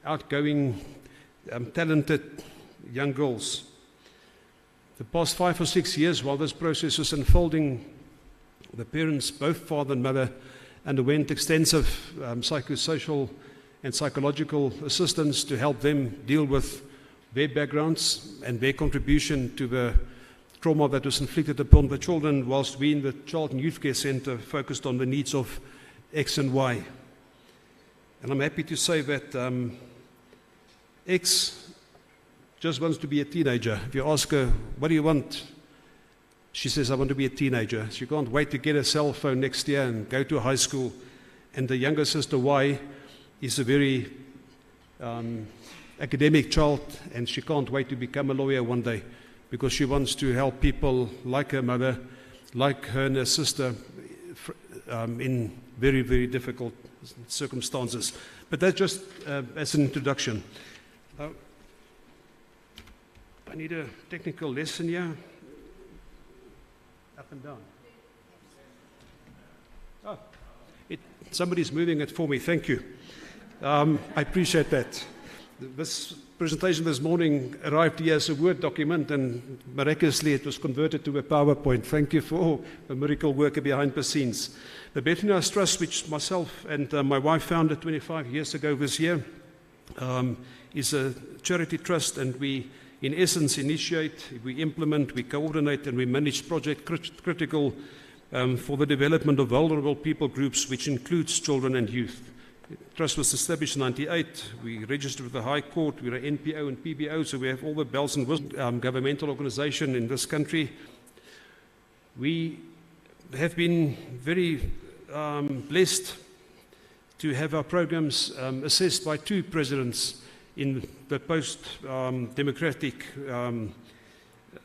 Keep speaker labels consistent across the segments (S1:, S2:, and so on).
S1: outgoing, talented young girls. The past 5 or 6 years, while this process was unfolding, the parents, both father and mother, underwent extensive psychosocial and psychological assistance to help them deal with their backgrounds and their contribution to the trauma that was inflicted upon the children, whilst we in the Child and Youth Care Centre focused on the needs of X and Y. And I'm happy to say that X just wants to be a teenager. If you ask her, what do you want? She says, I want to be a teenager. She can't wait to get a cell phone next year and go to high school. And the younger sister, Y, is a very academic child, and she can't wait to become a lawyer one day because she wants to help people like her mother, like her and her sister, in very, very difficult circumstances. But that's just as an introduction. I need a technical lesson here. Up and down. Oh, somebody's moving it for me. Thank you. I appreciate that. This presentation this morning arrived here as a Word document, and miraculously it was converted to a PowerPoint. Thank you for the miracle worker behind the scenes. The Bethany House Trust, which myself and my wife founded 25 years ago this year, is a charity trust, and we, in essence, initiate, we implement, we coordinate, and we manage projects critical for the development of vulnerable people groups, which includes children and youth. The trust was established in 1998. We registered with the High Court. We're an NPO and PBO, so we have all the bells and whistles, governmental organization in this country. We have been very blessed to have our programs assessed by 2 presidents in the post-democratic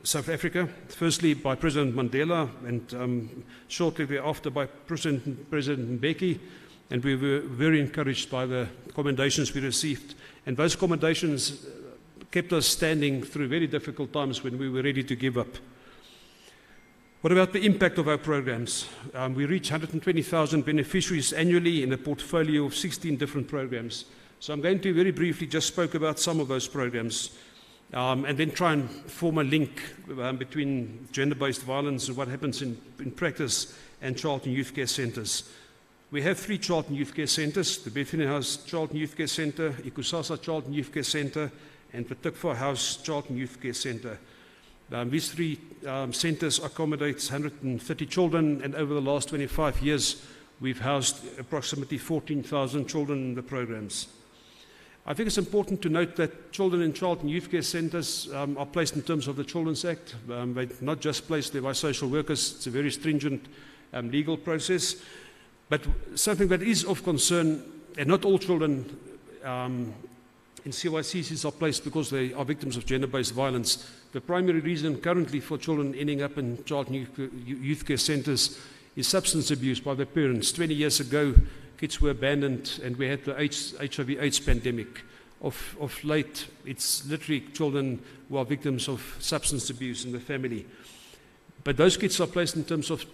S1: South Africa. Firstly, by President Mandela, and shortly thereafter by President Mbeki. And we were very encouraged by the commendations we received. And those commendations kept us standing through very difficult times when we were ready to give up. What about the impact of our programs? We reach 120,000 beneficiaries annually in a portfolio of 16 different programs. So I'm going to very briefly just spoke about some of those programs, and then try and form a link between gender-based violence and what happens in practice and child and youth care centres. We have 3 child and youth care centres: the Bethany House Child and Youth Care Centre, Ikusasa Child and Youth Care Centre, and the Tukva House Child and Youth Care Centre. These 3 centres accommodate 130 children, and over the last 25 years, we've housed approximately 14,000 children in the programs. I think it's important to note that children in child and youth care centres are placed in terms of the Children's Act. They're not just placed there by social workers. It's a very stringent legal process. But something that is of concern, and not all children in CYCCs are placed because they are victims of gender-based violence. The primary reason currently for children ending up in child and youth care centres is substance abuse by their parents. 20 years ago, kids were abandoned, and we had the HIV/AIDS pandemic. Of late, it's literally children who are victims of substance abuse in the family. But those kids are placed in terms of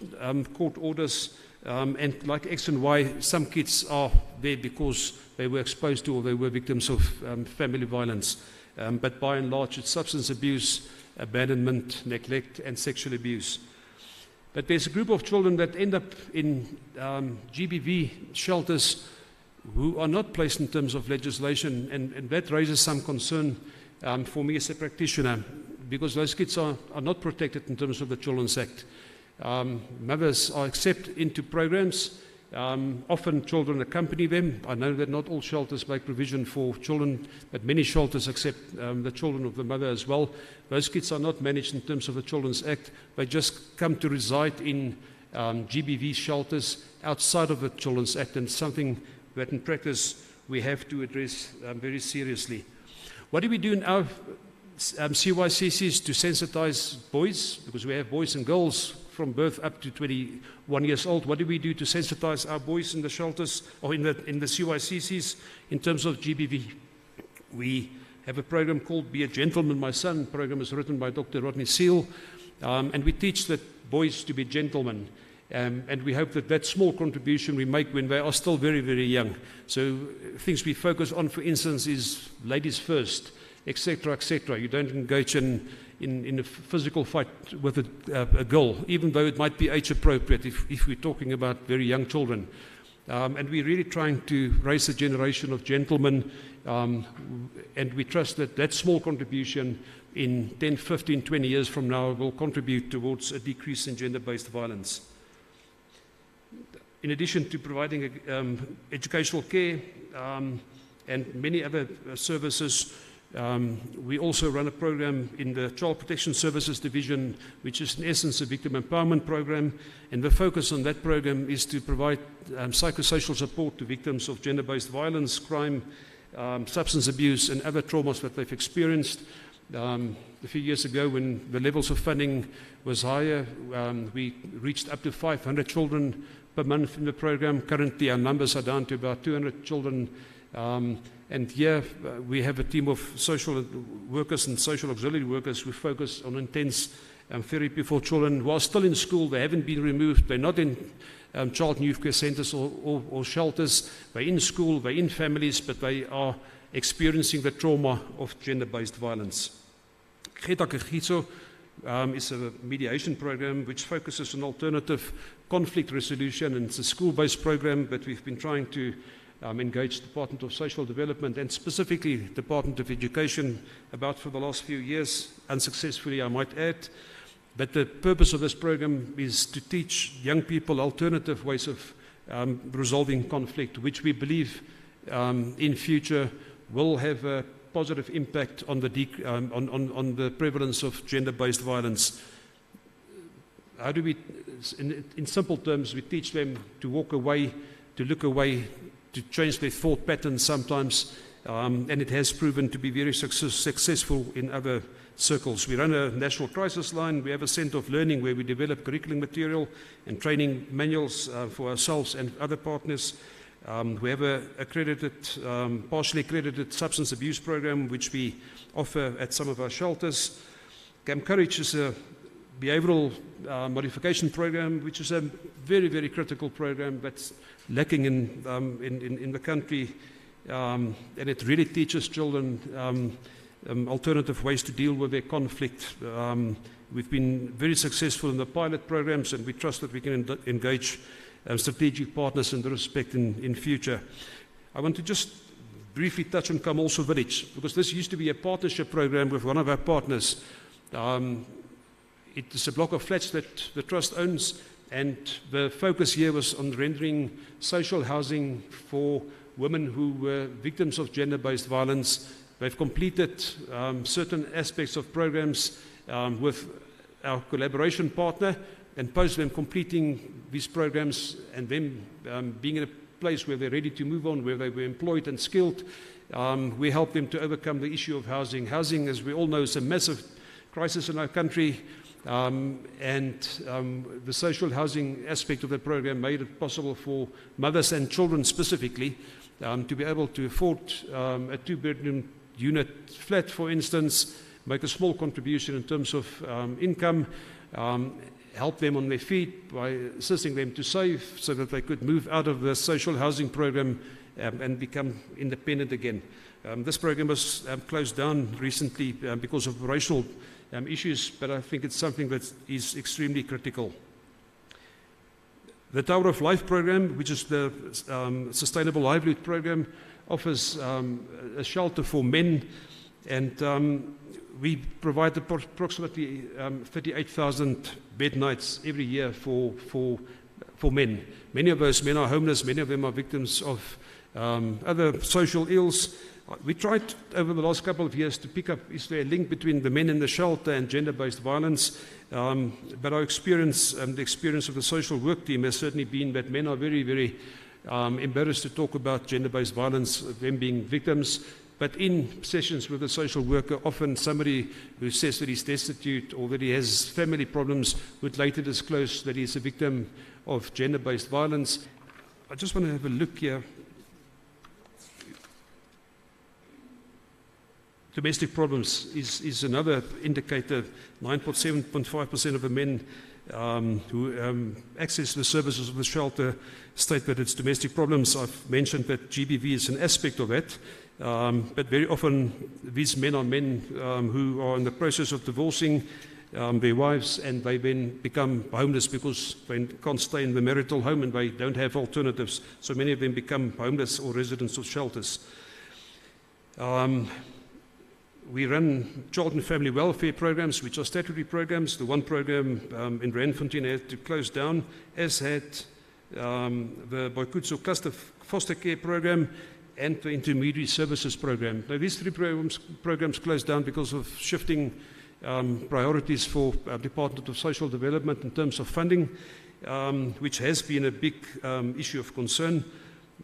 S1: court orders, and like X and Y, some kids are there because they were exposed to or they were victims of family violence. But by and large, it's substance abuse, abandonment, neglect, and sexual abuse. But there's a group of children that end up in GBV shelters who are not placed in terms of legislation, and that raises some concern for me as a practitioner, because those kids are not protected in terms of the Children's Act. Mothers are accepted into programs. Often children accompany them. I know that not all shelters make provision for children, but many shelters accept the children of the mother as well. Those kids are not managed in terms of the Children's Act. They just come to reside in GBV shelters outside of the Children's Act, and something that in practice we have to address very seriously. What do we do in our CYCCs to sensitize boys? Because we have boys and girls from birth up to 21 years old. What do we do to sensitize our boys in the shelters or in the CYCCs in terms of GBV? We have a program called Be a Gentleman, My Son. The program is written by Dr. Rodney Seal, and we teach that boys to be gentlemen. And we hope that that small contribution we make when they are still very, very young. So things we focus on, for instance, is ladies first, etc., etc. You don't engage in a physical fight with a girl, even though it might be age appropriate if we're talking about very young children. And we're really trying to raise a generation of gentlemen, and we trust that that small contribution in 10, 15, 20 years from now will contribute towards a decrease in gender-based violence. In addition to providing educational care and many other services, we also run a program in the Child Protection Services Division, which is in essence a victim empowerment program. And the focus on that program is to provide psychosocial support to victims of gender-based violence, crime, substance abuse, and other traumas that they've experienced. A few years ago, when the levels of funding was higher, we reached up to 500 children per month in the program. Currently, our numbers are down to about 200 children. And here we have a team of social workers and social auxiliary workers who focus on intense therapy for children who are still in school. They haven't been removed. They're not in child and youth care centers or shelters. They're in school, they're in families, but they are experiencing the trauma of gender-based violence. Geta Kagiso is a mediation program which focuses on alternative conflict resolution, and it's a school-based program, but we've been trying to engage the Department of Social Development and specifically Department of Education about for the last few years, unsuccessfully I might add. But the purpose of this program is to teach young people alternative ways of resolving conflict, which we believe in future will have a positive impact on the prevalence of gender-based violence. How do we, in simple terms, we teach them to walk away, to look away, to change their thought patterns sometimes, and it has proven to be very successful in other circles. We run a national crisis line. We have a center of learning where we develop curriculum material and training manuals for ourselves and other partners. We have a partially accredited substance abuse program which we offer at some of our shelters. Camp Courage is a behavioral modification program, which is a very, very critical program that's lacking in the country, and it really teaches children alternative ways to deal with their conflict. We've been very successful in the pilot programs, and we trust that we can engage strategic partners in the respect in future. I want to just briefly touch on Kamolso Village, because this used to be a partnership program with one of our partners. It is a block of flats that the Trust owns, and the focus here was on rendering social housing for women who were victims of gender-based violence. They've completed certain aspects of programs with our collaboration partner, and post them completing these programs and them being in a place where they're ready to move on, where they were employed and skilled, we help them to overcome the issue of housing. Housing, as we all know, is a massive crisis in our country. The social housing aspect of the program made it possible for mothers and children specifically to be able to afford a two-bedroom unit flat, for instance, make a small contribution in terms of income, help them on their feet by assisting them to save so that they could move out of the social housing program and become independent again. This program was closed down recently because of operational issues, but I think it's something that is extremely critical. The Tower of Life program, which is the Sustainable Livelihood program, offers a shelter for men, and we provide approximately 38,000 bed nights every year for men. Many of those men are homeless, many of them are victims of other social ills. We tried over the last couple of years to pick up, is there a link between the men in the shelter and gender-based violence? But our experience, the experience of the social work team has certainly been that men are very, very embarrassed to talk about gender-based violence, them being victims. But in sessions with a social worker, often somebody who says that he's destitute or that he has family problems would later disclose that he's a victim of gender-based violence. I just want to have a look here. Domestic problems is another indicator. 9.7.5% of the men who access the services of the shelter state that it's domestic problems. I've mentioned that GBV is an aspect of that, but very often these men are men who are in the process of divorcing their wives, and they then become homeless because they can't stay in the marital home and they don't have alternatives. So many of them become homeless or residents of shelters. We run child and family welfare programs, which are statutory programs. The one program in Randfontein had to close down, as had the Boikutso cluster foster care program and the intermediary services program. Now, these three programs closed down because of shifting priorities for Department of Social Development in terms of funding, which has been a big issue of concern.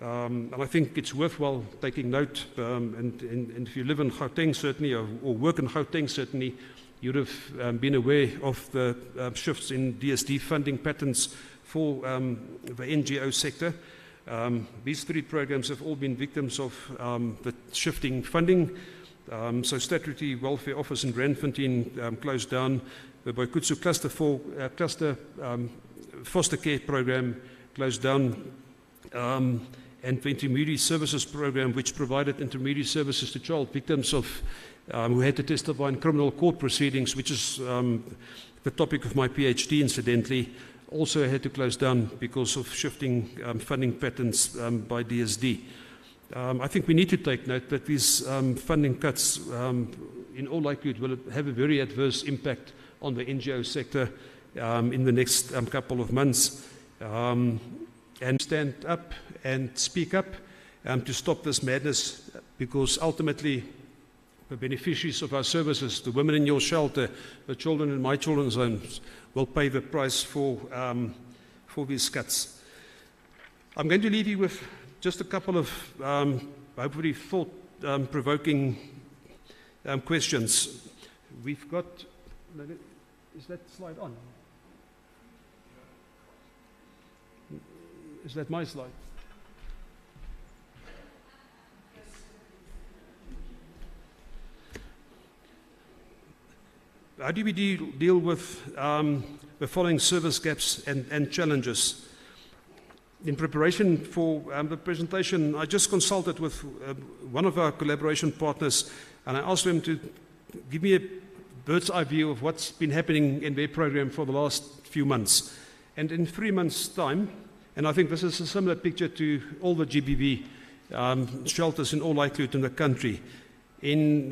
S1: And I think it's worthwhile taking note, and if you live in Gauteng certainly, or work in Gauteng certainly, you'd have been aware of the shifts in DSD funding patterns for the NGO sector. These three programs have all been victims of the shifting funding. So Statutory Welfare Office in Randfontein closed down. The Boikutso cluster foster care program closed down. And the intermediary services program, which provided intermediary services to child victims of who had to testify in criminal court proceedings, which is the topic of my PhD, incidentally, also had to close down because of shifting funding patterns by DSD. I think we need to take note that these funding cuts, in all likelihood, will have a very adverse impact on the NGO sector in the next couple of months. And stand up and speak up to stop this madness, because ultimately the beneficiaries of our services, the women in your shelter, the children in my children's homes, will pay the price for these cuts. I'm going to leave you with just a couple of hopefully thought-provoking questions. We've got, is that slide on? Is that my slide? How do we deal with the following service gaps and challenges? In preparation for the presentation, I just consulted with one of our collaboration partners, and I asked them to give me a bird's eye view of what's been happening in their program for the last few months. And in 3 months' time, and I think this is a similar picture to all the GBV shelters in all likelihood in the country. In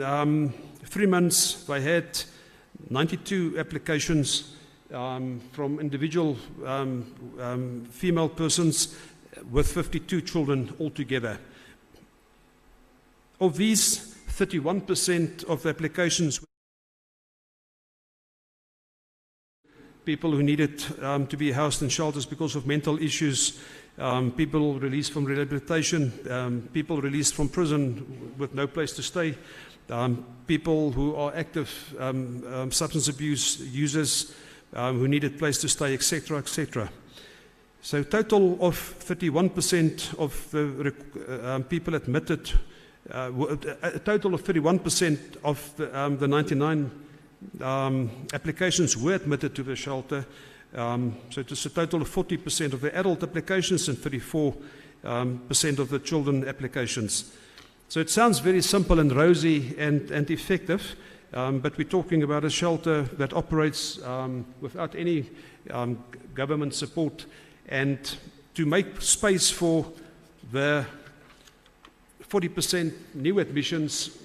S1: 3 months, they had 92 applications from individual female persons with 52 children altogether. Of these, 31% of the applications were people who needed to be housed in shelters because of mental issues, people released from rehabilitation, people released from prison with no place to stay, people who are active substance abuse users who needed place to stay, etc., etc. So a total of 31% of the people admitted, a total of 31% of the 99 applications were admitted to the shelter. So it was a total of 40% of the adult applications and 34% of the children applications. So it sounds very simple and rosy and effective, but we're talking about a shelter that operates without any government support. And to make space for the 40% new admissions,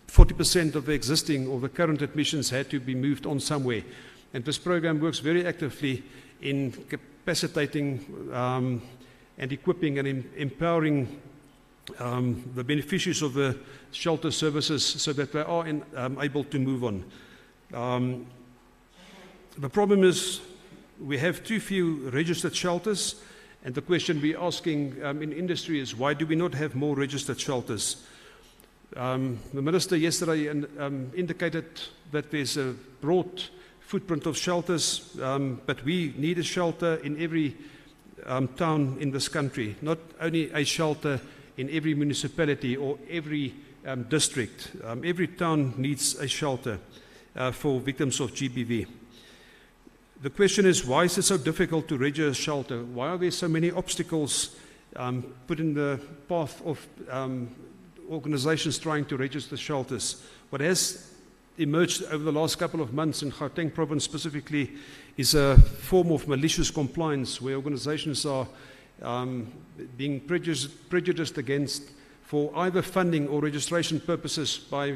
S1: 40% of the existing or the current admissions had to be moved on somewhere. And this program works very actively in capacitating and equipping and empowering the beneficiaries of the shelter services so that they are able to move on. The problem is we have too few registered shelters, and the question we're asking in industry is, why do we not have more registered shelters? The Minister yesterday indicated that there's a broad footprint of shelters, but we need a shelter in every town in this country, not only a shelter in every municipality or every district. Every town needs a shelter for victims of GBV. The question is, why is it so difficult to register a shelter? Why are there so many obstacles put in the path of organizations trying to register shelters? What has emerged over the last couple of months in Gauteng province specifically is a form of malicious compliance where organizations are being prejudiced against for either funding or registration purposes by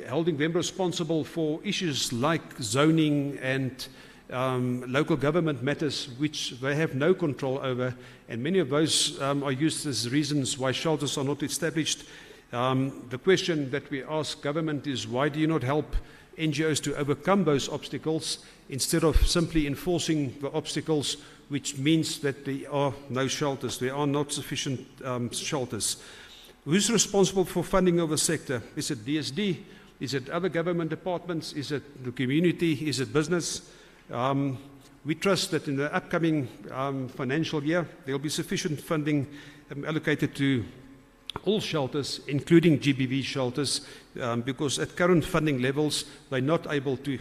S1: holding them responsible for issues like zoning and local government matters which they have no control over, and many of those are used as reasons why shelters are not established. The question that we ask government is, why do you not help NGOs to overcome those obstacles instead of simply enforcing the obstacles, which means that there are no shelters, there are not sufficient shelters? Who's responsible for funding of the sector? Is it DSD? Is it other government departments? Is it the community? Is it business? We trust that in the upcoming financial year, there will be sufficient funding allocated to all shelters, including GBV shelters, because at current funding levels, they're not able to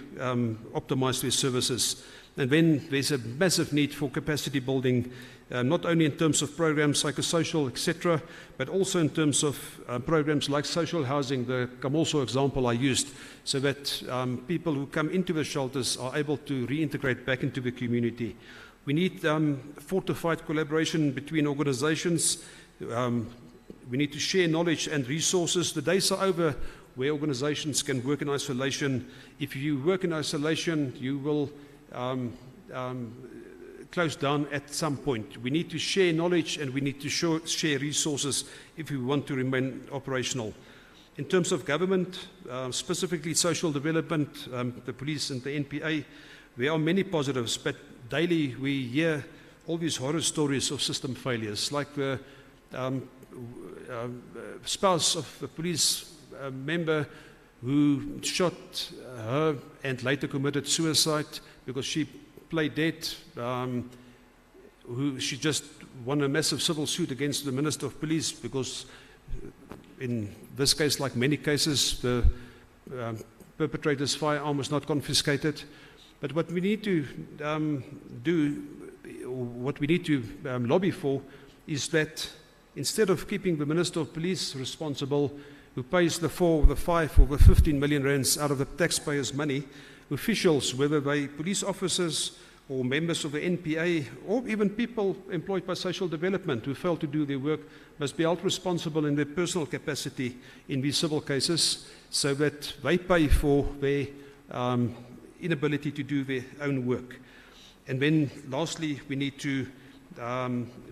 S1: optimize their services. And then there's a massive need for capacity building, not only in terms of programs, psychosocial, etc., but also in terms of programs like social housing, the Kamoso example I used, so that people who come into the shelters are able to reintegrate back into the community. We need fortified collaboration between organizations. We need to share knowledge and resources. The days are over where organizations can work in isolation. If you work in isolation, you will close down at some point. We need to share knowledge and we need to share resources if we want to remain operational. In terms of government, specifically social development, the police and the NPA, there are many positives, but daily we hear all these horror stories of system failures, like the spouse of the police member who shot her and later committed suicide because she played dead, she just won a massive civil suit against the Minister of Police because in this case, like many cases, the perpetrator's firearm was not confiscated. But what we need to lobby for is that instead of keeping the Minister of Police responsible, who pays the 4, the 5, or the 15 million rands out of the taxpayers' money, officials, whether they police officers or members of the NPA, or even people employed by social development who fail to do their work, must be held responsible in their personal capacity in these civil cases so that they pay for their inability to do their own work. And then lastly, we need to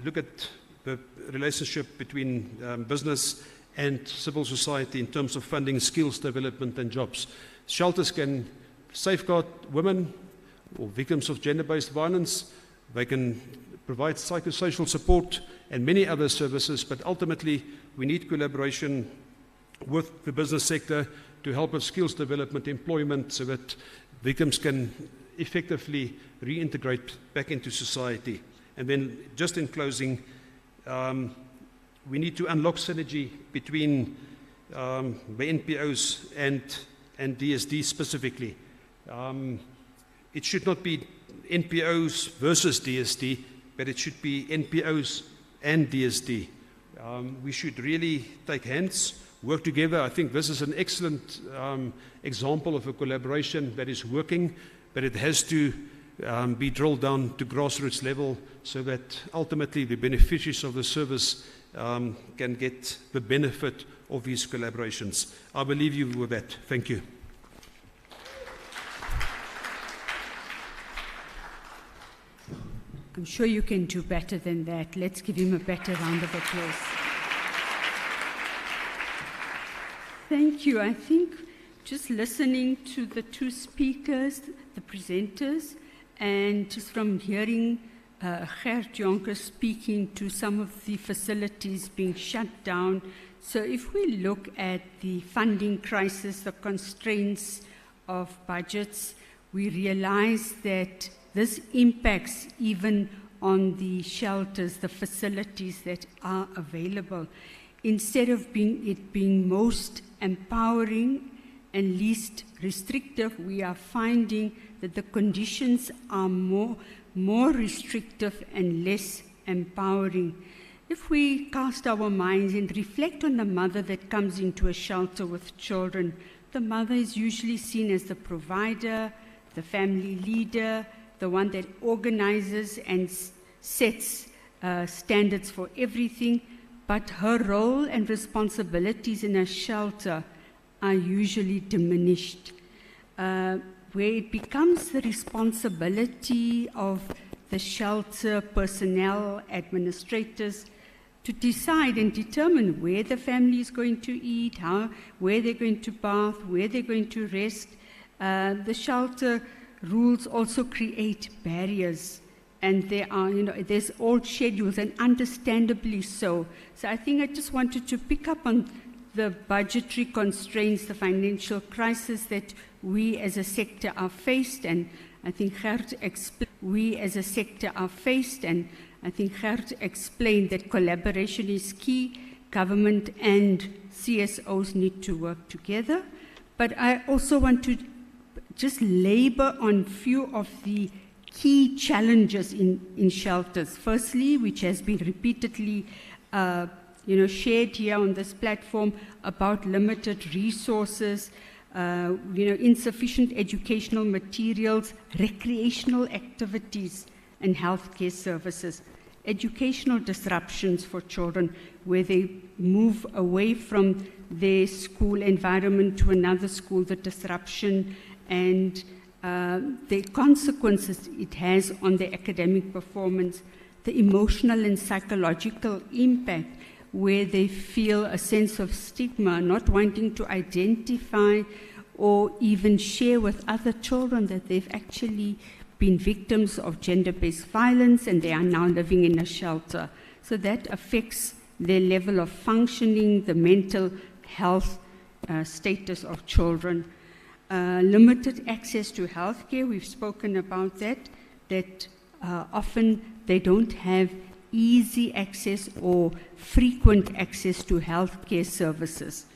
S1: look at the relationship between business and civil society in terms of funding skills development and jobs. Shelters can safeguard women or victims of gender-based violence. They can provide psychosocial support and many other services, but ultimately we need collaboration with the business sector to help with skills development, employment, so that victims can effectively reintegrate back into society. And then just in closing, we need to unlock synergy between the NPOs and DSD specifically. It should not be NPOs versus DSD, but it should be NPOs and DSD. We should really take hands, work together. I think this is an excellent example of a collaboration that is working, but it has to be drilled down to grassroots level so that ultimately the beneficiaries of the service can get the benefit of these collaborations. I will leave you with that. Thank you.
S2: I'm sure you can do better than that. Let's give him a better round of applause. Thank you. I think just listening to the two speakers, the presenters, and just from hearing Gert Jonker speaking to some of the facilities being shut down. So if we look at the funding crisis, the constraints of budgets, we realize that this impacts even on the shelters, the facilities that are available. Instead of it being most empowering and least restrictive, we are finding that the conditions are more restrictive and less empowering. If we cast our minds and reflect on the mother that comes into a shelter with children, the mother is usually seen as the provider, the family leader, the one that organizes and sets standards for everything, but her role and responsibilities in a shelter are usually diminished, where it becomes the responsibility of the shelter personnel, administrators, to decide and determine where the family is going to eat, where they're going to bath, where they're going to rest. The shelter rules also create barriers, and there are, there's old schedules, and understandably so. So I think I just wanted to pick up on the budgetary constraints, the financial crisis that we as a sector are faced, and I think Gert explained that collaboration is key. Government and CSOs need to work together. But I also want to just labor on few of the key challenges in shelters. Firstly, which has been repeatedly shared here on this platform, about limited resources, insufficient educational materials, recreational activities, and healthcare services. Educational disruptions for children, where they move away from their school environment to another school, the disruption and the consequences it has on their academic performance, the emotional and psychological impact, where they feel a sense of stigma, not wanting to identify or even share with other children that they've actually been victims of gender-based violence and they are now living in a shelter. So that affects their level of functioning, the mental health status of children. Limited access to healthcare, we've spoken about that often they don't have easy access or frequent access to healthcare services.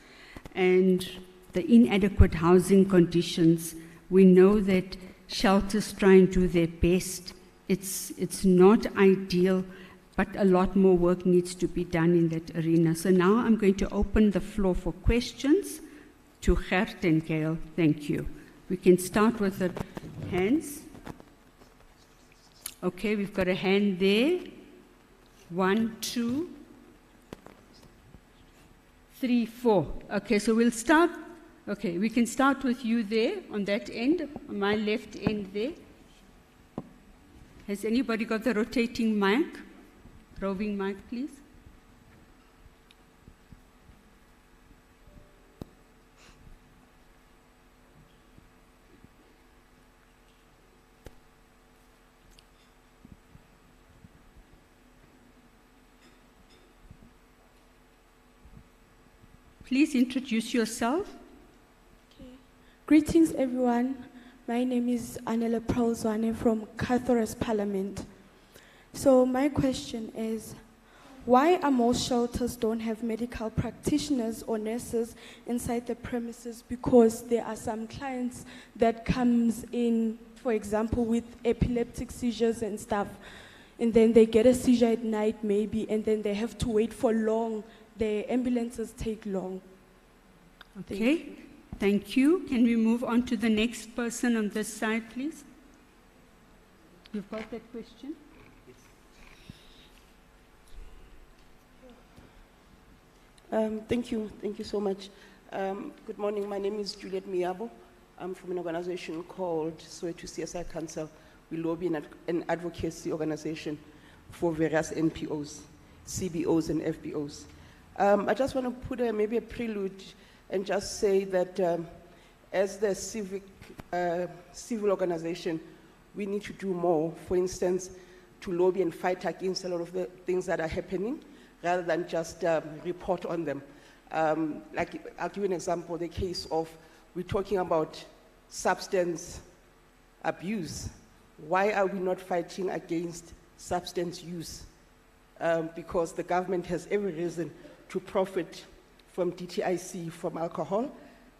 S2: And the inadequate housing conditions, we know that shelters try and do their best. It's not ideal, but a lot more work needs to be done in that arena. So now I'm going to open the floor for questions to Gert and Gail. Thank you. We can start with the hands. Okay, we've got a hand there. 1, 2, 3, 4. Okay, so we'll start. Okay, we can start with you there on that end, on my left end there. Has anybody got the rotating mic? Roving mic, please. Please introduce yourself.
S3: Greetings, everyone. My name is Anela Prolzwane from Cathoras Parliament. So my question is, why are most shelters don't have medical practitioners or nurses inside the premises? Because there are some clients that comes in, for example, with epileptic seizures and stuff, and then they get a seizure at night maybe, and then they have to wait for long. The ambulances take long.
S2: Okay. Thank you. Can we move on to the next person on this side, please? You've got that question?
S4: Thank you so much. Good morning, my name is Juliet Miabo. I'm from an organization called Soweto CSI Council. We lobby an advocacy organization for various NPOs, CBOs and FBOs. I just want to put maybe a prelude and just say that as the civil organization, we need to do more, for instance, to lobby and fight against a lot of the things that are happening, rather than just report on them. Like, I'll give you an example, the case of, we're talking about substance abuse. Why are we not fighting against substance use? Because the government has every reason to profit from DTIC, from alcohol.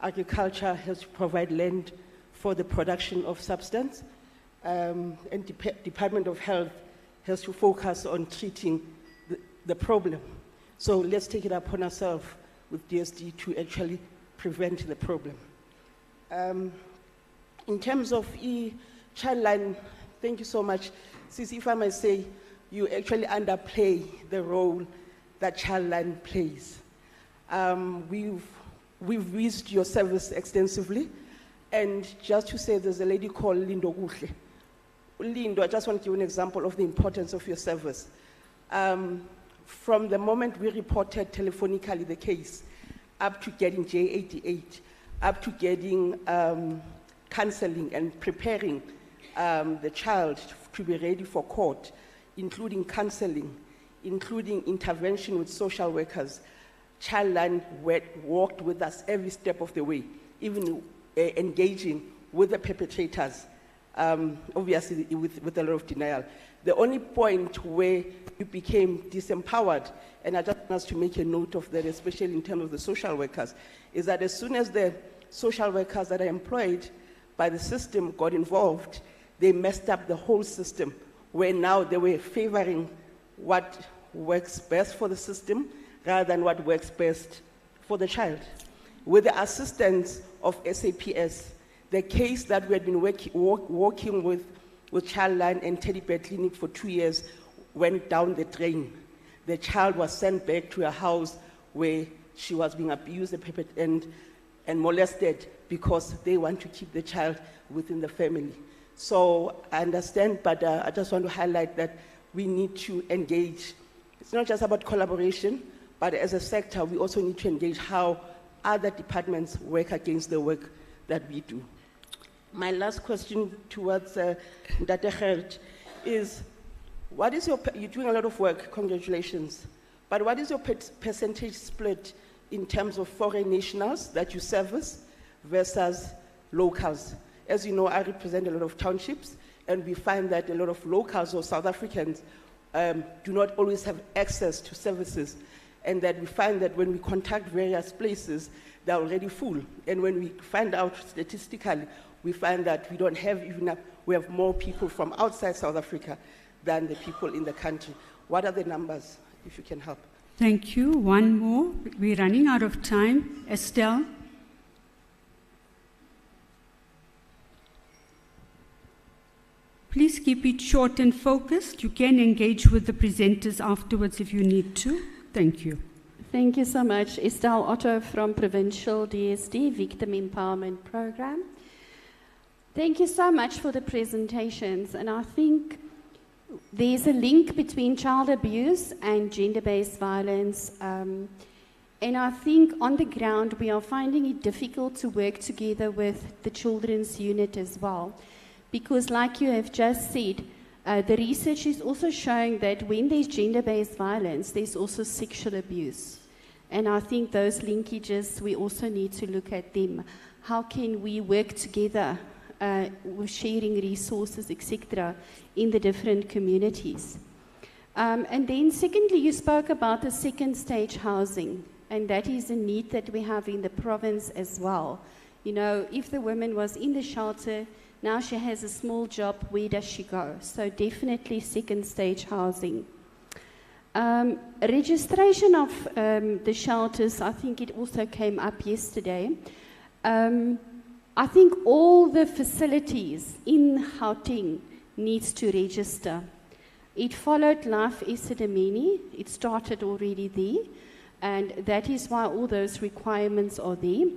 S4: agriculture has to provide land for the production of substance, and Department of Health has to focus on treating the problem. So let's take it upon ourselves with DSD to actually prevent the problem. In terms of Childline, thank you so much. Sisi, if I may say, you actually underplay the role that Childline plays. We've used your service extensively, and just to say, there's a lady called Lindo Guhle. Lindo, I just want to give an example of the importance of your service. From the moment we reported telephonically the case, up to getting J88, up to getting counseling and preparing the child to be ready for court, including counseling, including intervention with social workers, Childline walked with us every step of the way, even engaging with the perpetrators, obviously with a lot of denial. The only point where you became disempowered, and I just want us to make a note of that, especially in terms of the social workers, is that as soon as the social workers that are employed by the system got involved, they messed up the whole system, where now they were favoring what works best for the system rather than what works best for the child. With the assistance of SAPS, the case that we had been working with Childline and Teddy Bear Clinic for 2 years went down the drain. The child was sent back to a house where she was being abused and molested because they want to keep the child within the family. So I understand, but I just want to highlight that we need to engage. It's not just about collaboration, but as a sector, we also need to engage how other departments work against the work that we do. My last question towards Ndate Gert is, what is you're doing a lot of work, congratulations, but what is your percentage split in terms of foreign nationals that you service versus locals? As you know, I represent a lot of townships, and we find that a lot of locals or South Africans do not always have access to services, and that we find that when we contact various places, they're already full. And when we find out statistically, we find that we don't have we have more people from outside South Africa than the people in the country. What are the numbers, if you can help?
S2: Thank you. One more. We're running out of time. Estelle? Please keep it short and focused. You can engage with the presenters afterwards if you need to. Thank you.
S5: Thank you so much. Estelle Otto from Provincial DSD, Victim Empowerment Program. Thank you so much for the presentations. And I think there's a link between child abuse and gender-based violence. And I think on the ground, we are finding it difficult to work together with the children's unit as well. Because like you have just said, the research is also showing that when there's gender-based violence, there's also sexual abuse. And I think those linkages, we also need to look at them. How can we work together with sharing resources, etc., in the different communities? And then secondly, you spoke about the second stage housing, and that is a need that we have in the province as well. You know, if the woman was in the shelter, now she has a small job, where does she go? So definitely second stage housing. Registration of the shelters, I think it also came up yesterday. I think all the facilities in Gauteng needs to register. It followed Life Esidimeni, it started already there, and that is why all those requirements are there.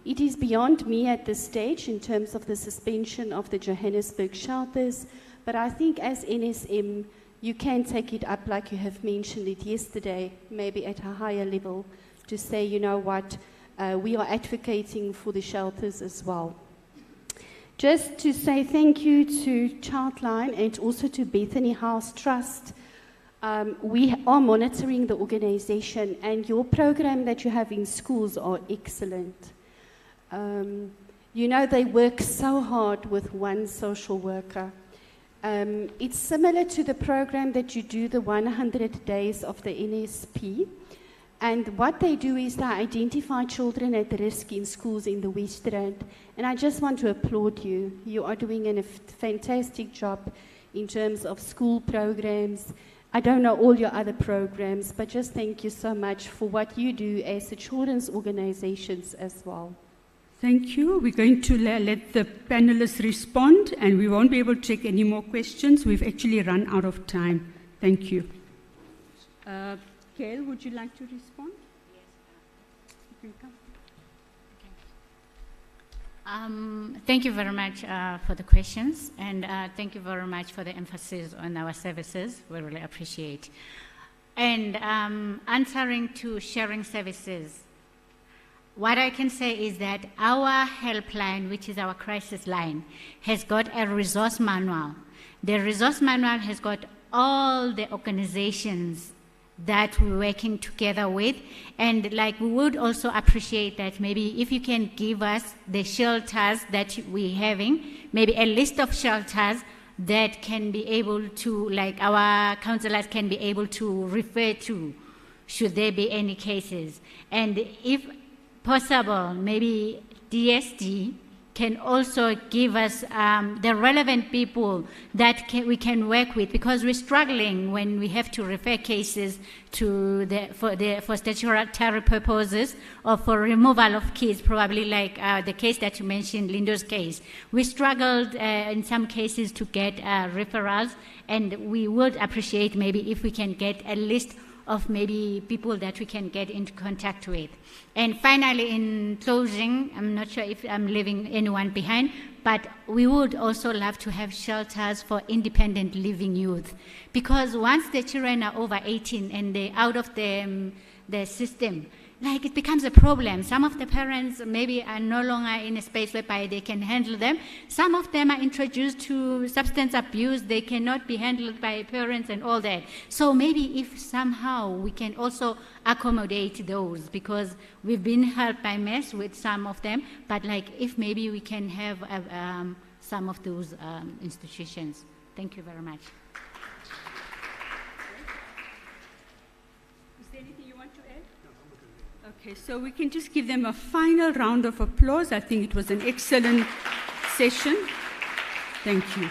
S5: It is beyond me at this stage in terms of the suspension of the Johannesburg shelters, but I think as NSM, you can take it up like you have mentioned it yesterday, maybe at a higher level, to say, you know what, we are advocating for the shelters as well. Just to say thank you to Childline and also to Bethany House Trust. We are monitoring the organization, and your program that you have in schools are excellent. You know, they work so hard with one social worker. It's similar to the program that you do, the 100 days of the NSP. And what they do is they identify children at risk in schools in the West Rand. And I just want to applaud you. You are doing a fantastic job in terms of school programs. I don't know all your other programs, but just thank you so much for what you do as the children's organizations as well.
S2: Thank you. We're going to let the panelists respond, and we won't be able to take any more questions. We've actually run out of time. Thank you. Gail, would you like to respond?
S6: Yes.
S2: You can come.
S6: Thank you very much for the questions, and thank you very much for the emphasis on our services. We really appreciate. And answering to sharing services, what I can say is that our helpline, which is our crisis line, has got a resource manual. The resource manual has got all the organizations that we're working together with, and like we would also appreciate that maybe if you can give us the shelters that we're having, maybe a list of shelters that can be able to, like our counselors can be able to refer to should there be any cases. And if possible, maybe DSD can also give us the relevant people that we can work with, because we're struggling when we have to refer cases to for statutory purposes or for removal of kids, probably like the case that you mentioned, Lindo's case. We struggled in some cases to get referrals, and we would appreciate maybe if we can get a list of maybe people that we can get into contact with. And finally, in closing, I'm not sure if I'm leaving anyone behind, but we would also love to have shelters for independent living youth. Because once the children are over 18 and they're out of the system, like it becomes a problem. Some of the parents maybe are no longer in a space whereby they can handle them. Some of them are introduced to substance abuse. They cannot be handled by parents and all that. So maybe if somehow we can also accommodate those, because we've been helped by MES with some of them, but like if maybe we can have some of those institutions. Thank you very much.
S2: Okay, so we can just give them a final round of applause. I think it was an excellent session. Thank you.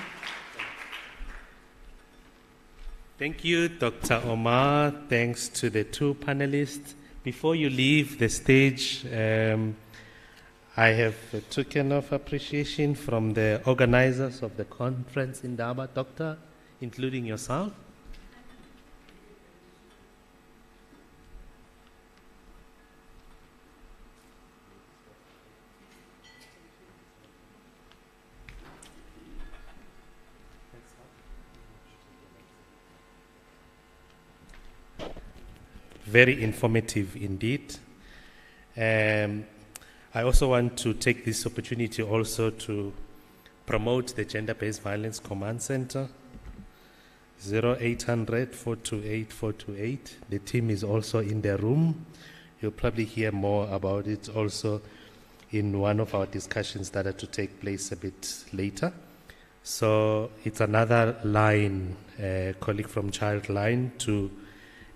S7: Thank you, Dr. Omar. Thanks to the two panelists. Before you leave the stage, I have a token of appreciation from the organizers of the conference in Indaba, Doctor, including yourself. Very informative indeed. I also want to take this opportunity also to promote the Gender-Based Violence Command Center, 0800 428 428. The team is also in the room. You'll probably hear more about it also in one of our discussions that are to take place a bit later. So it's another line, a colleague from Childline, to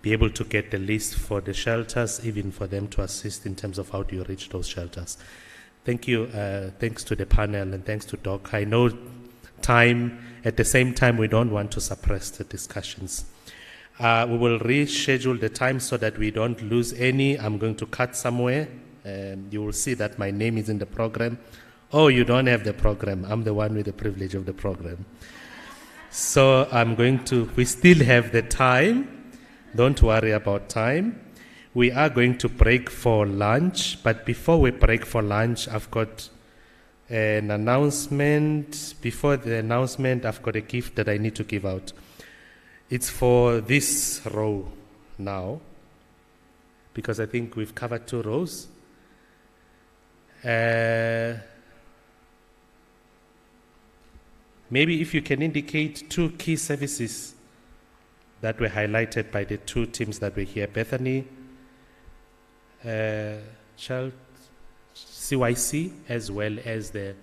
S7: be able to get the list for the shelters, even for them to assist in terms of how do you reach those shelters. Thank you. Thanks to the panel and thanks to Doc. I know time, at the same time, we don't want to suppress the discussions. We will reschedule the time so that we don't lose any. I'm going to cut somewhere. You will see that my name is in the program. Oh, you don't have the program. I'm the one with the privilege of the program. So we still have the time. Don't worry about time. We are going to break for lunch, but before we break for lunch, I've got an announcement. Before the announcement, I've got a gift that I need to give out. It's for this row now, because I think we've covered 2 rows. Maybe if you can indicate 2 key services that were highlighted by the 2 teams that were here, Bethany, Child CYC, as well as the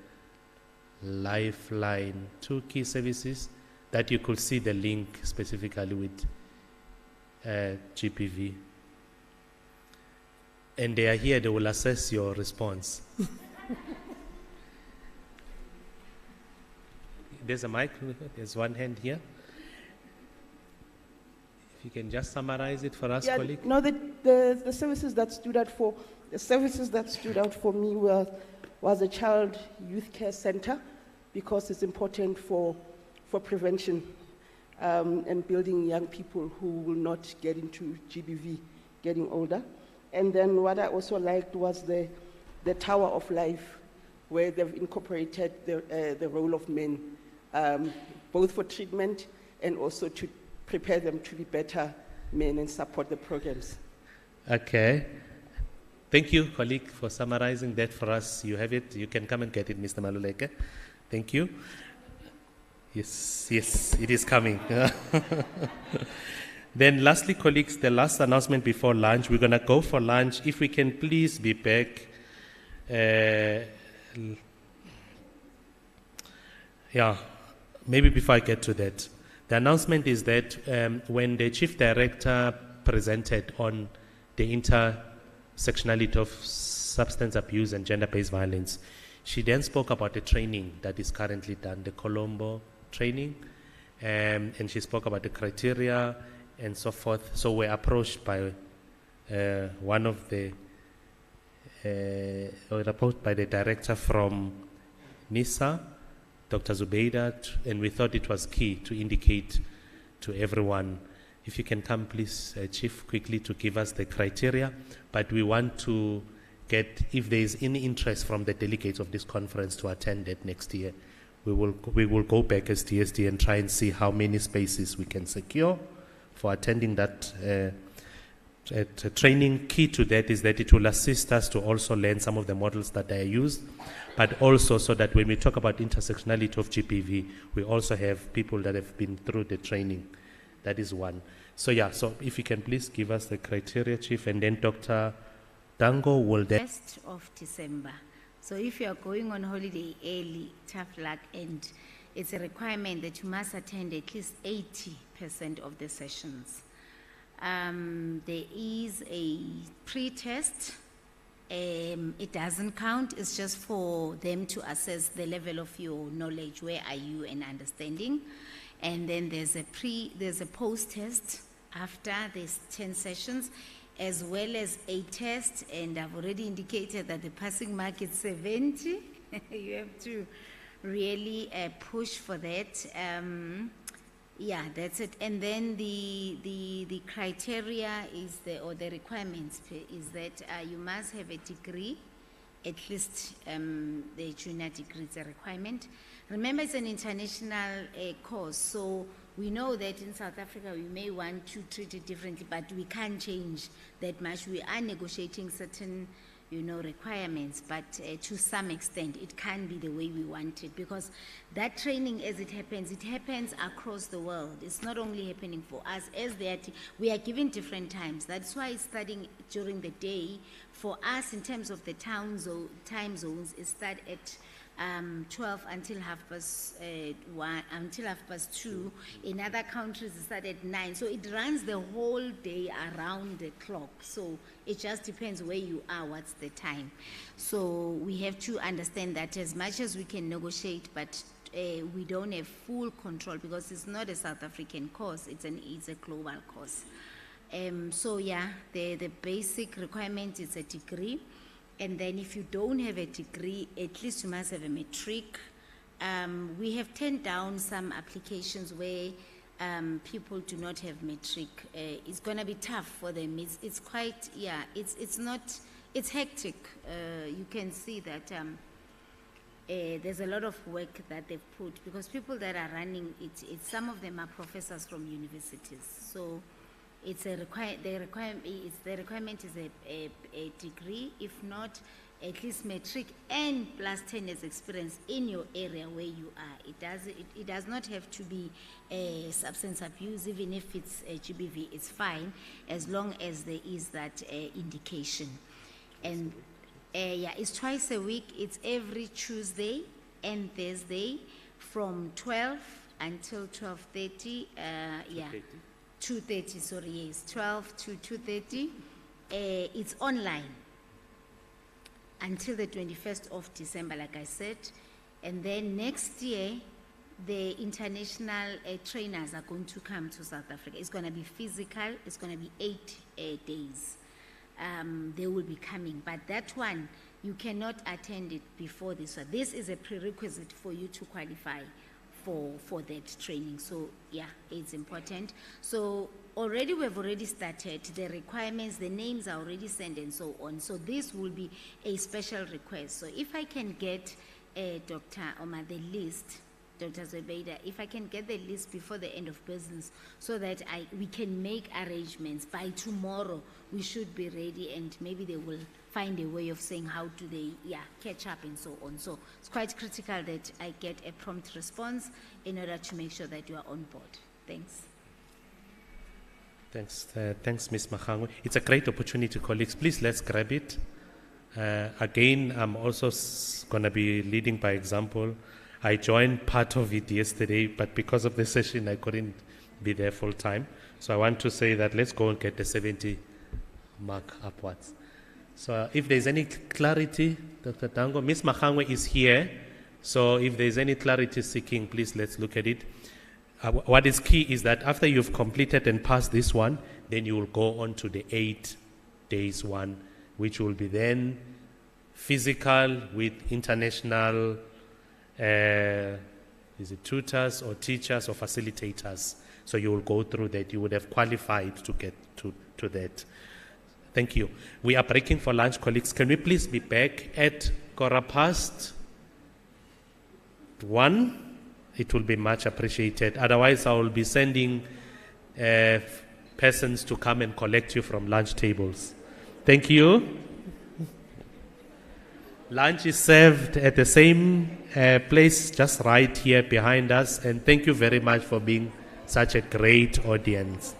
S7: Lifeline, 2 key services that you could see the link specifically with GPV. and they are here, they will assess your response. There's a mic, there's one hand here. If you can just summarize it for us, colleague.
S4: No, the services that stood out for me was a child youth care center, because it's important for prevention and building young people who will not get into GBV getting older. And then what I also liked was the Tower of Life, where they've incorporated the role of men, both for treatment and also to prepare them to be better men and support the programs.
S7: Okay. Thank you, colleague, for summarizing that for us. You have it. You can come and get it, Mr. Maluleke. Thank you. Yes, it is coming. Then lastly, colleagues, the last announcement before lunch. We're going to go for lunch. If we can please be back. Maybe before I get to that. The announcement is that when the Chief Director presented on the intersectionality of substance abuse and gender-based violence, she then spoke about the training that is currently done, the Colombo training, and she spoke about the criteria and so forth. So we're approached by approached by the director from NISA, Dr. Zubeida, and we thought it was key to indicate to everyone. If you can come, please, Chief, quickly to give us the criteria. But we want to get, if there is any interest from the delegates of this conference to attend it next year, we will go back as DSD and try and see how many spaces we can secure for attending that training. Key to that is that it will assist us to also learn some of the models that are used, but also so that when we talk about intersectionality of GBV, we also have people that have been through the training. That is one. So if you can please give us the criteria, Chief, and then Dr. Dango will then...
S8: 1st of December. So if you are going on holiday early, tough luck, and it's a requirement that you must attend at least 80% of the sessions. There is a pre-test. It doesn't count. It's just for them to assess the level of your knowledge. Where are you in understanding? And then there's a post-test after there's 10 sessions, as well as a test. And I've already indicated that the passing mark is 70. You have to really push for that. That's it. And then the criteria is or the requirements is that you must have a degree, at least the junior degree is a requirement. Remember, it's an international course, so we know that in South Africa we may want to treat it differently, but we can't change that much. We are negotiating certain requirements, but to some extent it can be the way we want it, because that training, as it happens across the world. It's not only happening for us, we are given different times. That's why studying during the day for us in terms of the time zones is start at 12 until half past 2. In other countries it starts at 9. So it runs the whole day around the clock. So it just depends where you are, what's the time. So we have to understand that as much as we can negotiate, but we don't have full control, because it's not a South African course, it's a global course. The basic requirement is a degree. And then if you don't have a degree, at least you must have a matric. We have turned down some applications where people do not have matric. It's going to be tough for them. It's quite, it's hectic. You can see that there's a lot of work that they've put, because people that are running it, some of them are professors from universities. So the requirement is a degree, if not at least matric and plus 10 years experience in your area where you are. It does not have to be substance abuse. Even if it's GBV, it's fine, as long as there is that indication. And it's twice a week. It's every Tuesday and Thursday from 12 until 12:30. 2:30, sorry, yes, 12 to 2:30. It's online. until the 21st of December, like I said. And then next year, the international trainers are going to come to South Africa. It's going to be physical. It's going to be 8 days. They will be coming. But that one, you cannot attend it before this one. This is a prerequisite for you to qualify for that training. So yeah, it's important. So already we've already started the requirements, the names are already sent and so on. So this will be a special request. So if I can get Dr. Omar the list, Dr. Zebeda, if I can get the list before the end of business so that we can make arrangements by tomorrow, we should be ready, and maybe they will find a way of saying how do they catch up and so on. So it's quite critical that I get a prompt response in order to make sure that you are on board. Thanks.
S7: Thanks, Ms. Mahangwe. It's a great opportunity, colleagues. Please, let's grab it. Again, I'm also going to be leading by example. I joined part of it yesterday, but because of the session, I couldn't be there full time. So I want to say that let's go and get the 70 mark upwards. So if there's any clarity, Dr. Dango, Ms. Mahangwe is here. So if there's any clarity seeking, please let's look at it. What is key is that after you've completed and passed this one, then you will go on to the 8 days one, which will be then physical with international is it tutors or teachers or facilitators. So you will go through that. You would have qualified to get to that. Thank you. We are breaking for lunch, colleagues. Can we please be back at 1:15? It will be much appreciated. Otherwise, I will be sending persons to come and collect you from lunch tables. Thank you. Lunch is served at the same place, just right here behind us. And thank you very much for being such a great audience.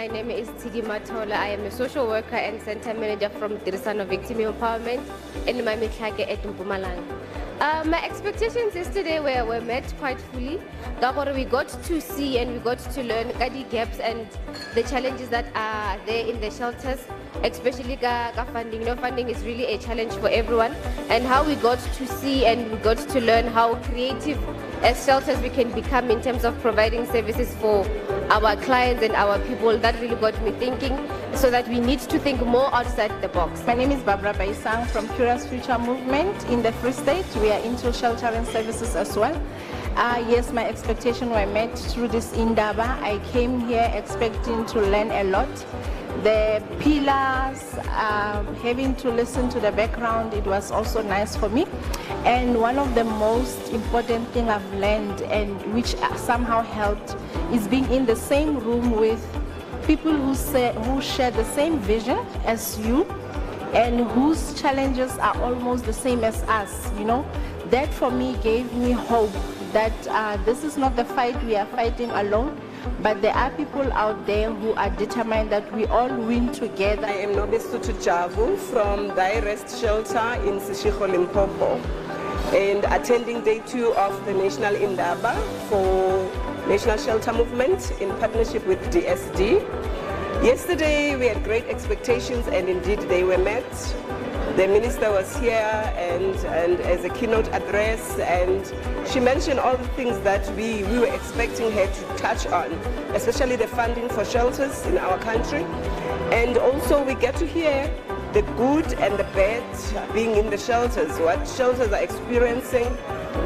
S9: name is Tidi Matola. I am a social worker and center manager from Tirisano Victim Empowerment in Mamitlake at Mpumalanga. My expectations yesterday were met quite fully. We got to see and we got to learn the gaps and the challenges that are there in the shelters, especially funding. Funding is really a challenge for everyone, and how we got to see and we got to learn how creative as shelters we can become in terms of providing services for our clients and our people. That really got me thinking, so that we need to think more outside the box.
S10: My name is Barbara Baisang from Curious Future Movement in the Free State. We are into sheltering services as well. Yes, my expectations were met through this Indaba. I came here expecting to learn a lot. The pillars, having to listen to the background, it was also nice for me. And one of the most important things I've learned, and which somehow helped, is being in the same room with people who share the same vision as you and whose challenges are almost the same as us, That for me gave me hope that this is not the fight we are fighting alone, but there are people out there who are determined that we all win together.
S11: I am Nobesutu Javu from the Rest Shelter in Sishiko, Limpopo, and attending day 2 of the National Indaba for National Shelter Movement in partnership with DSD. Yesterday we had great expectations, and indeed they were met. The minister was here and as a keynote address, and she mentioned all the things that we were expecting her to touch on, especially the funding for shelters in our country. And also we get to hear the good and the bad being in the shelters, what shelters are experiencing,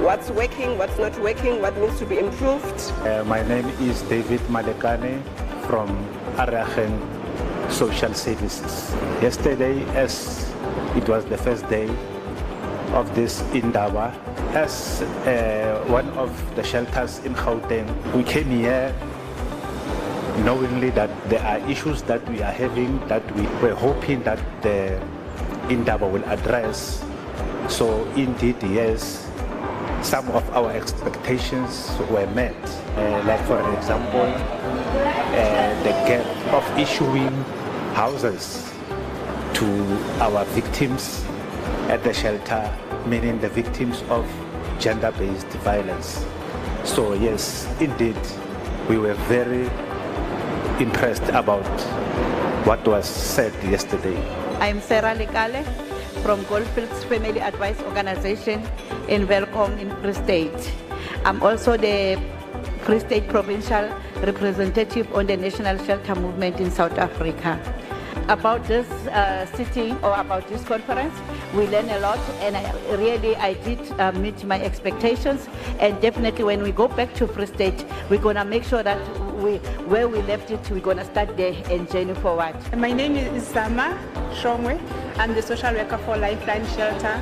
S11: what's working, what's not working, what needs to be improved.
S12: My name is David Malekane from Arachen Social Services. Yesterday, as it was the first day of this Indaba, as one of the shelters in Gauteng, we came here knowingly that there are issues that we are having that we were hoping that the Indaba will address. So indeed, yes, some of our expectations were met. Like for example, the gap of issuing houses to our victims at the shelter, meaning the victims of gender-based violence. So yes, indeed, we were very impressed about what was said yesterday.
S10: I'm Sarah Lekale from Goldfields Family Advice Organization in Welkom in Free State. I'm also the Free State Provincial Representative on the National Shelter Movement in South Africa. About this sitting or about this conference, we learned a lot, and I did meet my expectations. And definitely when we go back to Free State, we're going to make sure that where we left it, we're going to start there and journey forward.
S13: My name is Sama Shongwe. I'm the social worker for Lifeline Shelter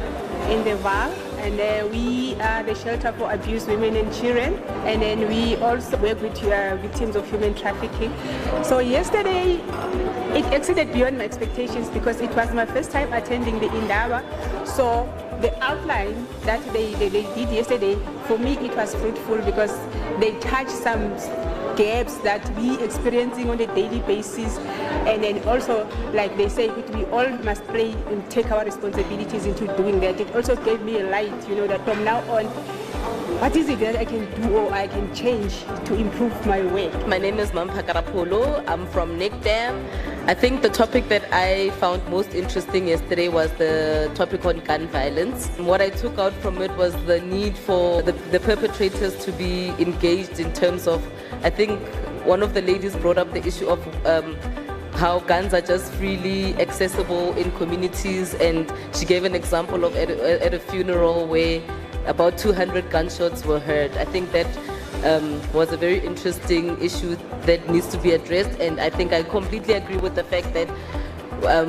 S13: in the VAL, and we are the shelter for abused women and children, and then we also work with victims of human trafficking. So yesterday, it exceeded beyond my expectations because it was my first time attending the Indaba. So the outline that they did yesterday, for me it was fruitful because they touched some gaps that we experiencing on a daily basis, and then also, like they say, we all must play and take our responsibilities into doing that. It also gave me a light, that from now on, what is it that I can do or I can change to improve my work?
S14: My name is Mampakarapolo. I'm from NICDAM. I think the topic that I found most interesting yesterday was the topic on gun violence. What I took out from it was the need for the perpetrators to be engaged in terms of, I think one of the ladies brought up the issue of how guns are just freely accessible in communities, and she gave an example of at a funeral where about 200 gunshots were heard. I think that was a very interesting issue that needs to be addressed, and I think I completely agree with the fact that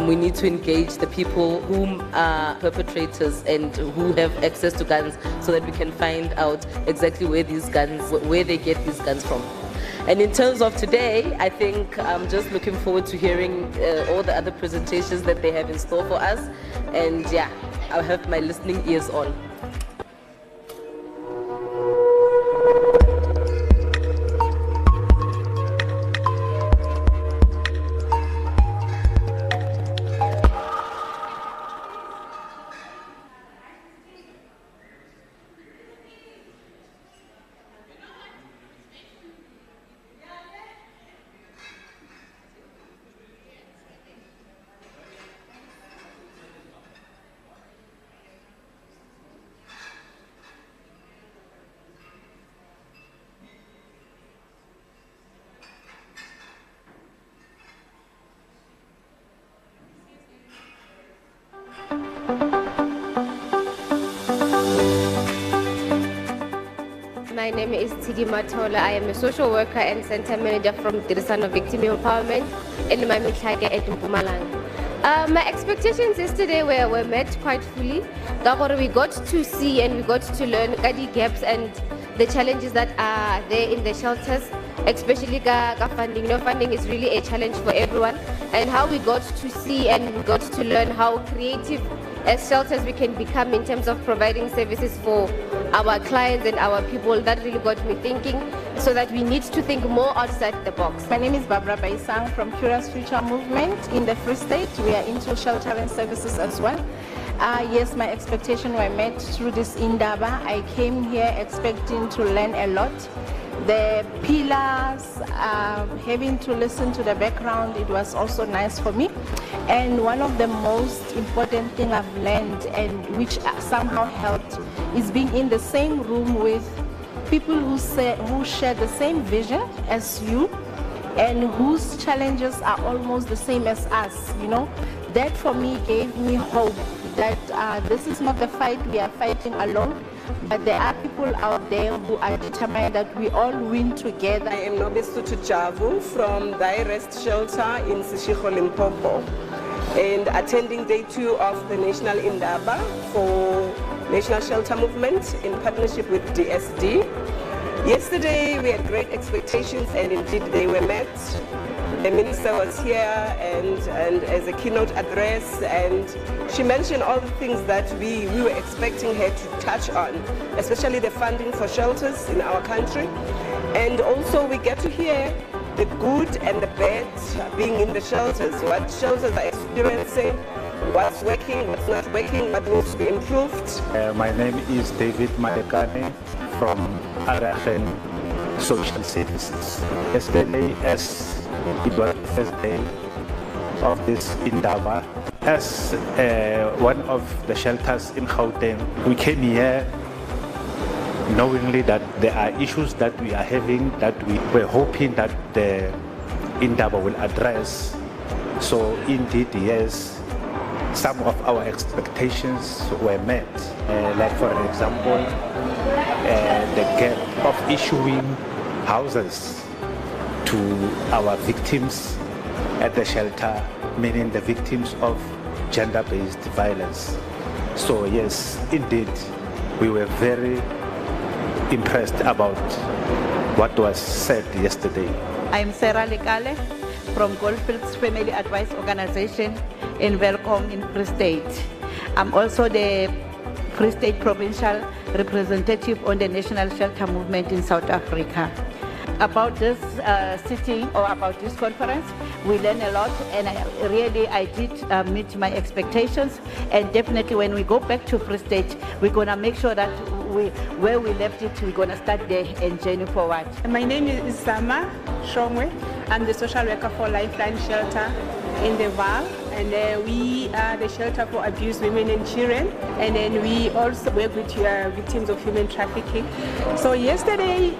S14: we need to engage the people whom are perpetrators and who have access to guns, so that we can find out exactly where they get these guns from. And in terms of today, I think I'm just looking forward to hearing all the other presentations that they have in store for us, and yeah, I'll have my listening ears on.
S9: my name is Tidi Matola. I am a social worker and center manager from Delegates Victim Empowerment in Mpumalanga at Mpumalanga. My expectations yesterday were met quite fully. We got to see and we got to learn the gaps and the challenges that are there in the shelters, especially funding. Funding is really a challenge for everyone, and how we got to see and we got to learn how creative as shelters we can become in terms of providing services for our clients and our people. That really got me thinking, so that we need to think more outside the box.
S10: My name is Barbara Baisang from Curious Future Movement in the Free State. We are into sheltering services as well. Yes, my expectations were met through this Indaba. I came here expecting to learn a lot. The pillars, having to listen to the background, it was also nice for me. And one of the most important things I've learned, and which somehow helped, is being in the same room with people who share the same vision as you and whose challenges are almost the same as us, you know. That for me gave me hope that this is not the fight we are fighting alone, but there are people out there who are determined that we all win together.
S11: I am Nobesutu Javu from Delegates Shelter in Limpopo, and attending day 2 of the National Indaba for National Shelter Movement in partnership with DSD. Yesterday we had great expectations, and indeed they were met. The minister was here and as a keynote address, and she mentioned all the things that we were expecting her to touch on, especially the funding for shelters in our country. And also we get to hear the good and the bad being in the shelters, what shelters are experiencing, what's working, what's not working, what needs to be improved.
S12: My name is David Malekane from Arachen Social Services. Yesterday, as it was the first day of this Indaba, as one of the shelters in Gauteng, we came here knowingly that there are issues that we are having that we were hoping that the Indaba will address. So indeed, yes, some of our expectations were met. Like for example, the gap of issuing houses to our victims at the shelter, meaning the victims of gender-based violence. So yes, indeed, we were very impressed about what was said yesterday.
S15: I'm Sarah Lekale from Goldfields Family Advice Organization in Welcome in Free State. I'm also the Free State Provincial Representative on the National Shelter Movement in South Africa. About this sitting or about this conference, we learned a lot, and I did meet my expectations. And definitely when we go back to Free State, we're going to make sure that where we left it, we're going to start there and journey forward.
S13: My name is Sama Shongwe. I'm the social worker for Lifeline Shelter in the Val, and we are the shelter for abused women and children, and then we also work with victims of human trafficking. So yesterday,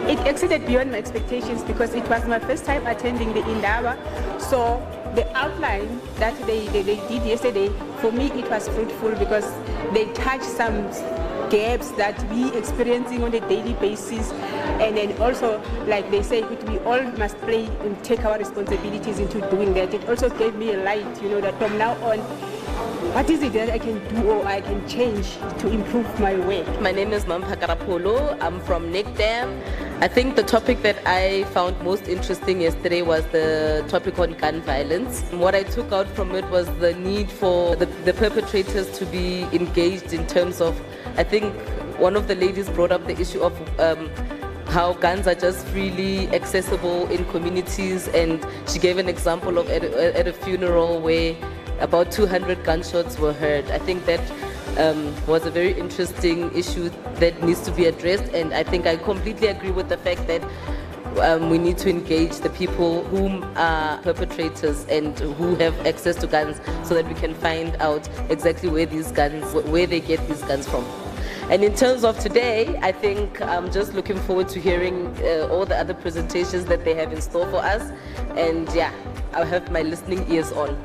S13: it exceeded beyond my expectations because it was my first time attending the Indaba. So the outline that they did yesterday, for me it was fruitful because they touched some gaps that we experiencing on a daily basis, and then also, like they say, we all must play and take our responsibilities into doing that. It also gave me a light, you know, that from now on, what is it that I can do or I can change to improve my work?
S14: My name is Mpumalanga. I'm from NICDAM. I think the topic that I found most interesting yesterday was the topic on gun violence. What I took out from it was the need for the perpetrators to be engaged in terms of, I think one of the ladies brought up the issue of how guns are just freely accessible in communities, and she gave an example of at a funeral where about 200 gunshots were heard. I think that was a very interesting issue that needs to be addressed, and I think I completely agree with the fact that we need to engage the people whom are perpetrators and who have access to guns, so that we can find out exactly where they get these guns from. And in terms of today, I think I'm just looking forward to hearing all the other presentations that they have in store for us, and yeah, I'll have my listening ears on.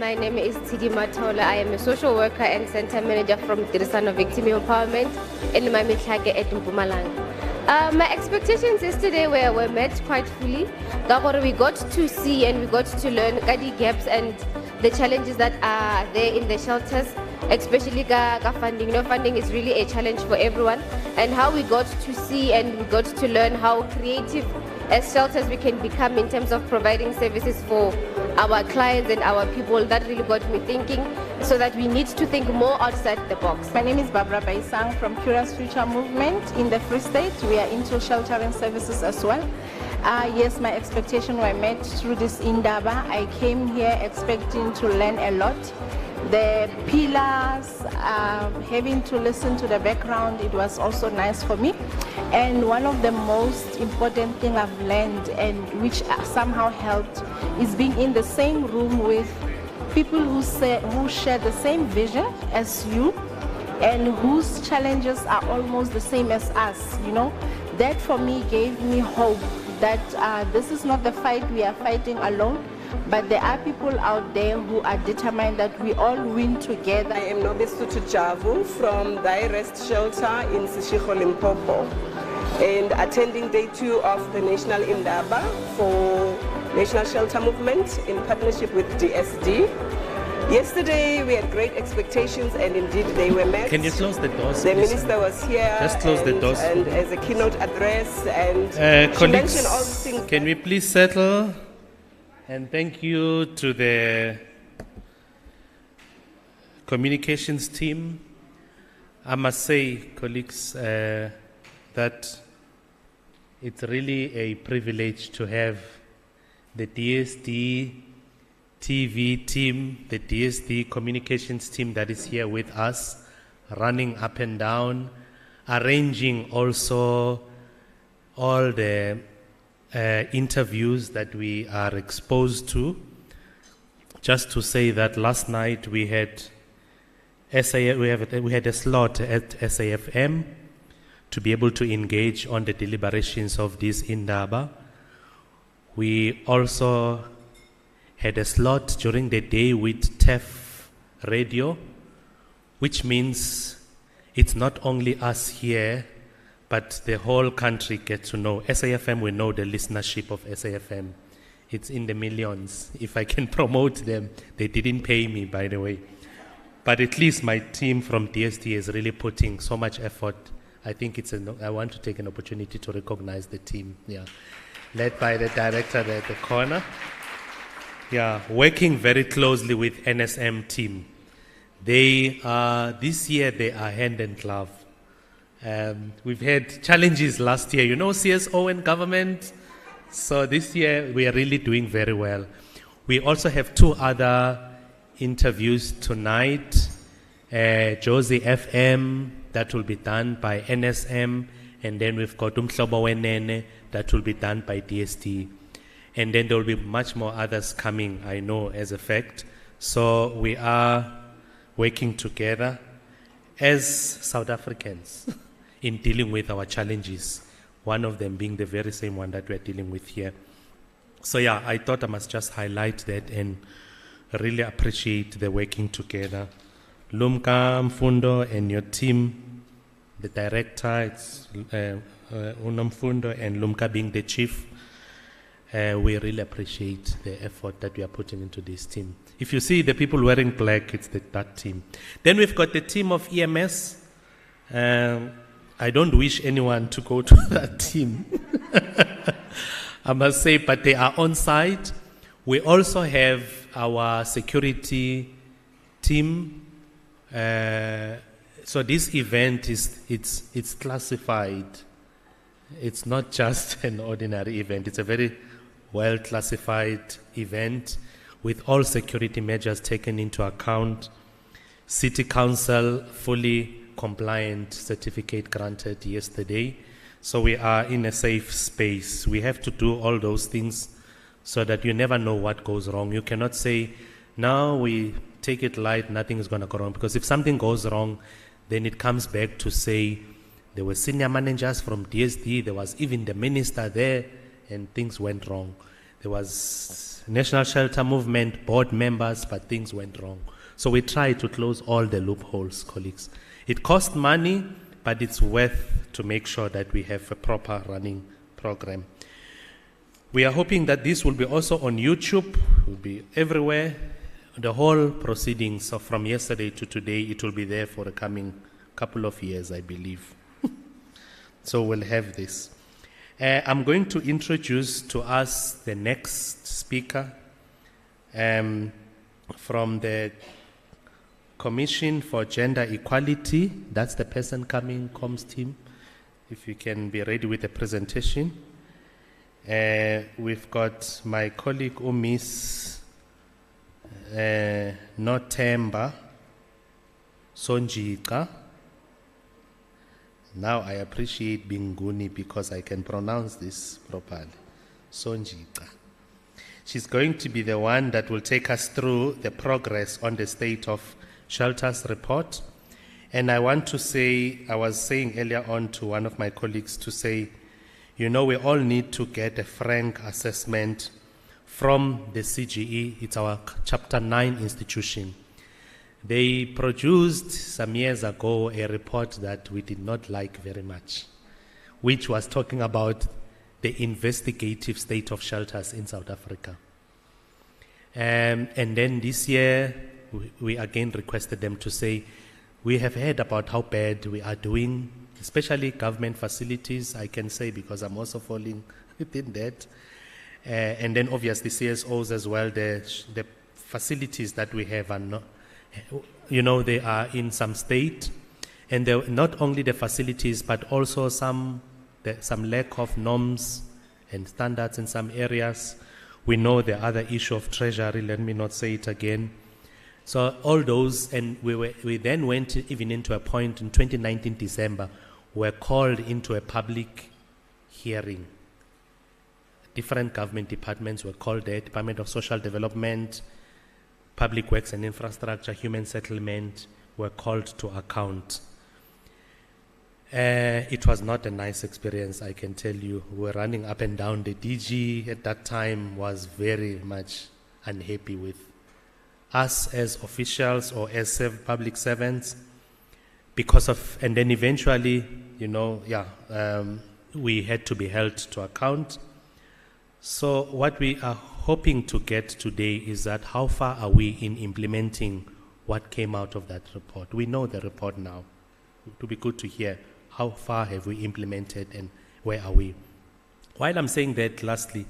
S9: my name is Tidi Matola. I am a social worker and center manager from Delegates Victim Empowerment in Mpumalanga at Mpumalanga. My expectations yesterday were met quite fully. We got to see and we got to learn the gaps and the challenges that are there in the shelters, especially funding. Funding is really a challenge for everyone, and how we got to see and we got to learn how creative as shelters we can become in terms of providing services for our clients and our people. That really got me thinking, so that we need to think more outside the box.
S10: My name is Barbara Baisang from Curious Future Movement in the Free State. We are into sheltering services as well. Yes, my expectations were met through this Indaba. I came here expecting to learn a lot. The pillars, having to listen to the background, it was also nice for me. And one of the most important things I've learned, and which somehow helped, is being in the same room with people who share the same vision as you and whose challenges are almost the same as us, you know. That for me gave me hope that this is not the fight we are fighting alone, but there are people out there who are determined that we all win together.
S11: I am Nobesutu Javu from Delegates Shelter in Sishiko, Limpopo, and attending day 2 of the National Indaba for National Shelter Movement in partnership with DSD. Yesterday we had great expectations, and indeed they were met.
S7: Can you close the doors?
S11: The
S7: please?
S11: minister was here.
S7: Just close the doors.
S11: And as a keynote address, and she mentioned all these things.
S7: Can we please settle? And thank you to the communications team. I must say, colleagues, that it's really a privilege to have the DSD TV team, the DSD communications team that is here with us, running up and down, arranging also all the interviews that we are exposed to. Just to say that last night we had we had a slot at SAFM to be able to engage on the deliberations of this Indaba. We also had a slot during the day with TEF radio, which means it's not only us here, but the whole country gets to know. SAFM, we know the listenership of SAFM. It's in the millions. If I can promote them, they didn't pay me, by the way. But at least my team from DSD is really putting so much effort. I think I want to take an opportunity to recognize the team, led by the director there at the corner. Working very closely with NSM team. This year they are hand in glove. We've had challenges last year, CSO and government. So this year we are really doing very well. We also have 2 other interviews tonight. Josie FM, that will be done by NSM. And then we've got Umhlobo Wenene, that will be done by DSD. And then there will be much more others coming, I know, as a fact. So we are working together as South Africans in dealing with our challenges, one of them being the very same one that we're dealing with here. So I thought I must just highlight that and really appreciate the working together. Lumka, Mfundo, and your team, the director, it's Mfundo and Lumka being the chief. We really appreciate the effort that we are putting into this team. If you see the people wearing black, it's that team. Then we've got the team of EMS. I don't wish anyone to go to that team, I must say, but they are on site. We also have our security team. So this event it's classified. It's not just an ordinary event. It's a very well-classified event with all security measures taken into account. City Council fully compliant certificate granted yesterday. So we are in a safe space. We have to do all those things so that you never know what goes wrong. You cannot say, now we take it light, nothing is going to go wrong. Because if something goes wrong, then it comes back to say, there were senior managers from DSD, there was even the minister there, and things went wrong. There was National Shelter Movement board members, but things went wrong. So we tried to close all the loopholes, colleagues. It cost money, but it's worth to make sure that we have a proper running program. We are hoping that this will be also on YouTube, will be everywhere. The whole proceedings, so from yesterday to today, it will be there for the coming couple of years, I believe. So we'll have this. I'm going to introduce to us the next speaker from the Commission for Gender Equality. That's the person coming, comms team. If you can be ready with the presentation. We've got my colleague Umis Notemba Sonjika. Now I appreciate Binguni because I can pronounce this properly. Sonjika. She's going to be the one that will take us through the progress on the State of Shelters report. And I want to say, I was saying earlier on to one of my colleagues to say, you know, we all need to get a frank assessment from the CGE. It's our Chapter 9 institution. They produced some years ago a report that we did not like very much, which was talking about the investigative state of shelters in South Africa. And then this year, we again requested them to say, we have heard about how bad we are doing, especially government facilities, I can say, because I'm also falling within that. And then obviously CSOs as well, the facilities that we have are not, you know, they are in some state. And not only the facilities, but also some lack of norms and standards in some areas. We know the other issue of treasury, let me not say it again. So all those, and we then went even into a point in 2019 December, were called into a public hearing. Different government departments were called there, Department of Social Development, Public Works and Infrastructure, Human Settlement, were called to account. It was not a nice experience, I can tell you. We were running up and down. The DG at that time was very much unhappy with us as officials or as public servants because of, and then eventually, you know, we had to be held to account. So what we are hoping to get today is that how far are we in implementing what came out of that report? We know the report now. It would be good to hear how far have we implemented and where are we. While I'm saying that, lastly,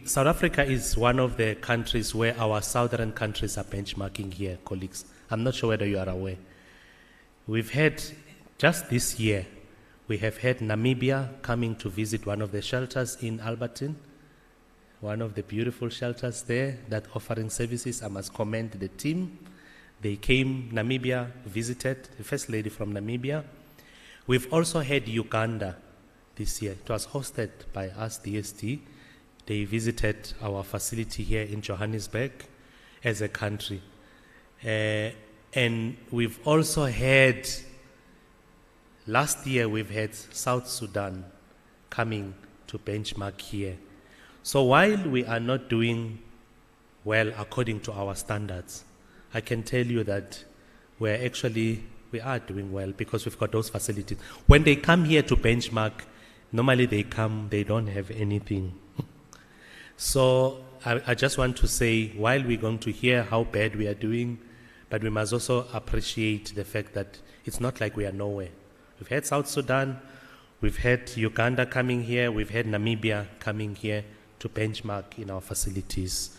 S7: South Africa is one of the countries where our southern countries are benchmarking here, colleagues. I'm not sure whether you are aware. We've had, just this year, we have had Namibia coming to visit one of the shelters in Alberton, one of the beautiful shelters there that offering services. I must commend the team. They came, Namibia visited, the First Lady from Namibia. We've also had Uganda this year. It was hosted by us, DST. They visited our facility here in Johannesburg as a country. And we've also had, last year we've had South Sudan coming to benchmark here. So while we are not doing well according to our standards, I can tell you that we are doing well because we've got those facilities. When they come here to benchmark, normally they don't have anything. So I just want to say, while we're going to hear how bad we are doing, but we must also appreciate the fact that it's not like we are nowhere. We've had South Sudan, we've had Uganda coming here, we've had Namibia coming here to benchmark in our facilities.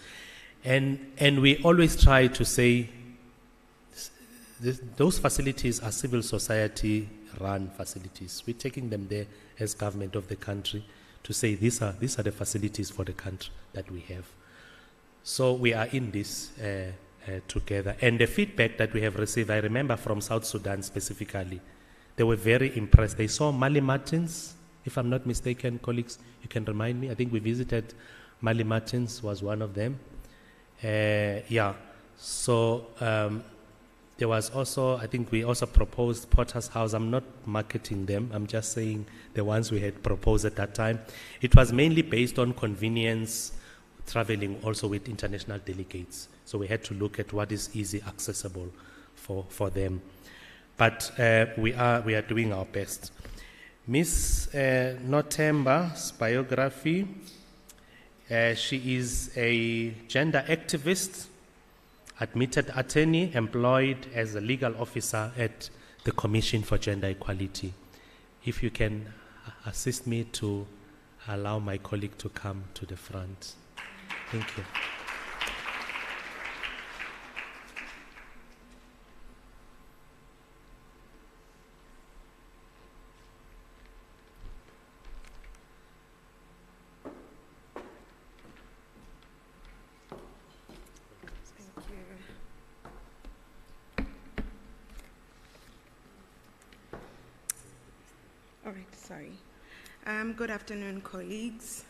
S7: And we always try to say, those facilities are civil society run facilities. We're taking them there as government of the country to say these are the facilities for the country that we have. So we are in this together. And the feedback that we have received, I remember from South Sudan specifically, they were very impressed. They saw Mali Martins, if I'm not mistaken, colleagues, you can remind me. I think we visited Mali Martins, was one of them. So there was also, I think we also proposed Potter's House. I'm not marketing them. I'm just saying the ones we had proposed at that time. It was mainly based on convenience, traveling also with international delegates. So we had to look at what is easy accessible for them. But we are doing our best. Miss Notemba's biography, she is a gender activist, admitted attorney, employed as a legal officer at the Commission for Gender Equality. If you can assist me to allow my colleague to come to the front. Thank you.
S16: All right, sorry. Good afternoon, colleagues.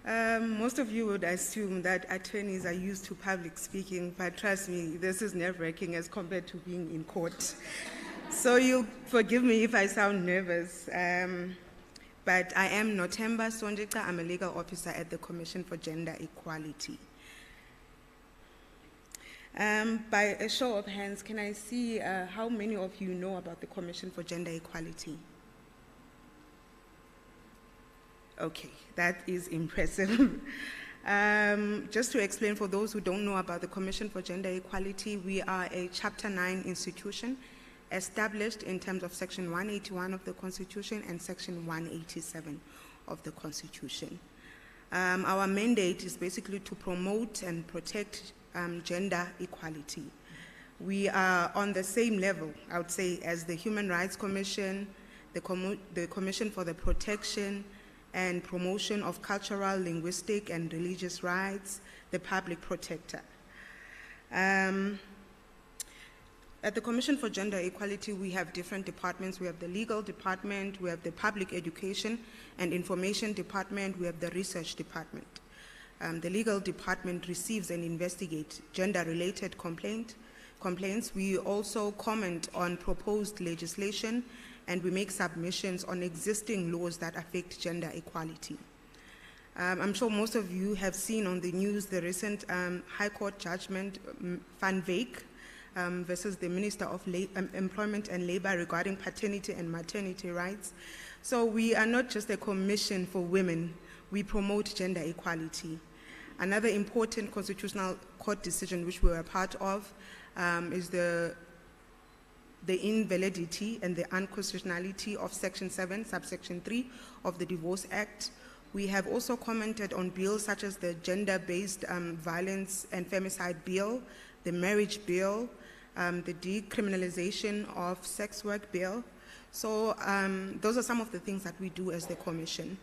S16: Most of you would assume that attorneys are used to public speaking, but trust me, this is nerve-wracking as compared to being in court. So you'll forgive me if I sound nervous. But I am Notemba Sonjeka. I'm a legal officer at the Commission for Gender Equality. By a show of hands, can I see how many of you know about the Commission for Gender Equality? Okay, that is impressive. Just to explain for those who don't know about the Commission for Gender Equality, we are a Chapter 9 institution established in terms of Section 181 of the Constitution and Section 187 of the Constitution. Our mandate is basically to promote and protect gender equality. We are on the same level, I would say, as the Human Rights Commission, the Commission for the Protection and Promotion of Cultural, Linguistic, and Religious Rights, the Public Protector. At the Commission for Gender Equality, we have different departments. We have the Legal Department, we have the Public Education and Information Department, we have the Research Department. The Legal Department receives and investigates gender-related complaints. We also comment on proposed legislation, and we make submissions on existing laws that affect gender equality. I'm sure most of you have seen on the news the recent High Court judgment, Van Wyk versus the Minister of Employment and Labor regarding paternity and maternity rights. So we are not just a commission for women, we promote gender equality. Another important constitutional court decision which we were a part of is the invalidity and the unconstitutionality of Section 7, subsection 3 of the Divorce Act. We have also commented on bills such as the Gender-Based Violence and Femicide Bill, the Marriage Bill, the Decriminalization of Sex Work Bill. So those are some of the things that we do as the Commission.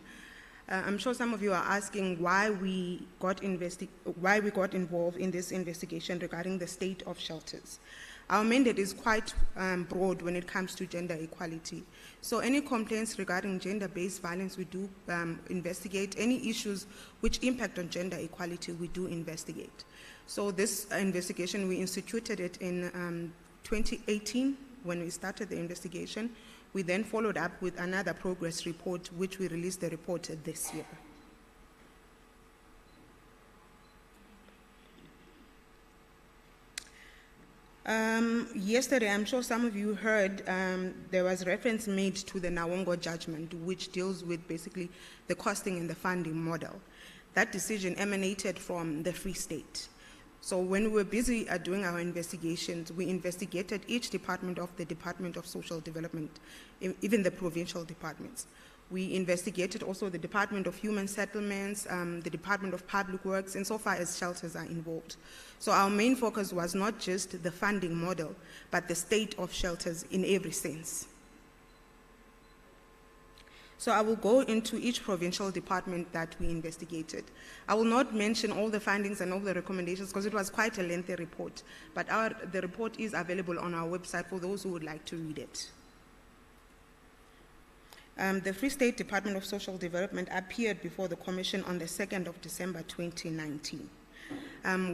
S16: I'm sure some of you are asking why we got involved in this investigation regarding the state of shelters. Our mandate is quite broad when it comes to gender equality. So any complaints regarding gender-based violence, we do investigate. Any issues which impact on gender equality, we do investigate. So this investigation, we instituted it in 2018 when we started the investigation. We then followed up with another progress report, which we released the report this year. Yesterday, I'm sure some of you heard, there was reference made to the Nawongo judgment, which deals with basically the costing and the funding model. That decision emanated from the Free State. So when we were busy doing our investigations, we investigated each department of the Department of Social Development, even the provincial departments. We investigated also the Department of Human Settlements, the Department of Public Works, insofar as shelters are involved. So our main focus was not just the funding model, but the state of shelters in every sense. So I will go into each provincial department that we investigated. I will not mention all the findings and all the recommendations because it was quite a lengthy report, but the report is available on our website for those who would like to read it. The Free State Department of Social Development appeared before the Commission on the 2nd of December 2019.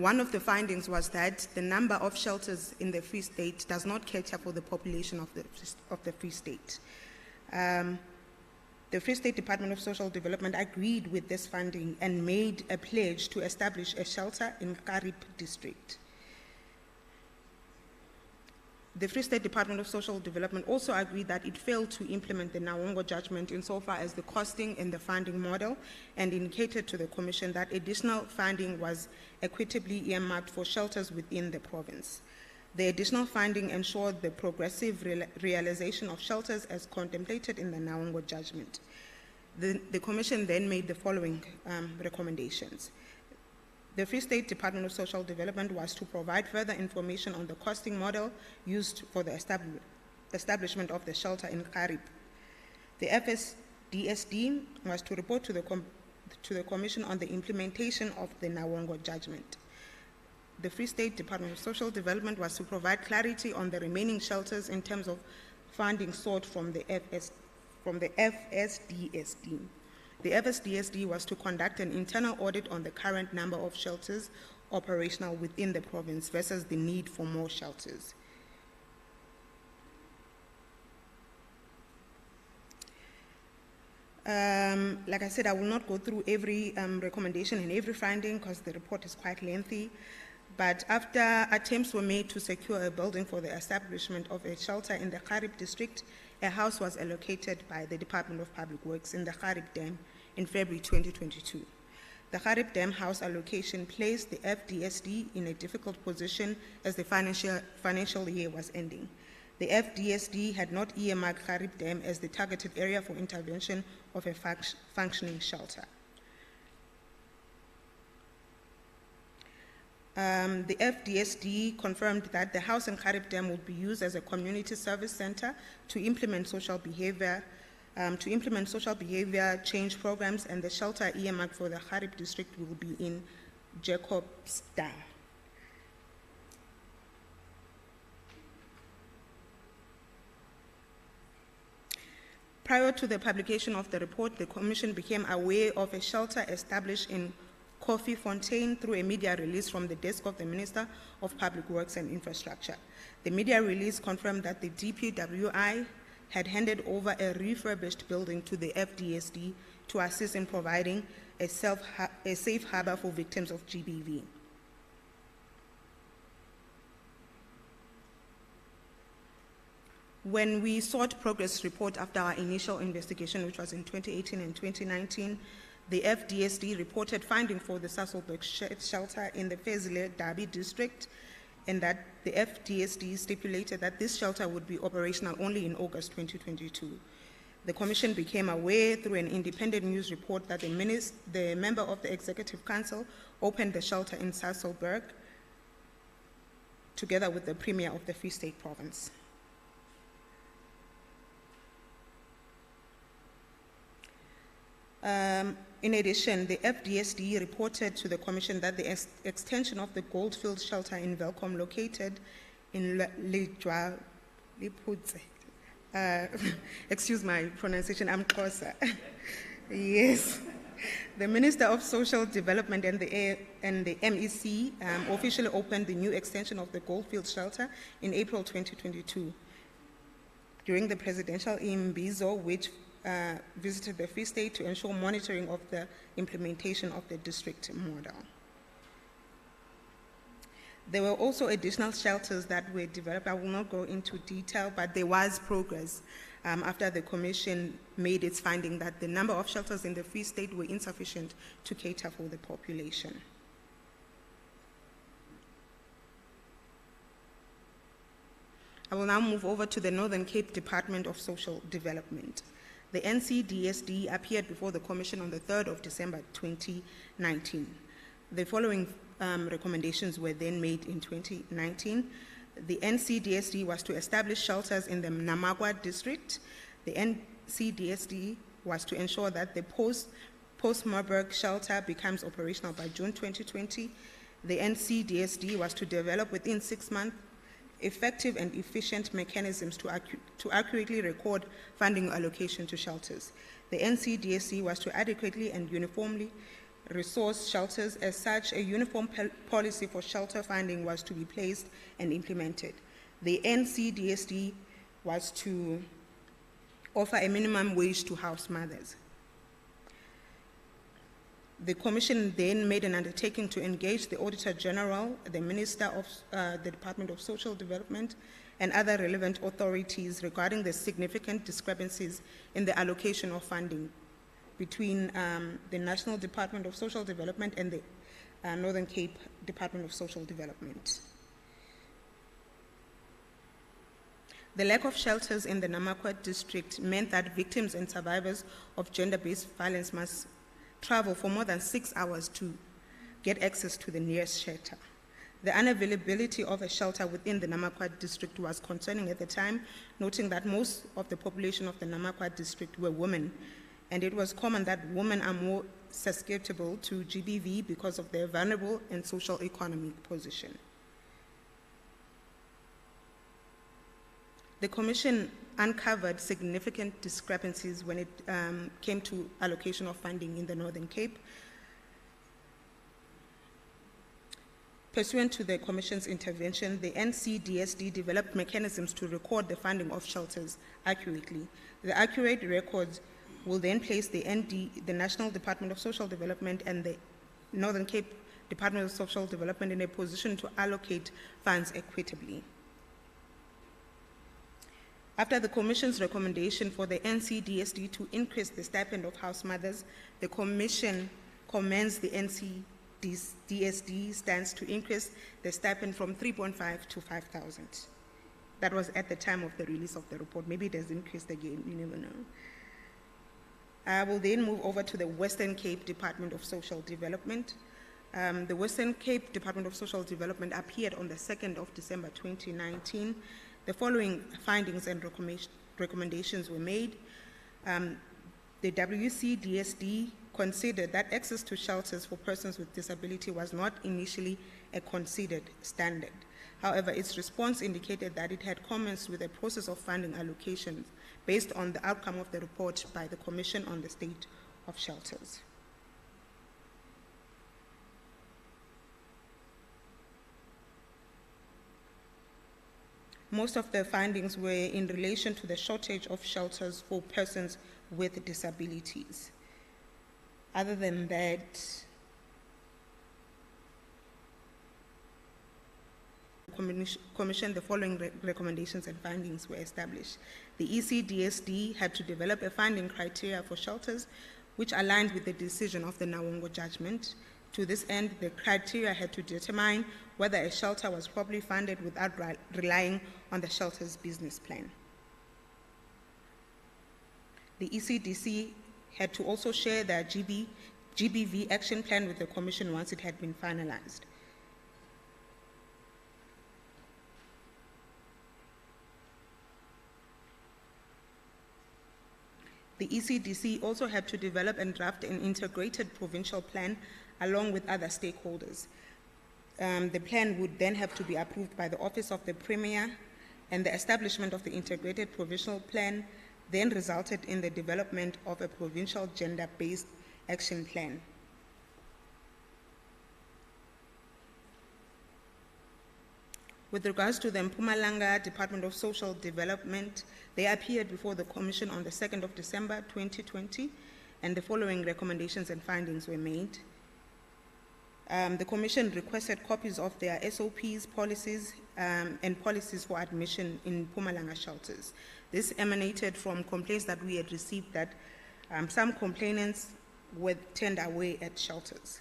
S16: One of the findings was that the number of shelters in the Free State does not cater for the population of the Free State. The Free State Department of Social Development agreed with this funding and made a pledge to establish a shelter in Karib district. The Free State Department of Social Development also agreed that it failed to implement the Nawongo judgment insofar as the costing and the funding model, and indicated to the Commission that additional funding was equitably earmarked for shelters within the province. The additional funding ensured the progressive realization of shelters as contemplated in the Nawongo judgment. The Commission then made the following recommendations. The Free State Department of Social Development was to provide further information on the costing model used for the establishment of the shelter in Karib. The FSDSD was to report to the Commission on the implementation of the Nawongo judgment. The Free State Department of Social Development was to provide clarity on the remaining shelters in terms of funding sought from the FSDSD. The FSDSD was to conduct an internal audit on the current number of shelters operational within the province versus the need for more shelters. Like I said, I will not go through every recommendation and every finding because the report is quite lengthy. But after attempts were made to secure a building for the establishment of a shelter in the Karib district, a house was allocated by the Department of Public Works in the Karib Dam in February 2022. The Karib Dam house allocation placed the FDSD in a difficult position as the financial year was ending. The FDSD had not earmarked Karib Dam as the targeted area for intervention of a functioning shelter. The FDSD confirmed that the house in Karib Dam would be used as a community service center to implement social behavior change programs, and the shelter earmarked for the Karib district will be in Jacobsdal. Prior to the publication of the report, the Commission became aware of a shelter established in Kofi Fontaine through a media release from the desk of the Minister of Public Works and Infrastructure. The media release confirmed that the DPWI had handed over a refurbished building to the FDSD to assist in providing a safe harbor for victims of GBV. When we sought progress report after our initial investigation, which was in 2018 and 2019, the FDSD reported finding for the Sasolburg shelter in the Fezile Dabi district, and that the FDSD stipulated that this shelter would be operational only in August 2022. The Commission became aware through an independent news report that the member of the Executive Council opened the shelter in Sasolburg together with the Premier of the Free State Province. In addition, the FDSD reported to the Commission that the extension of the Goldfield shelter in Velcom, located in Liputze, excuse my pronunciation, I'm Xhosa. Yes. The Minister of Social Development and the MEC officially opened the new extension of the Goldfield shelter in April 2022 during the presidential imbizo, which visited the Free State to ensure monitoring of the implementation of the district model. There were also additional shelters that were developed. I will not go into detail, but there was progress after the Commission made its finding that the number of shelters in the Free State were insufficient to cater for the population. I will now move over to the Northern Cape Department of Social Development. The NCDSD appeared before the Commission on the 3rd of December 2019. The following recommendations were then made in 2019. The NCDSD was to establish shelters in the Namagwa district. The NCDSD was to ensure that the post-Marburg shelter becomes operational by June 2020. The NCDSD was to develop within 6 months effective and efficient mechanisms to accurately record funding allocation to shelters. The NCDSC was to adequately and uniformly resource shelters. As such, a uniform policy for shelter funding was to be placed and implemented. The NCDSD was to offer a minimum wage to house mothers. The Commission then made an undertaking to engage the Auditor General, the Minister of the Department of Social Development, and other relevant authorities regarding the significant discrepancies in the allocation of funding between the National Department of Social Development and the Northern Cape Department of Social Development. The lack of shelters in the Namaquad district meant that victims and survivors of gender-based violence must travel for more than 6 hours to get access to the nearest shelter. The unavailability of a shelter within the Namaquad district was concerning at the time, noting that most of the population of the Namaquad district were women, and it was common that women are more susceptible to GBV because of their vulnerable and social economic position. The Commission uncovered significant discrepancies when it came to allocation of funding in the Northern Cape. Pursuant to the Commission's intervention, the NCDSD developed mechanisms to record the funding of shelters accurately. The accurate records will then place the National Department of Social Development, and the Northern Cape Department of Social Development in a position to allocate funds equitably. After the Commission's recommendation for the NCDSD to increase the stipend of house mothers, the Commission commends the NCDSD stance to increase the stipend from 3.5 to 5,000. That was at the time of the release of the report. Maybe it has increased again, you never know. I will then move over to the Western Cape Department of Social Development. The Western Cape Department of Social Development appeared on the 2nd of December 2019. The following findings and recommendations were made. The WCDSD considered that access to shelters for persons with disability was not initially a considered standard. However, its response indicated that it had commenced with a process of funding allocations based on the outcome of the report by the Commission on the State of Shelters. Most of the findings were in relation to the shortage of shelters for persons with disabilities. Other than that, Commission, the following recommendations and findings were established. The ECDSD had to develop a funding criteria for shelters which aligned with the decision of the Nawongo judgment. To this end, the criteria had to determine whether a shelter was properly funded without relying on the shelter's business plan. The ECDC had to also share their GBV action plan with the Commission once it had been finalized. The ECDC also had to develop and draft an integrated provincial plan along with other stakeholders. The plan would then have to be approved by the Office of the Premier, and the establishment of the integrated provincial plan then resulted in the development of a provincial gender-based action plan. With regards to the Mpumalanga Department of Social Development, they appeared before the Commission on the 2nd of December 2020, and the following recommendations and findings were made. The Commission requested copies of their SOPs, policies, and policies for admission in Mpumalanga shelters. This emanated from complaints that we had received that some complainants were turned away at shelters.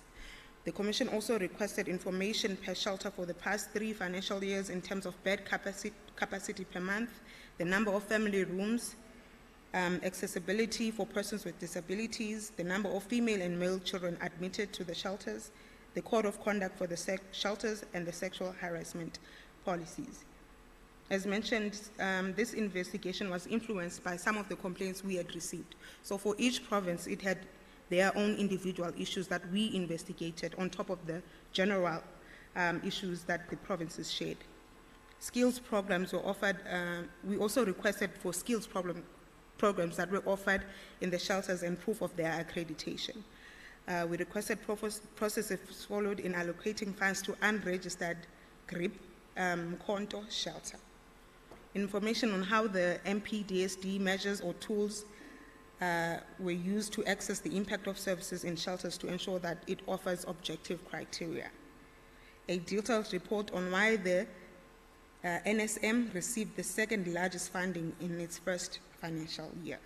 S16: The Commission also requested information per shelter for the past 3 financial years in terms of bed capacity per month, the number of family rooms, accessibility for persons with disabilities, the number of female and male children admitted to the shelters, the code of conduct for the shelters, and the sexual harassment policies. As mentioned, this investigation was influenced by some of the complaints we had received. So for each province, it had their own individual issues that we investigated on top of the general issues that the provinces shared. Skills programs were offered. We also requested for skills programs that were offered in the shelters and proof of their accreditation. We requested processes followed in allocating funds to unregistered GRIP Konto shelter. information on how the MPDSD measures or tools were used to assess the impact of services in shelters to ensure that it offers objective criteria. A detailed report on why the NSM received the second largest funding in its first financial year.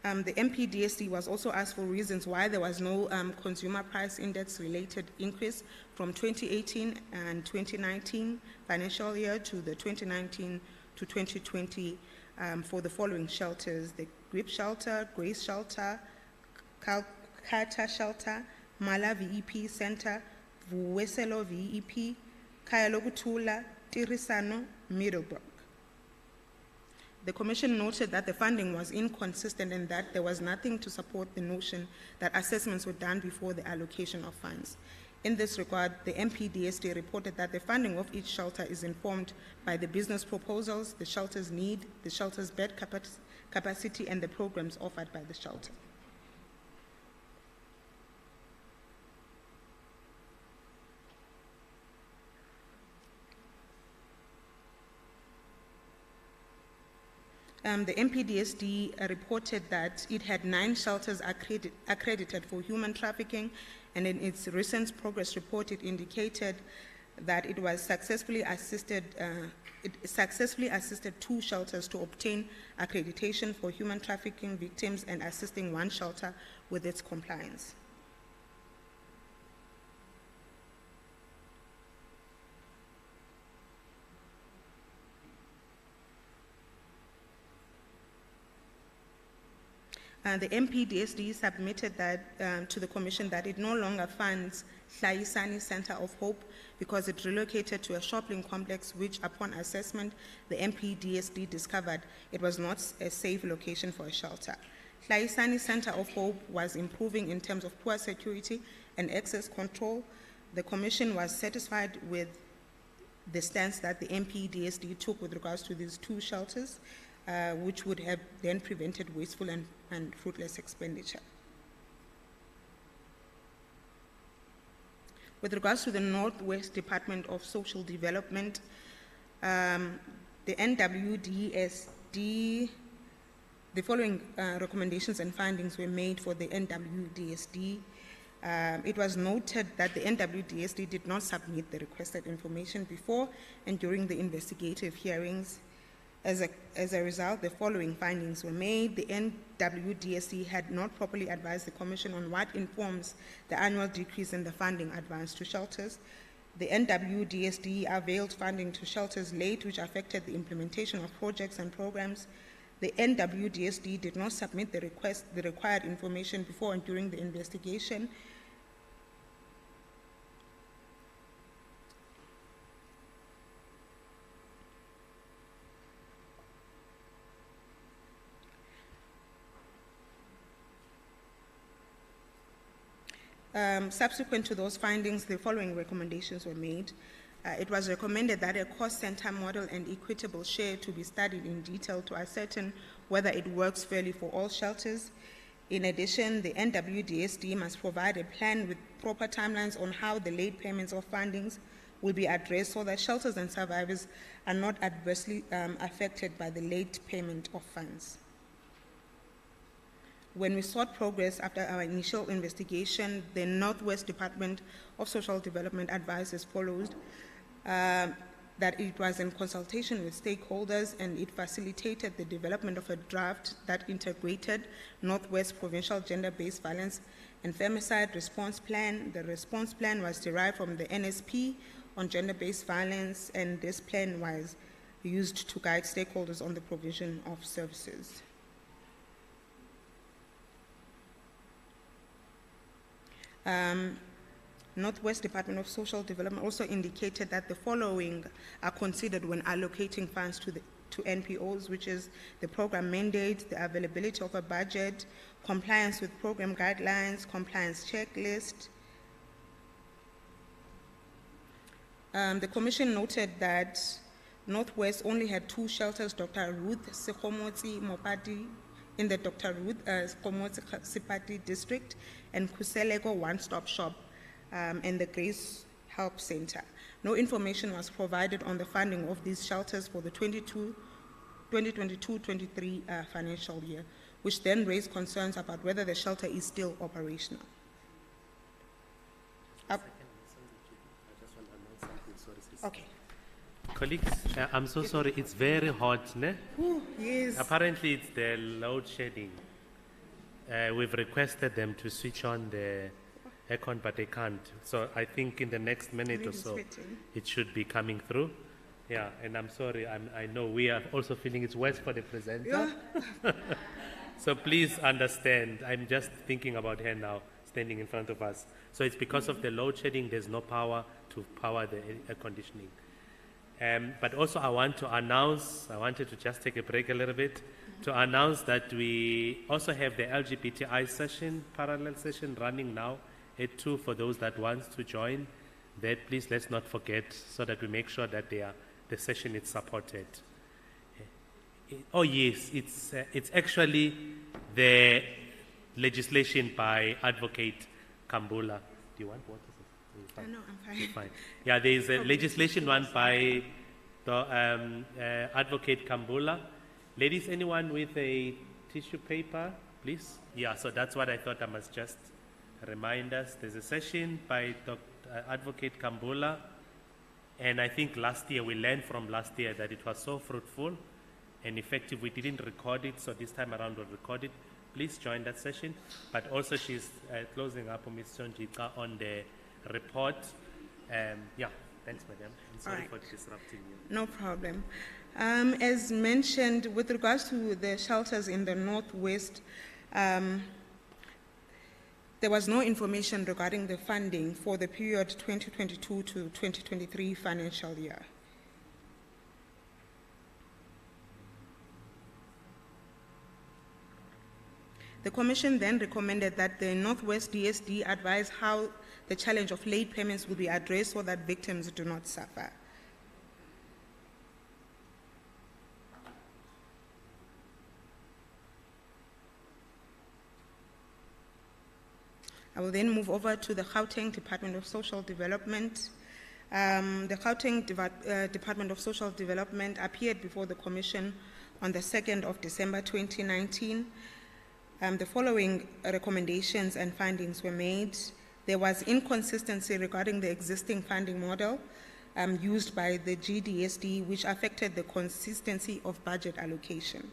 S16: The MPDSD was also asked for reasons why there was no consumer price index related increase from 2018 and 2019 financial year to the 2019 to 2020 for the following shelters: the Grip Shelter, Grace Shelter, Kata Shelter, Mala VEP Center, Vuweselo VEP, Kaya Lokutula, Tirisano, Middlebrook. The Commission noted that the funding was inconsistent and that there was nothing to support the notion that assessments were done before the allocation of funds. In this regard, the MPDSD reported that the funding of each shelter is informed by the business proposals, the shelter's need, the shelter's bed capacity, and the programs offered by the shelter. The MPDSD reported that it had 9 shelters accredited for human trafficking, and in its recent progress report, it indicated that it successfully assisted 2 shelters to obtain accreditation for human trafficking victims and assisting 1 shelter with its compliance. The MPDSD submitted that to the Commission that it no longer funds Hlayisani Center of Hope because it relocated to a shopping complex which, upon assessment, the MPDSD discovered it was not a safe location for a shelter. Hlayisani Center of Hope was improving in terms of poor security and access control. The Commission was satisfied with the stance that the MPDSD took with regards to these 2 shelters, which would have then prevented wasteful and fruitless expenditure. With regards to the Northwest Department of Social Development, the NWDSD, the following recommendations and findings were made for the NWDSD. It was noted that the NWDSD did not submit the requested information before and during the investigative hearings. As a result, the following findings were made. The NWDSD had not properly advised the Commission on what informs the annual decrease in the funding advance to shelters. The NWDSD availed funding to shelters late, which affected the implementation of projects and programs. The NWDSD did not submit the required information before and during the investigation. Subsequent to those findings, the following recommendations were made. It was recommended that a cost center model and equitable share to be studied in detail to ascertain whether it works fairly for all shelters. In addition, the NWDSD must provide a plan with proper timelines on how the late payments of fundings will be addressed so that shelters and survivors are not adversely affected by the late payment of funds. When we sought progress after our initial investigation, the Northwest Department of Social Development advised as follows: that it was in consultation with stakeholders and it facilitated the development of a draft that integrated Northwest Provincial Gender-Based Violence and Femicide Response Plan. The response plan was derived from the NSP on gender-based violence, and this plan was used to guide stakeholders on the provision of services. Northwest Department of Social Development also indicated that the following are considered when allocating funds to NPOs, which is the program mandate, the availability of a budget, compliance with program guidelines, compliance checklist. The Commission noted that Northwest only had 2 shelters, Dr. Ruth Sekhomotsi Mopati in the Dr. Ruth Sekhomotsi Sipati district and Kuseleko one-stop shop and the Grace Help Center. No information was provided on the funding of these shelters for the 2022-23 financial year, which then raised concerns about whether the shelter is still operational. Okay.
S7: Colleagues, I'm so sorry, it's very hot, ne?
S16: Ooh, yes.
S7: Apparently it's the load shedding. We've requested them to switch on the aircon, but they can't. So I think in the next minute or so, it should be coming through. Yeah, and I'm sorry, I know we are also feeling it's worse for the presenter.
S16: Yeah.
S7: So please understand, I'm just thinking about her now, standing in front of us. So it's because of the load shedding, there's no power to power the air conditioning. But also I wanted to just take a break a little bit, to announce that we also have the LGBTI session, parallel session running now at 2 for those that want to join. That please let's not forget, so that we make sure that the session is supported. Oh yes, it's actually the legislation by Advocate Kambula. Do you want water?
S16: No, I'm fine.
S7: You're fine. Yeah, there is a legislation one by the Advocate Kambula. Ladies, anyone with a tissue paper, please? Yeah, so that's what I thought I must just remind us. There's a session by Dr. Advocate Kambula, and I think last year, we learned from last year that it was so fruitful and effective. We didn't record it, so this time around we'll record it. Please join that session. But also she's closing up on Ms. Sonjika on the report. Yeah, thanks, madam. I'm sorry for disrupting you.
S16: No problem. As mentioned, with regards to the shelters in the Northwest, there was no information regarding the funding for the period 2022 to 2023 financial year. The Commission then recommended that the Northwest DSD advise how the challenge of late payments will be addressed so that victims do not suffer. I will then move over to the Gauteng Department of Social Development. The Gauteng Department of Social Development appeared before the Commission on the 2nd of December 2019. The following recommendations and findings were made. There was inconsistency regarding the existing funding model used by the GDSD, which affected the consistency of budget allocation.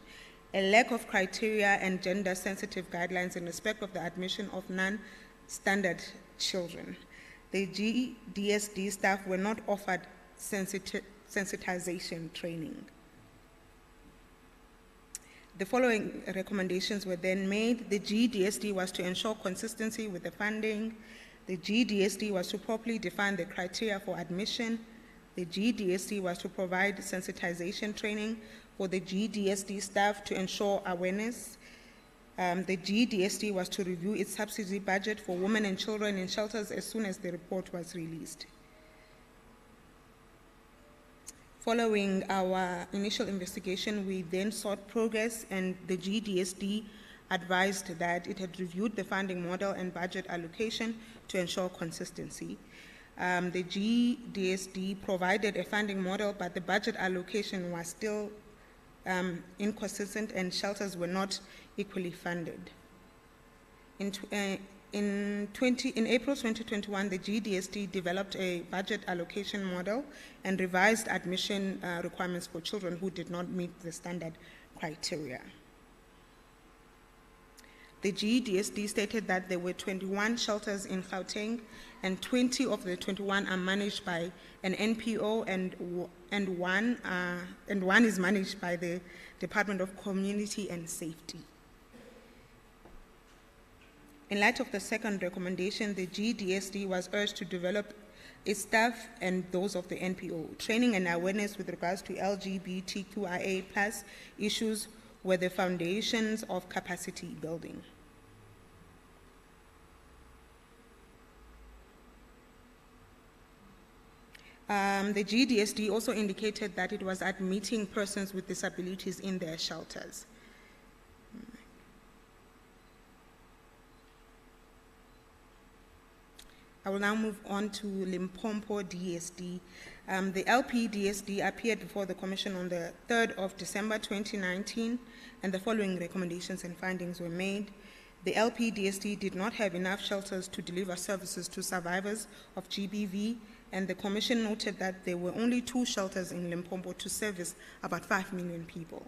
S16: A lack of criteria and gender-sensitive guidelines in respect of the admission of non-standard children. The GDSD staff were not offered sensitization training. The following recommendations were then made. The GDSD was to ensure consistency with the funding. The GDSD was to properly define the criteria for admission. The GDSD was to provide sensitization training for the GDSD staff to ensure awareness. The GDSD was to review its subsidy budget for women and children in shelters as soon as the report was released. Following our initial investigation, we then sought progress, and the GDSD advised that it had reviewed the funding model and budget allocation to ensure consistency. The GDSD provided a funding model, but the budget allocation was still inconsistent and shelters were not equally funded. In April 2021, the GDSD developed a budget allocation model and revised admission requirements for children who did not meet the standard criteria. The GDSD stated that there were 21 shelters in Gauteng, and 20 of the 21 are managed by an NPO, and one is managed by the Department of Community and Safety. In light of the second recommendation, the GDSD was urged to develop its staff and those of the NPO. Training and awareness with regards to LGBTQIA+ issues were the foundations of capacity building. The GDSD also indicated that it was admitting persons with disabilities in their shelters. I will now move on to Limpopo DSD. The LP DSD appeared before the Commission on the 3rd of December 2019, and the following recommendations and findings were made. The LP DSD did not have enough shelters to deliver services to survivors of GBV, and the Commission noted that there were only 2 shelters in Limpopo to service about 5 million people.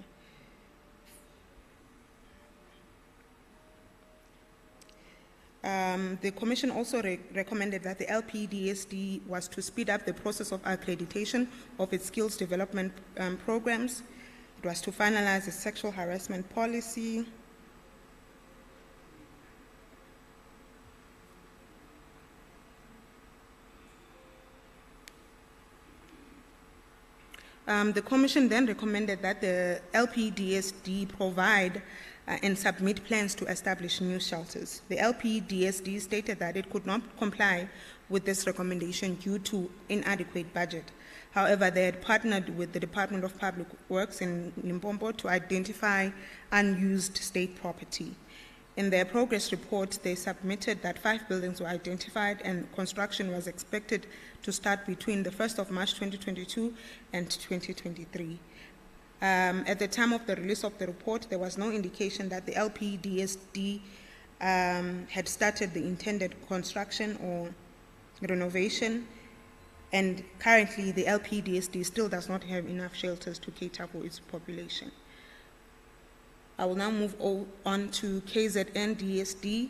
S16: The Commission also recommended that the LPDSD was to speed up the process of accreditation of its skills development programs. It was to finalize its sexual harassment policy. The Commission then recommended that the LPDSD provide and submit plans to establish new shelters. The LPDSD stated that it could not comply with this recommendation due to inadequate budget. However, they had partnered with the Department of Public Works in Limpopo to identify unused state property. In their progress report, they submitted that 5 buildings were identified and construction was expected to start between the 1st of March 2022 and 2023. At the time of the release of the report, there was no indication that the LPDSD had started the intended construction or renovation, and currently the LPDSD still does not have enough shelters to cater for its population. I will now move on to KZN DSD.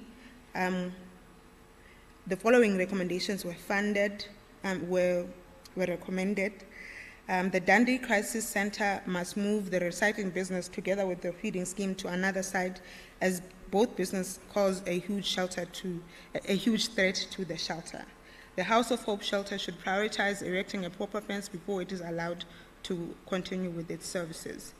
S16: The following recommendations were recommended. The Dundee Crisis Center must move the recycling business together with the feeding scheme to another site, as both businesses cause a huge threat to the shelter. The House of Hope shelter should prioritize erecting a proper fence before it is allowed to continue with its services.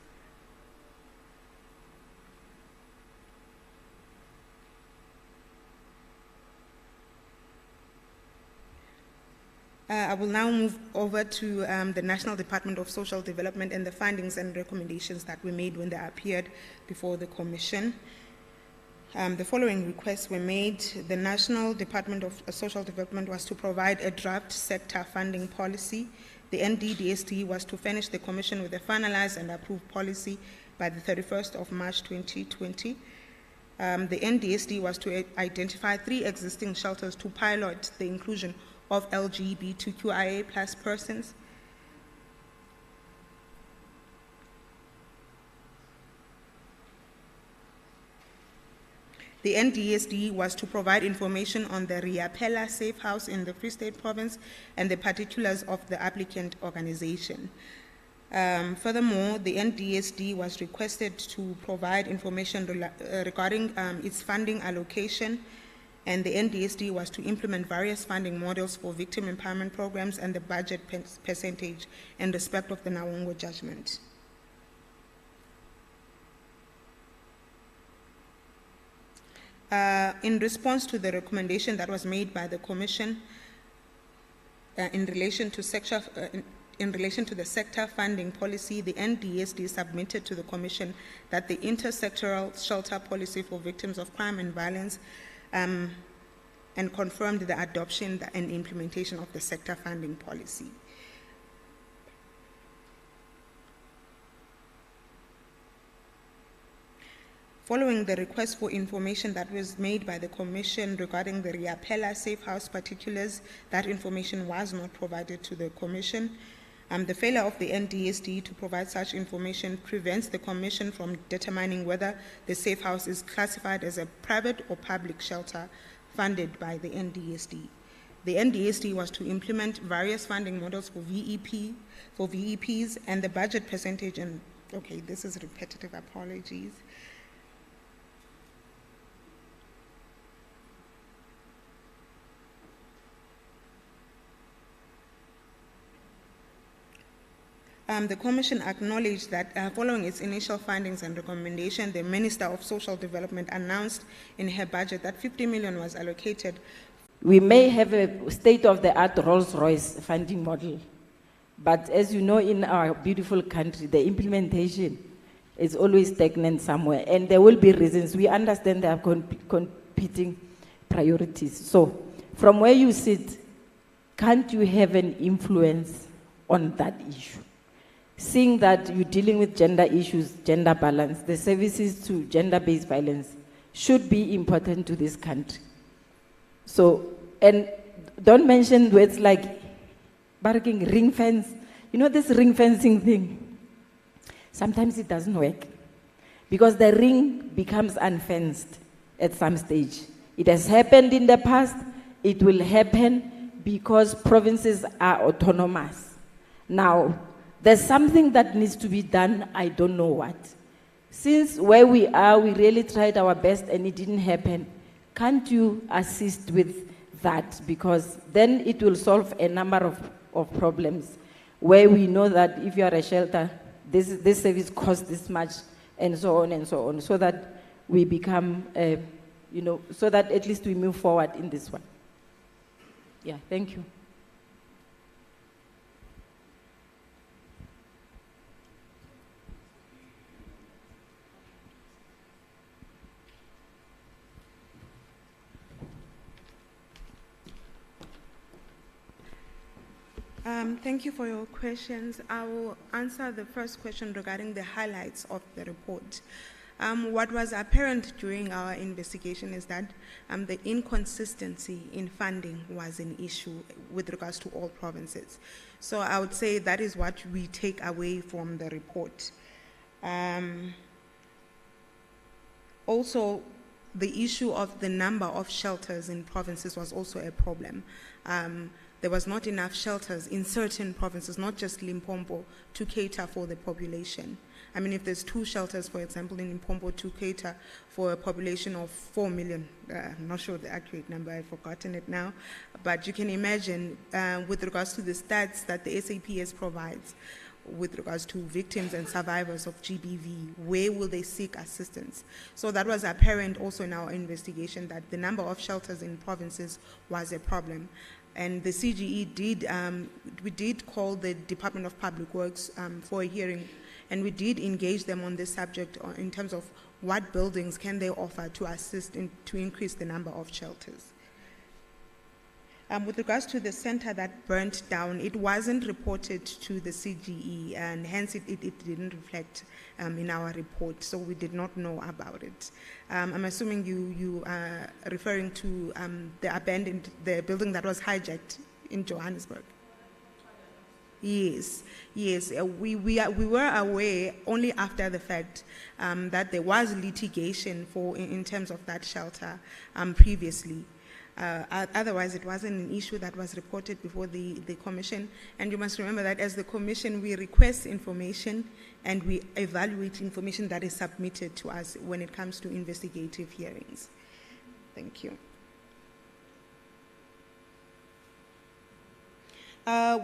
S16: I will now move over to the National Department of Social Development and the findings and recommendations that were made when they appeared before the Commission. The following requests were made. The National Department of Social Development was to provide a draft sector funding policy. The NDDSD was to furnish the Commission with a finalized and approved policy by the 31st of March 2020. The NDSD was to identify 3 existing shelters to pilot the inclusion of LGBTQIA+ persons. The NDSD was to provide information on the Riapela Safe House in the Free State Province and the particulars of the applicant organization. Furthermore, the NDSD was requested to provide information regarding its funding allocation, and the NDSD was to implement various funding models for victim empowerment programs and the budget percentage in respect of the Nawongo judgment. In response to the recommendation that was made by the Commission in relation to the sector funding policy, the NDSD submitted to the Commission that the intersectoral shelter policy for victims of crime and violence and confirmed the adoption and implementation of the sector funding policy. Following the request for information that was made by the Commission regarding the Riapela Safe House particulars, that information was not provided to the Commission. The failure of the NDSD to provide such information prevents the Commission from determining whether the safe house is classified as a private or public shelter funded by the NDSD. The NDSD was to implement various funding models for VEPs and the budget percentage, and okay, this is repetitive, apologies. The Commission acknowledged that following its initial findings and recommendation, the Minister of Social Development announced in her budget that 50 million was allocated.
S17: We may have a state-of-the-art Rolls-Royce funding model, but as you know, in our beautiful country, the implementation is always stagnant somewhere, and there will be reasons. We understand there are competing priorities. So from where you sit, can't you have an influence on that issue? Seeing that you're dealing with gender issues, gender balance, the services to gender-based violence should be important to this country. So, and don't mention words like barking, ring fence. You know this ring fencing thing? Sometimes it doesn't work because the ring becomes unfenced at some stage. It has happened in the past, it will happen because provinces are autonomous. Now, there's something that needs to be done, I don't know what. Since where we are, we really tried our best and it didn't happen. Can't you assist with that? Because then it will solve a number of problems where we know that if you are a shelter, this service costs this much and so on, so that we become, so that at least we move forward in this one. Yeah, thank you.
S16: Thank you for your questions. I will answer the first question regarding the highlights of the report. What was apparent during our investigation is that the inconsistency in funding was an issue with regards to all provinces. So I would say that is what we take away from the report. Also, the issue of the number of shelters in provinces was also a problem. There was not enough shelters in certain provinces, not just Limpopo, to cater for the population. I mean, if there's 2 shelters, for example, in Limpopo to cater for a population of 4 million, I'm not sure the accurate number, I've forgotten it now, but you can imagine with regards to the stats that the SAPS provides with regards to victims and survivors of GBV, where will they seek assistance? So that was apparent also in our investigation that the number of shelters in provinces was a problem. And the CGE we did call the Department of Public Works for a hearing, and we did engage them on this subject in terms of what buildings can they offer to assist to increase the number of shelters. With regards to the center that burnt down, it wasn't reported to the CGE, and hence it didn't reflect in our report, so we did not know about it. I'm assuming you are referring to the building that was hijacked in Johannesburg. Yes. We were aware only after the fact that there was litigation in terms of that shelter previously. Otherwise, it wasn't an issue that was reported before the commission. And you must remember that as the commission, we request information and we evaluate information that is submitted to us when it comes to investigative hearings. Thank you.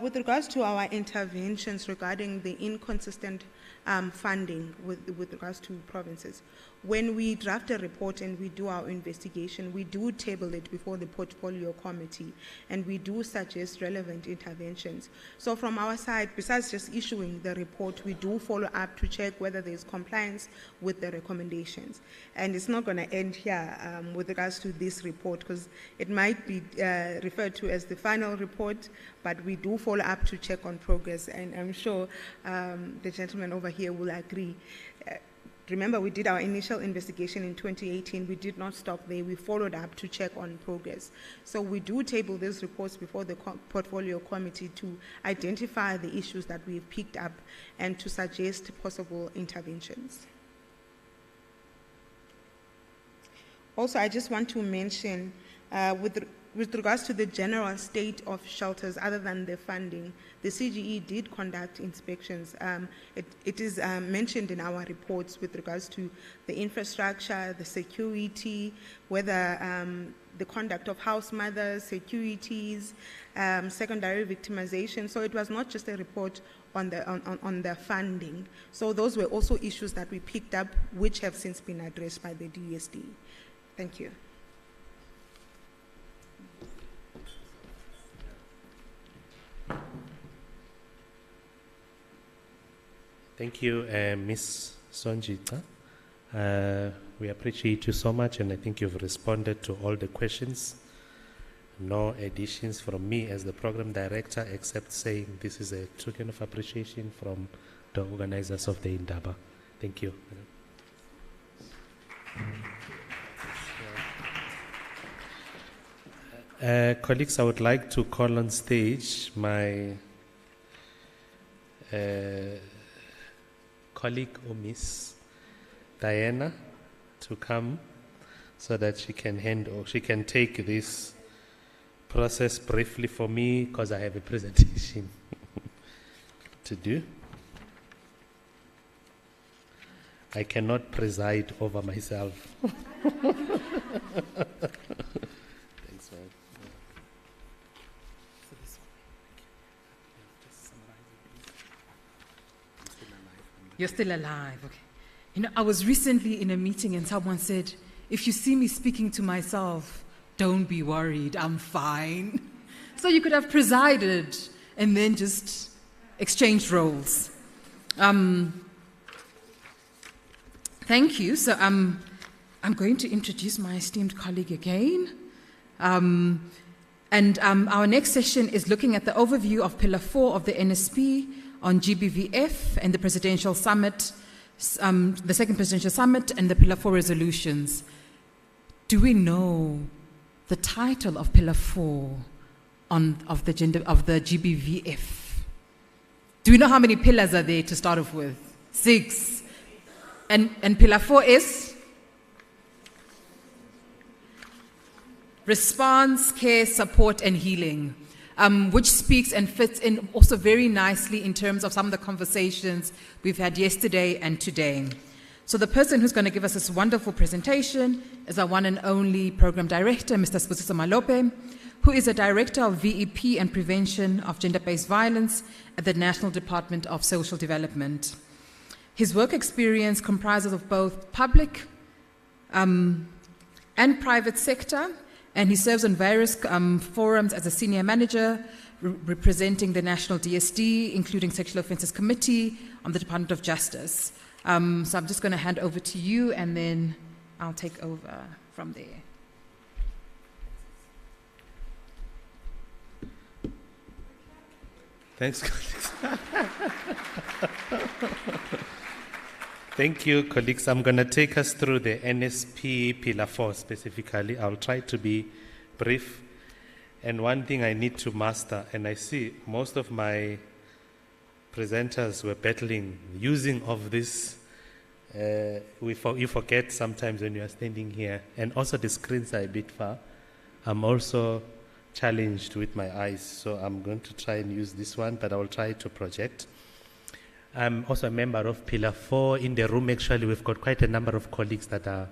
S16: With regards to our interventions regarding the inconsistent funding with regards to provinces, when we draft a report and we do our investigation, we do table it before the portfolio committee and we do suggest relevant interventions. So from our side, besides just issuing the report, we do follow up to check whether there's compliance with the recommendations. And it's not going to end here with regards to this report, because it might be referred to as the final report, but we do follow up to check on progress, and I'm sure the gentleman over here will agree. Remember, we did our initial investigation in 2018. We did not stop there. We followed up to check on progress. So we do table these reports before the portfolio committee to identify the issues that we've picked up and to suggest possible interventions. Also, I just want to mention with regards to the general state of shelters, other than the funding, the CGE did conduct inspections. It is mentioned in our reports with regards to the infrastructure, the security, whether the conduct of house mothers, securities, secondary victimization. So it was not just a report on the funding. So those were also issues that we picked up, which have since been addressed by the DSD. Thank you.
S7: Thank you, Ms. Sonjita. We appreciate you so much, and I think you've responded to all the questions No additions from me as the program director, except saying this is a token of appreciation from the organizers of the Indaba. Thank you. Colleagues, I would like to call on stage my colleague or Miss Diana to come so that she can take this process briefly for me, because I have a presentation to do. I cannot preside over myself. Thanks, man.
S18: You're still alive, okay. You know, I was recently in a meeting and someone said, if you see me speaking to myself, don't be worried, I'm fine. So you could have presided and then just exchanged roles. Thank you. So I'm going to introduce my esteemed colleague again. Our next session is looking at the overview of Pillar 4 of the NSP on GBVF and the Presidential Summit, the second Presidential Summit and the Pillar 4 resolutions. Do we know the title of Pillar 4 of the GBVF? Do we know how many pillars are there to start off with? 6. And Pillar 4 is? Response, care, support, and healing, which speaks and fits in also very nicely in terms of some of the conversations we've had yesterday and today. So the person who's going to give us this wonderful presentation is our one and only Program Director, Mr. Spusiso Malope, who is a Director of VEP and Prevention of Gender-Based Violence at the National Department of Social Development. His work experience comprises of both public and private sector, and he serves on various forums as a senior manager representing the National DSD, including Sexual Offences Committee on the Department of Justice. So I'm just going to hand over to you, and then I'll take over from there.
S7: Thanks, colleagues. Thank you, colleagues. I'm going to take us through the NSP Pillar 4 specifically. I'll try to be brief. And one thing I need to master, and I see most of my presenters were battling using of this. You forget sometimes when you are standing here, and also the screens are a bit far. I'm also challenged with my eyes, so I'm going to try and use this one, but I will try to project. I'm also a member of Pillar 4. In the room, actually, we've got quite a number of colleagues that are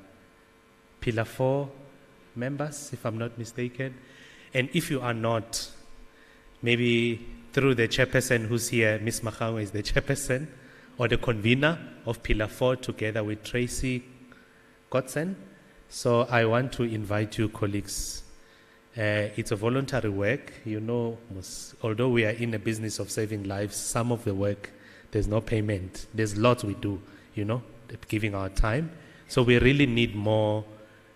S7: Pillar 4 members, if I'm not mistaken. And if you are not, maybe through the chairperson who's here, Ms. Mahango is the chairperson, or the convener of Pillar 4 together with Tracy Godson. So I want to invite you, colleagues. It's a voluntary work. You know, although we are in a business of saving lives, some of the work, there's no payment. There's lots we do, you know, giving our time. So we really need more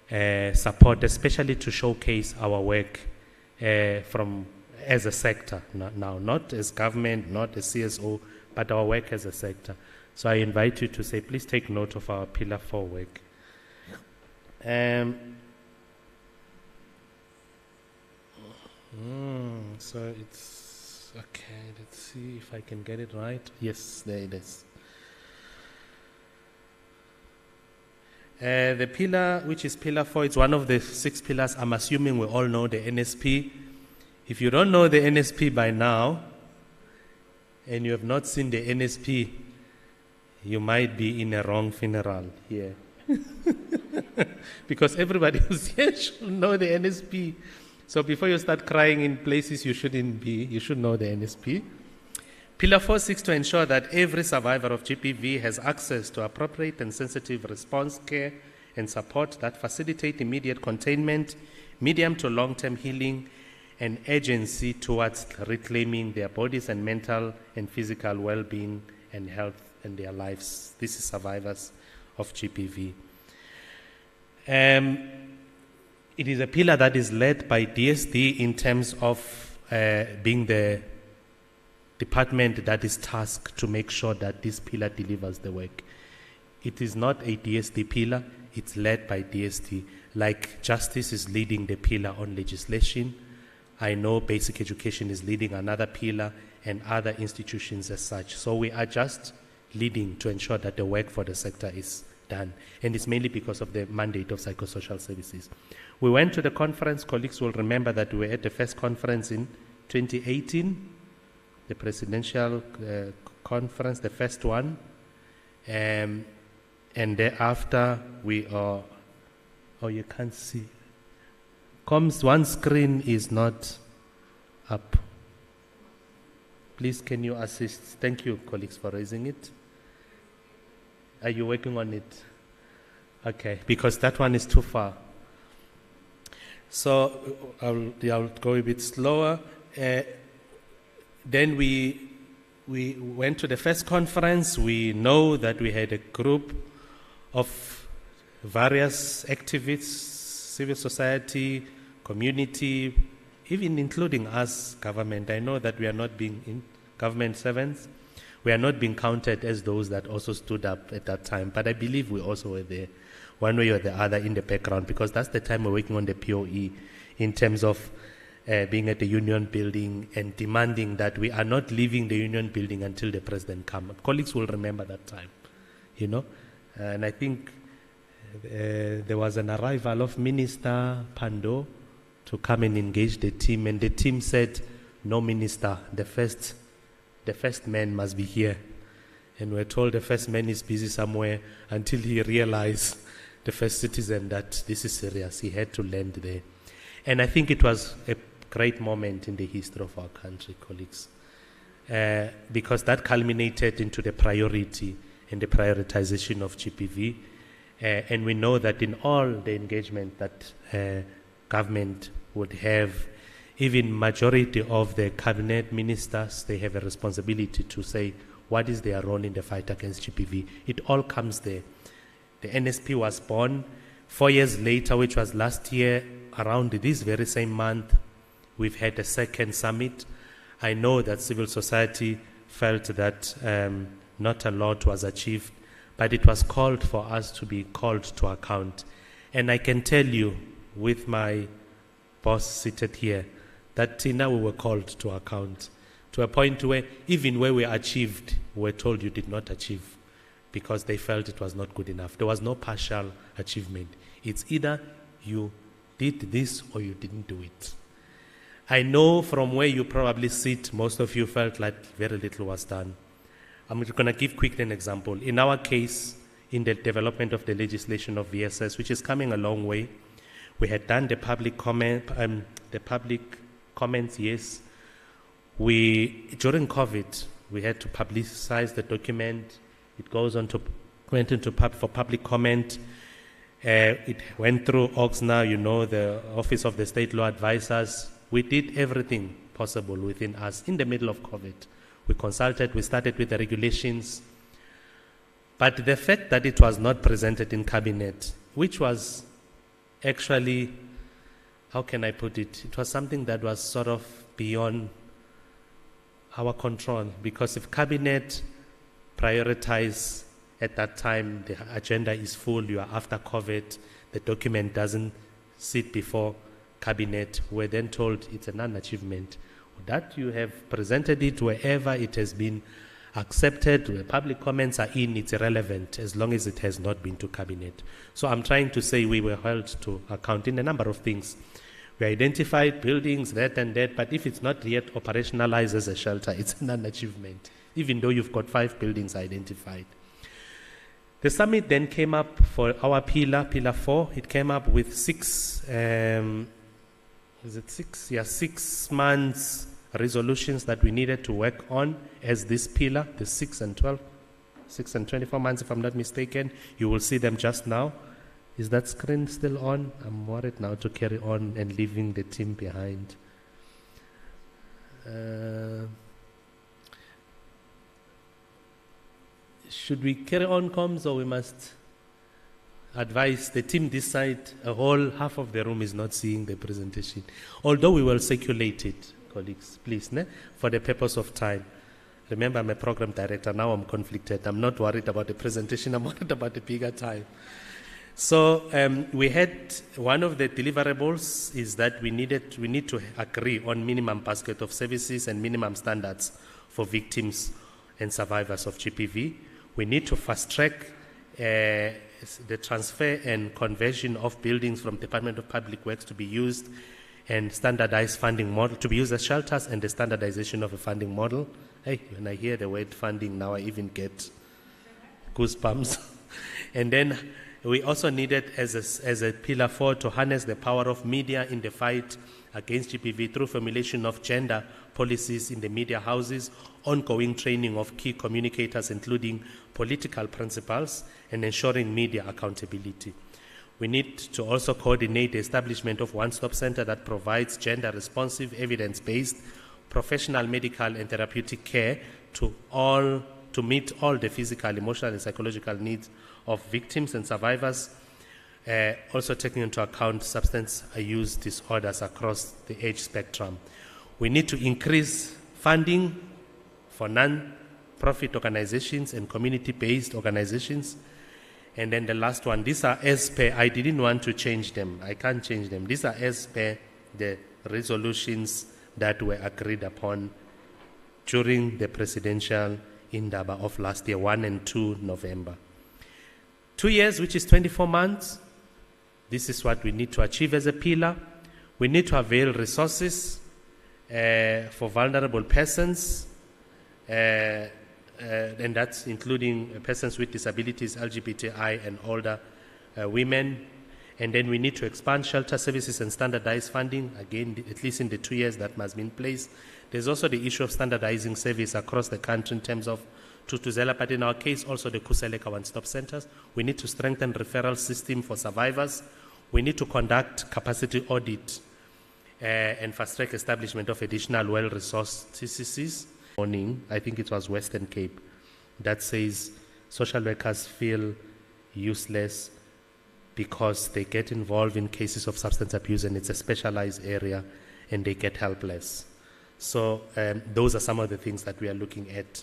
S7: support, especially to showcase our work as a sector now, not as government, not as CSO, but our work as a sector. So I invite you to say, please take note of our Pillar 4 work. So it's, okay, let's see if I can get it right. Yes, there it is. The pillar, which is Pillar 4, it's one of the 6 pillars. I'm assuming we all know the NSP. If you don't know the NSP by now, and you have not seen the NSP, you might be in a wrong funeral here. Because everybody who's here should know the NSP. So before you start crying in places you shouldn't be, you should know the NSP. Pillar 4 seeks to ensure that every survivor of GBV has access to appropriate and sensitive response care and support that facilitate immediate containment, medium to long-term healing, and agency towards reclaiming their bodies and mental and physical well-being and health in their lives. This is survivors of GBV. It is a pillar that is led by DSD in terms of being the department that is tasked to make sure that this pillar delivers the work. It is not a DSD pillar, it's led by DSD. Like Justice is leading the pillar on legislation, I know Basic Education is leading another pillar, and other institutions as such. So we are just leading to ensure that the work for the sector is done. And it's mainly because of the mandate of psychosocial services. We went to the conference. Colleagues will remember that we were at the first conference in 2018, the presidential conference, the first one. And thereafter, we are, oh, you can't see. One screen is not up. Please, can you assist? Thank you, colleagues, for raising it. Are you working on it? Okay, because that one is too far. So I'll go a bit slower. Then we went to the first conference. We know that we had a group of various activists, civil society, community, even including us, government. I know that we are not being in government servants. We are not being counted as those that also stood up at that time. But I believe we also were there, one way or the other, in the background, because that's the time we're working on the POE in terms of being at the union building and demanding that we are not leaving the union building until the president comes. Colleagues will remember that time, you know. And I think there was an arrival of Minister Pando to come and engage the team, and the team said, no minister, the first man must be here. And we're told the first man is busy somewhere until he realized, the first citizen, that this is serious. He had to land there. And I think it was a great moment in the history of our country, colleagues, because that culminated into the priority and the prioritization of GPV. And we know that in all the engagement that government would have, even majority of the cabinet ministers, they have a responsibility to say what is their role in the fight against GPV. It all comes there. The NSP was born 4 years later, which was last year, around this very same month. We've had a second summit. I know that civil society felt that not a lot was achieved, but it was called for us to be called to account. And I can tell you, with my boss seated here, that now we were called to account, to a point where even where we achieved, we were told you did not achieve, because they felt it was not good enough. There was no partial achievement. It's either you did this or you didn't do it. I know from where you probably sit, most of you felt like very little was done. I'm going to give quickly an example. In our case, in the development of the legislation of VSS, which is coming a long way, we had done the public comments, yes. During COVID, we had to publicize the document. It went into for public comment. It went through OXNA, you know, the Office of the State Law Advisors. We did everything possible within us in the middle of COVID. We consulted, we started with the regulations. But the fact that it was not presented in cabinet, which was actually, how can I put it? It was something that was sort of beyond our control, because if cabinet prioritize at that time, the agenda is full, you are after COVID, the document doesn't sit before cabinet, we're then told it's a non-achievement. That you have presented it wherever it has been accepted, where public comments are in, it's irrelevant as long as it has not been to cabinet. So I'm trying to say we were held to account in a number of things. We identified buildings, that and that, but if it's not yet operationalized as a shelter, it's a non-achievement, even though you've got 5 buildings identified. The summit then came up for our pillar 4. It came up with 6 months resolutions that we needed to work on as this pillar, the 6 and 24 months, if I'm not mistaken. You will see them just now. Is that screen still on? I'm worried now to carry on and leaving the team behind. Should we carry on comms, or we must? advise the team this side, a whole half of the room is not seeing the presentation. Although we will circulate it, colleagues, please, for the purpose of time. Remember, I'm a program director, now I'm conflicted. I'm not worried about the presentation, I'm worried about the bigger time. So we had, one of the deliverables is that we need to agree on minimum basket of services and minimum standards for victims and survivors of GPV. We need to fast track the transfer and conversion of buildings from Department of Public Works to be used and standardized funding model, to be used as shelters, and the standardization of a funding model. Hey, when I hear the word funding now, I even get goosebumps. And then we also needed, as a pillar 4, to harness the power of media in the fight against GPV through formulation of gender policies in the media houses, ongoing training of key communicators, including political principals, and ensuring media accountability. We need to also coordinate the establishment of one-stop center that provides gender-responsive, evidence-based, professional medical and therapeutic care to meet all the physical, emotional, and psychological needs of victims and survivors, also taking into account substance use disorders across the age spectrum. We need to increase funding for non-profit organizations and community-based organizations. And then the last one, these are as per, I didn't want to change them, I can't change them. These are as per the resolutions that were agreed upon during the presidential Indaba of last year, 1 and 2 November. 2 years, which is 24 months, this is what we need to achieve as a pillar. We need to avail resources for vulnerable persons, and that's including persons with disabilities, LGBTI, and older women. And then we need to expand shelter services and standardize funding, again, at least in the 2 years that must be in place. There's also the issue of standardizing service across the country in terms of Tutuzela, but in our case, also the Kuseleka one-stop centers. We need to strengthen referral system for survivors. We need to conduct capacity audit and fast-track establishment of additional well-resourced TCCs. Morning, I think it was Western Cape, that says social workers feel useless because they get involved in cases of substance abuse and it's a specialized area and they get helpless. So those are some of the things that we are looking at,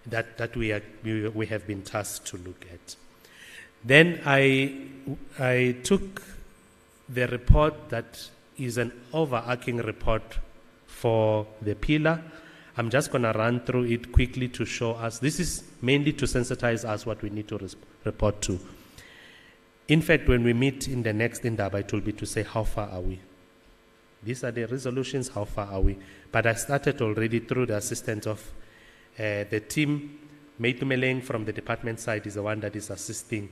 S7: that we have been tasked to look at. Then I took the report that is an overarching report for the pillar. I'm just going to run through it quickly to show us. This is mainly to sensitize us what we need to report to. In fact, when we meet in the next Indaba, it will be to say, how far are we? These are the resolutions, how far are we? But I started already through the assistance of the team. Mpumalanga from the department side is the one that is assisting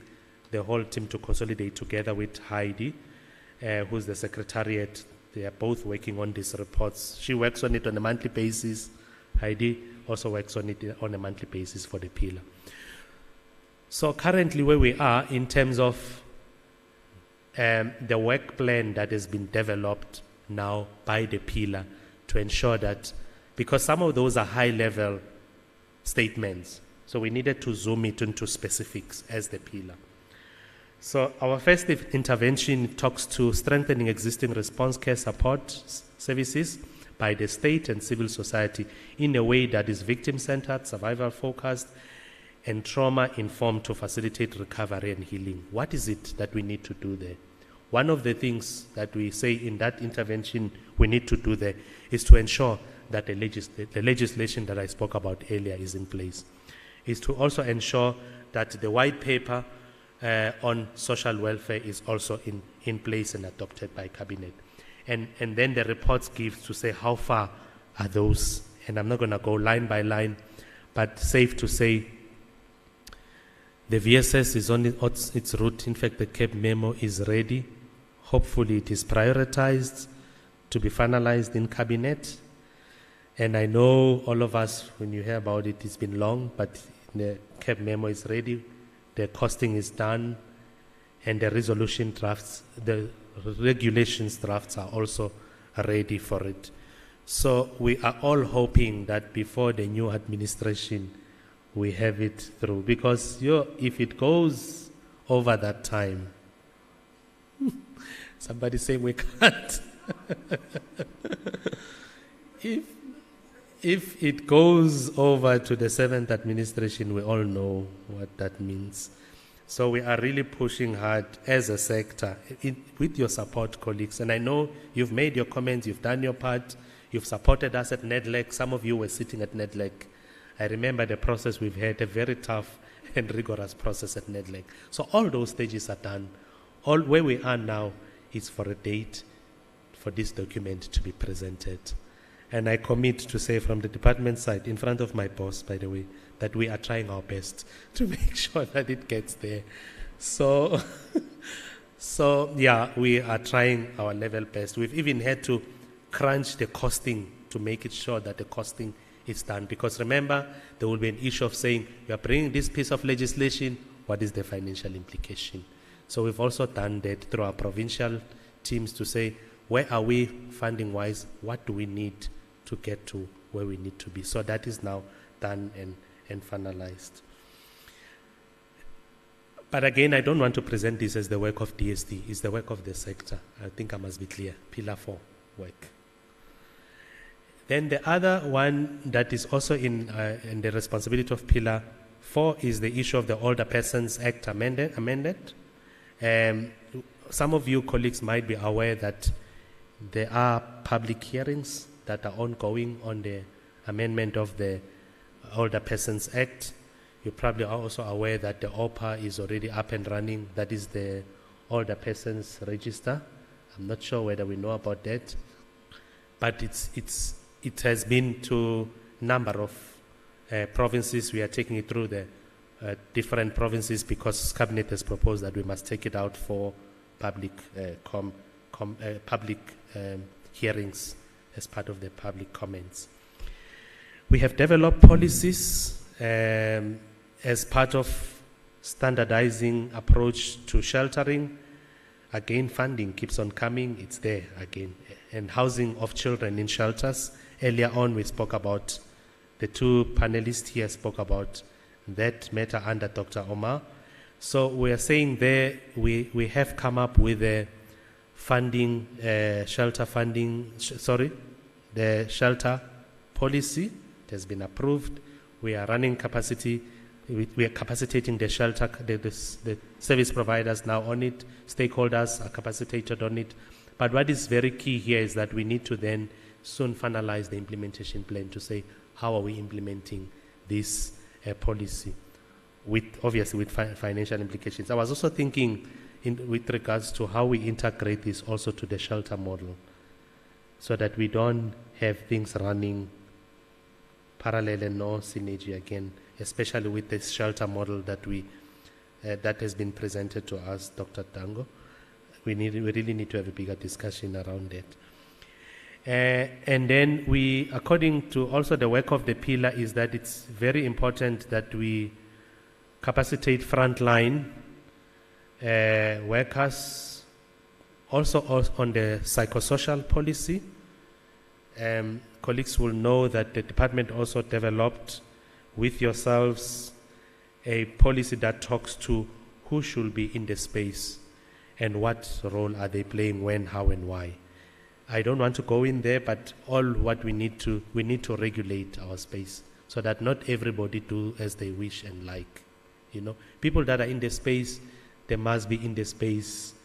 S7: the whole team to consolidate together with Heidi, who's the secretariat. They are both working on these reports. She works on it on a monthly basis. Heidi also works on it on a monthly basis for the pillar. So currently where we are in terms of the work plan that has been developed now by the pillar to ensure that, because some of those are high-level statements, so we needed to zoom it into specifics as the pillar. So our first intervention talks to strengthening existing response care support services by the state and civil society in a way that is victim-centered, survival-focused, and trauma-informed to facilitate recovery and healing. What is it that we need to do there? One of the things that we say in that intervention we need to do there is to ensure that the legislation that I spoke about earlier is in place. Is to also ensure that the white paper on social welfare is also in place and adopted by Cabinet. And then the reports give to say how far are those. And I'm not going to go line by line, but safe to say the VSS is on its route. In fact, the Cape memo is ready. Hopefully it is prioritized to be finalized in Cabinet. And I know all of us, when you hear about it, it's been long, but the Cape memo is ready. The costing is done, and the resolution drafts, the regulations drafts are also ready for it. So we are all hoping that before the new administration, we have it through. Because if it goes over that time, Somebody saying we can't. If it goes over to the 7th administration, we all know what that means. So we are really pushing hard as a sector with your support, colleagues. And I know you've made your comments, you've done your part, you've supported us at NEDLEC. Some of you were sitting at NEDLEC. I remember the process we've had, a very tough and rigorous process at NEDLEC. So all those stages are done. All where we are now is for a date for this document to be presented. And I commit to say from the department side, in front of my boss, by the way, that we are trying our best to make sure that it gets there. So, yeah, we are trying our level best. We've even had to crunch the costing to make it sure that the costing is done. Because remember, there will be an issue of saying, you are bringing this piece of legislation, what is the financial implication? So we've also done that through our provincial teams to say, where are we funding-wise? What do we need to get to where we need to be? So that is now done and finalized. But again, I don't want to present this as the work of DSD. It's the work of the sector. I think I must be clear. Pillar 4 work. Then the other one that is also in the responsibility of Pillar 4 is the issue of the Older Persons Act amended. Some of you colleagues might be aware that there are public hearings that are ongoing on the amendment of the Older Persons Act. You probably are also aware that the OPA is already up and running. That is the Older Persons Register. I'm not sure whether we know about that, but it has been to a number of provinces. We are taking it through the different provinces because Cabinet has proposed that we must take it out for public hearings as part of the public comments. We have developed policies as part of standardizing approach to sheltering. Again, funding keeps on coming. It's there again. And housing of children in shelters. Earlier on, we spoke about, the two panelists here spoke about that matter under Dr. Omar. So we are saying there, we have come up with a funding, shelter funding, the shelter policy. It has been approved. We are running capacity. We are capacitating the shelter, the service providers now on it. Stakeholders are capacitated on it. But what is very key here is that we need to then soon finalize the implementation plan to say, how are we implementing this policy? Obviously with financial implications. I was also thinking with regards to how we integrate this also to the shelter model so that we don't have things running parallel and no synergy again, especially with this shelter model that that has been presented to us, Dr. Dango. We really need to have a bigger discussion around that. And then according to also the work of the pillar, is that it's very important that we capacitate frontline workers, also on the psychosocial policy. Colleagues will know that the department also developed with yourselves a policy that talks to who should be in the space and what role are they playing, when, how, and why. I don't want to go in there, but all what we need to regulate our space so that not everybody do as they wish and like. You know, people that are in the space, they must be in the space.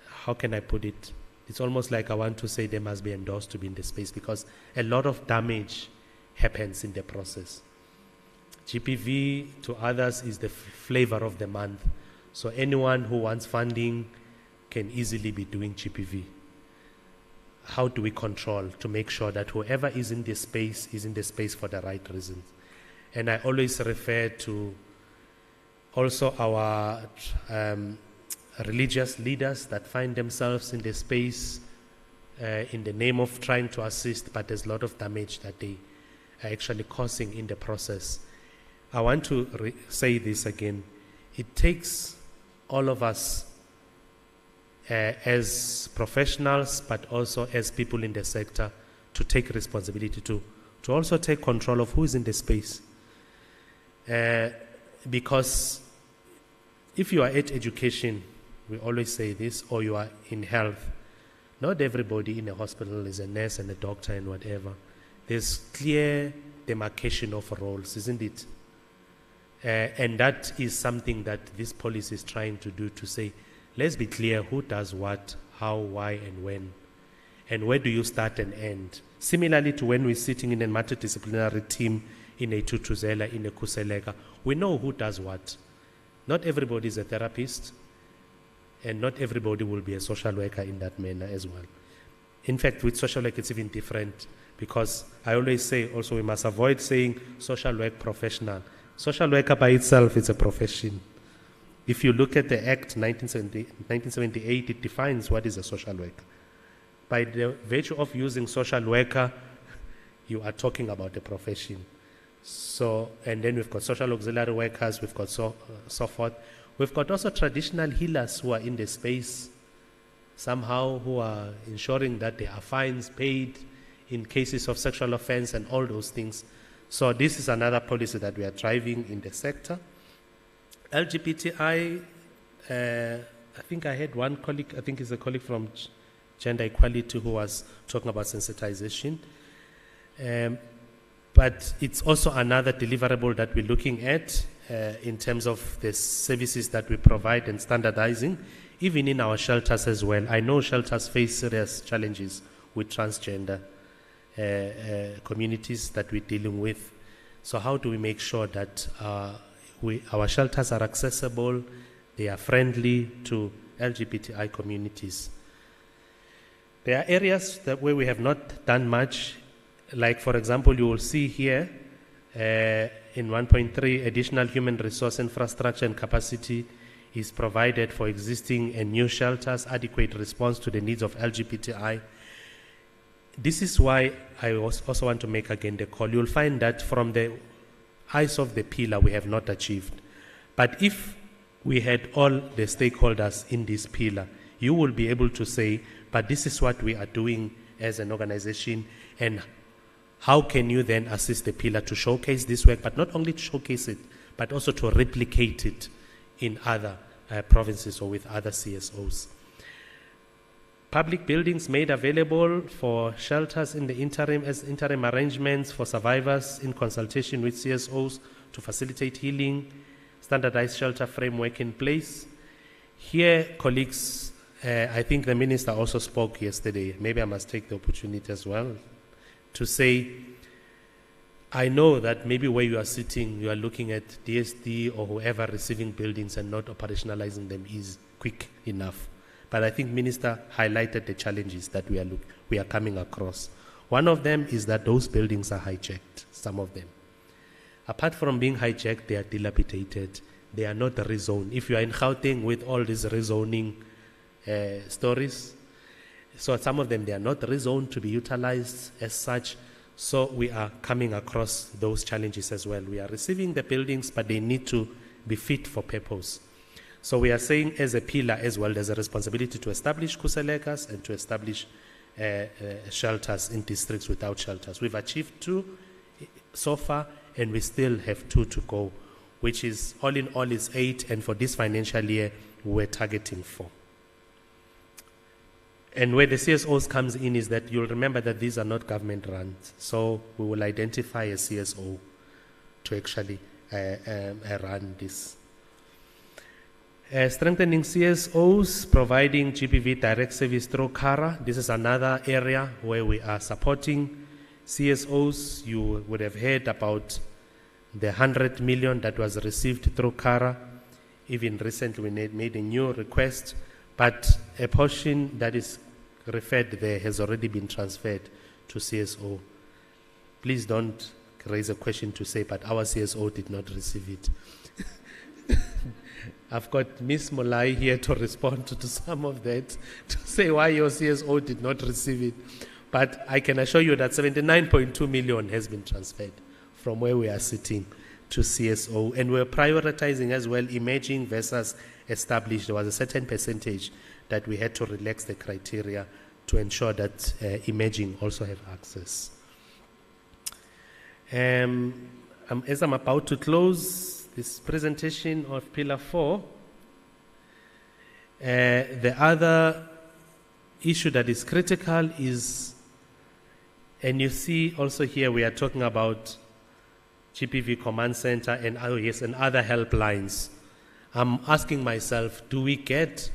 S7: How can I put it? It's almost like I want to say they must be endorsed to be in the space because a lot of damage happens in the process. GPV to others is the flavor of the month. So anyone who wants funding can easily be doing GPV. How do we control to make sure that whoever is in the space for the right reasons? And I always refer to also our religious leaders that find themselves in the space in the name of trying to assist, but there's a lot of damage that they are actually causing in the process. I want to say this again. It takes all of us as professionals, but also as people in the sector, to take responsibility to also take control of who is in the space. Because if you are at education, we always say this, or you are in health. Not everybody in a hospital is a nurse and a doctor and whatever. There's clear demarcation of roles, isn't it? And that is something that this policy is trying to do, to say, let's be clear who does what, how, why, and when. And where do you start and end? Similarly to when we're sitting in a multidisciplinary team in a Tutuzela, in a Kuseleka, we know who does what. Not everybody is a therapist, and not everybody will be a social worker in that manner as well. In fact, with social work, it's even different, because I always say also we must avoid saying social work professional. Social worker by itself is a profession. If you look at the Act 1978, it defines what is a social worker. By the virtue of using social worker, you are talking about a profession. So, and then we've got social auxiliary workers, we've got so forth. We've got also traditional healers who are in the space, somehow who are ensuring that there are fines paid in cases of sexual offense and all those things. So this is another policy that we are driving in the sector. LGBTI, I think I had one colleague, I think it's a colleague from Gender Equality, who was talking about sensitization. But it's also another deliverable that we're looking at in terms of the services that we provide and standardizing, even in our shelters as well. I know shelters face serious challenges with transgender communities that we're dealing with. So how do we make sure that our shelters are accessible, they are friendly to LGBTI communities? There are areas where we have not done much. Like, for example, you will see here in 1.3, additional human resource infrastructure and capacity is provided for existing and new shelters, adequate response to the needs of LGBTI. This is why I also want to make again the call. You'll find that from the eyes of the pillar, we have not achieved. But if we had all the stakeholders in this pillar, you will be able to say, but this is what we are doing as an organization, and how can you then assist the pillar to showcase this work, but not only to showcase it, but also to replicate it in other provinces or with other CSOs. Public buildings made available for shelters in the interim as interim arrangements for survivors in consultation with CSOs to facilitate healing, standardized shelter framework in place. Here, colleagues, I think the minister also spoke yesterday. Maybe I must take the opportunity as well to say, I know that maybe where you are sitting, you are looking at DSD or whoever receiving buildings and not operationalizing them is quick enough. But I think Minister highlighted the challenges that we are coming across. One of them is that those buildings are hijacked, some of them. Apart from being hijacked, they are dilapidated. They are not rezoned. If you are in Gauteng with all these rezoning stories, so some of them, they are not rezoned to be utilized as such. So we are coming across those challenges as well. We are receiving the buildings, but they need to be fit for purpose. So we are saying as a pillar as well, there's a responsibility to establish kuselekas and to establish shelters in districts without shelters. We've achieved 2 so far, and we still have 2 to go, which is all in all is 8, and for this financial year, we're targeting 4. And where the CSOs comes in is that you'll remember that these are not government runs. So we will identify a CSO to actually run this. Strengthening CSOs, providing GBV direct service through CARA. This is another area where we are supporting CSOs. You would have heard about the 100 million that was received through CARA. Even recently we made a new request, but a portion that is referred there has already been transferred to CSO. Please don't raise a question to say, but our CSO did not receive it. I've got Ms. Molai here to respond to some of that, to say why your CSO did not receive it. But I can assure you that 79.2 million has been transferred from where we are sitting to CSO. And we're prioritizing as well emerging versus established. There was a certain percentage that we had to relax the criteria to ensure that emerging also have access. As I'm about to close this presentation of Pillar 4, The other issue that is critical is, and you see also here we are talking about GPV Command Center and other helplines. I'm asking myself, do we get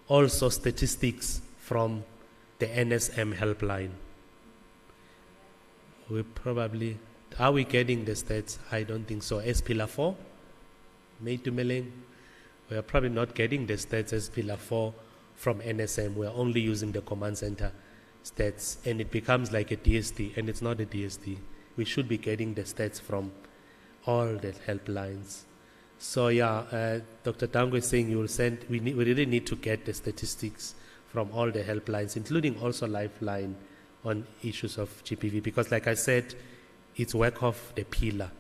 S7: also statistics from the NSM helpline? Are we getting the stats? I don't think so. As Pillar 4, Mpumalanga, we are probably not getting the stats as Pillar 4 from NSM. We are only using the Command Center stats, and it becomes like a DSD, and it's not a DSD. We should be getting the stats from all the helplines. So yeah, Dr. Tango is saying you will send, we really need to get the statistics from all the helplines, including also Lifeline on issues of GPV, because like I said, it's work of the pillar.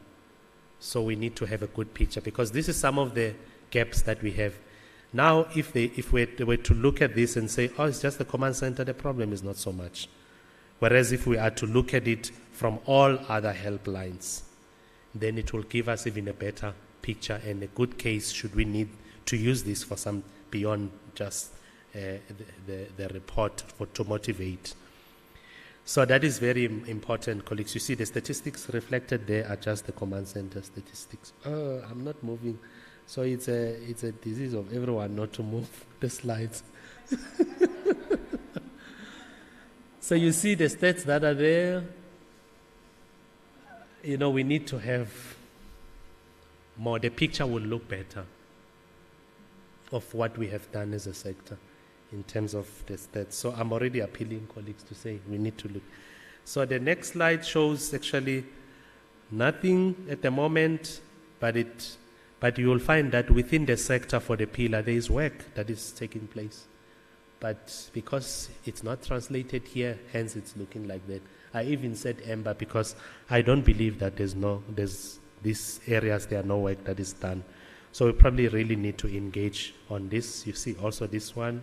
S7: So we need to have a good picture, because this is some of the gaps that we have. Now, if they were to look at this and say, oh, it's just the Command Center, the problem is not so much. Whereas if we are to look at it from all other helplines, then it will give us even a better picture and a good case should we need to use this for some beyond just the report to motivate. So that is very important, colleagues. You see the statistics reflected there are just the Command Center statistics. Oh, I'm not moving. So it's a disease of everyone not to move the slides. So you see the stats that are there. You know, we need to have more. The picture will look better of what we have done as a sector in terms of the stats. So I'm already appealing colleagues to say we need to look. So the next slide shows actually nothing at the moment, but you will find that within the sector for the pillar, there is work that is taking place. But because it's not translated here, hence it's looking like that. I even said Ember because I don't believe that there's these areas, there are no work that is done. So we probably really need to engage on this. You see also this one.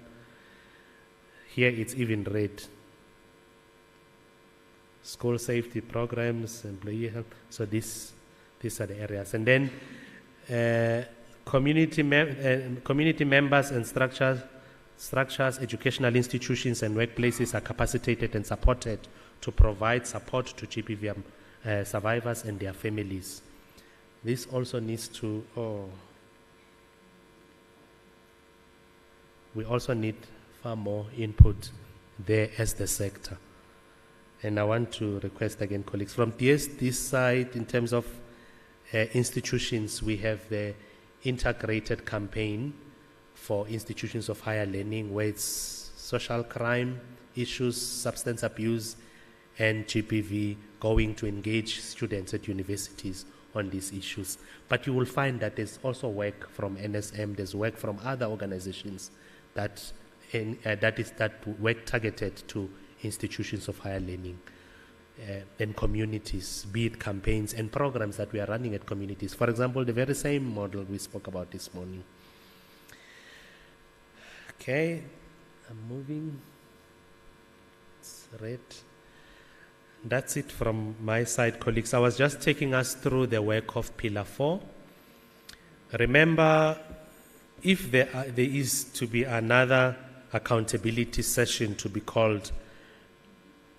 S7: Here it's even red. School safety programs, employee health. So these are the areas. And then community members and structures, educational institutions and workplaces are capacitated and supported to provide support to GPV survivors and their families. This also needs to, we also need far more input there as the sector. And I want to request again, colleagues, from this side, in terms of institutions, we have the integrated campaign for institutions of higher learning, where it's social crime issues, substance abuse, and GPV going to engage students at universities on these issues. But you will find that there's also work from NSM, there's work from other organizations that work targeted to institutions of higher learning and communities, be it campaigns and programs that we are running at communities. For example, the very same model we spoke about this morning. Okay, I'm moving. It's red. That's it from my side, colleagues. I was just taking us through the work of Pillar 4. Remember, if there is to be another accountability session to be called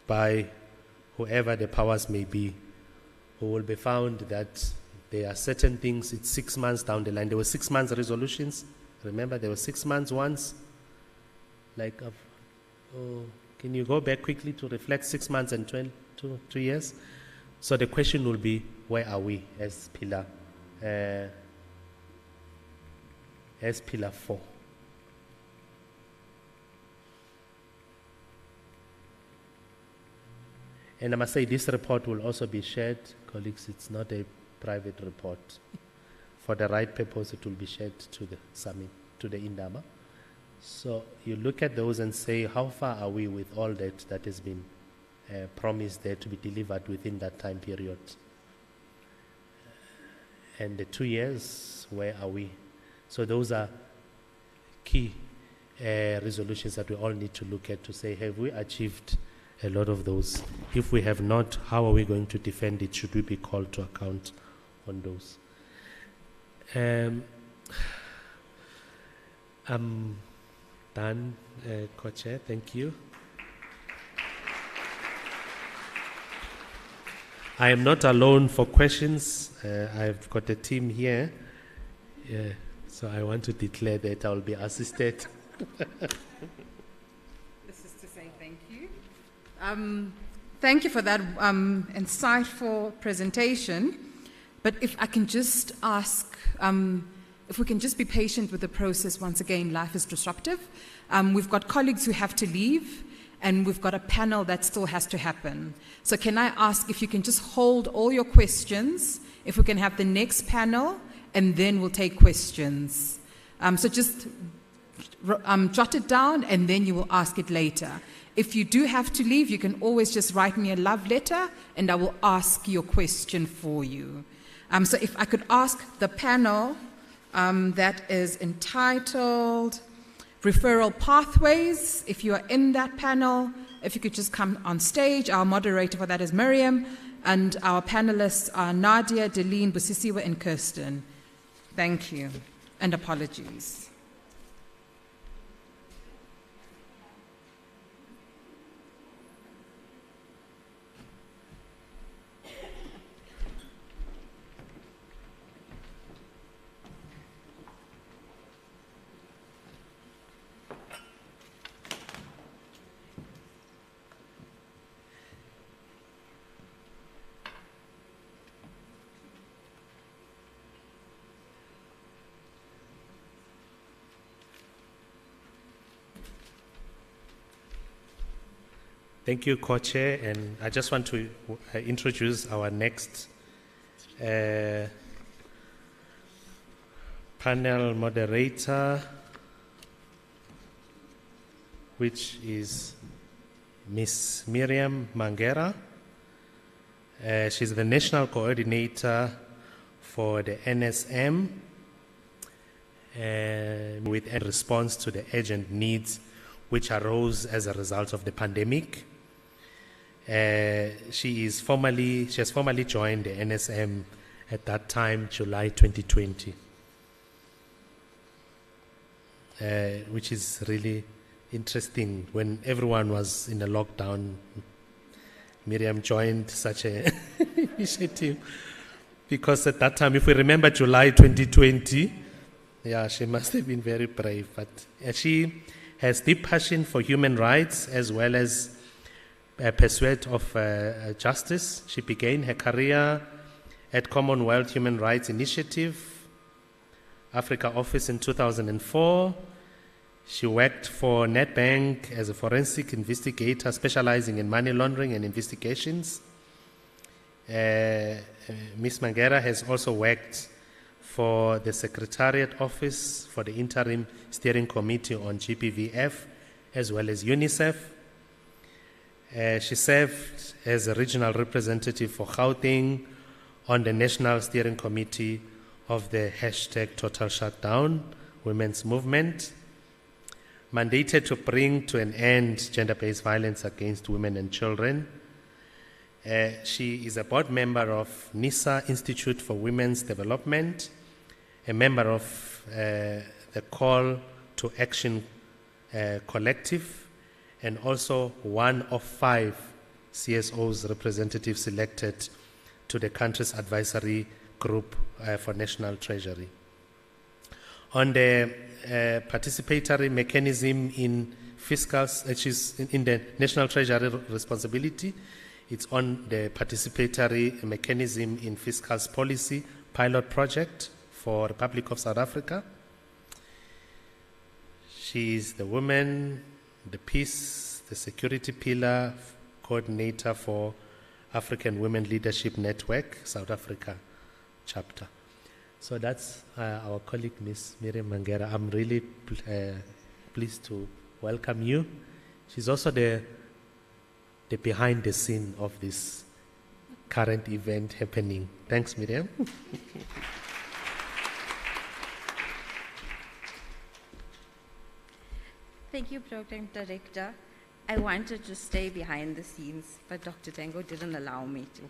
S7: by whoever the powers may be, who will be found that there are certain things, it's 6 months down the line. There were 6 months resolutions. Remember, there were 6 months once. Can you go back quickly to reflect 6 months and 2 years? So the question will be, where are we as Pillar 4? And I must say, this report will also be shared. Colleagues, it's not a private report. For the right purpose, it will be shared to the summit, to the Indaba. So you look at those and say, how far are we with all that has been promised there to be delivered within that time period? And the 2 years, where are we? So those are key resolutions that we all need to look at to say, have we achieved a lot of those? If we have not, how are we going to defend it? Should we be called to account on those? done, Co-Chair. Thank you. I am not alone for questions. I've got a team here. So I want to declare that I will be assisted.
S18: This is to say thank you. Thank you for that insightful presentation. But if I can just ask, if we can just be patient with the process. Once again, life is disruptive. We've got colleagues who have to leave, and we've got a panel that still has to happen. So can I ask if you can just hold all your questions, if we can have the next panel, and then we'll take questions. So just jot it down, and then you will ask it later. If you do have to leave, you can always just write me a love letter, and I will ask your question for you. So if I could ask the panel that is entitled Referral Pathways, if you are in that panel, if you could just come on stage. Our moderator for that is Miriam, and our panelists are Nadia, Deline, Busisiwe, and Kirsten. Thank you, and apologies.
S7: Thank you, Co-Chair, and I just want to introduce our next panel moderator, which is Ms. Miriam Mangera. She's the National Coordinator for the NSM with a response to the urgent needs which arose as a result of the pandemic. She has formally joined the NSM at that time, July 2020, which is really interesting. When everyone was in a lockdown, Miriam joined such an initiative, because at that time, if we remember July 2020, yeah, she must have been very brave. But she has deep passion for human rights as well as a pursuit of justice. She began her career at Commonwealth Human Rights Initiative, Africa Office in 2004. She worked for Nedbank as a forensic investigator specializing in money laundering and investigations. Ms. Mangera has also worked for the Secretariat Office for the Interim Steering Committee on GPVF as well as UNICEF. She served as a regional representative for Gauteng on the National Steering Committee of the #Total Shutdown Women's Movement, mandated to bring to an end gender-based violence against women and children. She is a board member of NISA Institute for Women's Development, a member of the Call to Action Collective, and also one of 5 CSOs representatives selected to the country's advisory group for National Treasury. On the participatory mechanism in fiscal, which is in the National Treasury responsibility, it's on the participatory mechanism in fiscal policy pilot project for Republic of South Africa. She is the woman, the peace, the security pillar coordinator for African Women Leadership Network, South Africa chapter. So that's our colleague, Ms. Miriam Mangera. I'm really pleased to welcome you. She's also the behind the scene of this current event happening. Thanks, Miriam.
S19: Thank you, Program Director. I wanted to stay behind the scenes, but Dr. Tango didn't allow me to.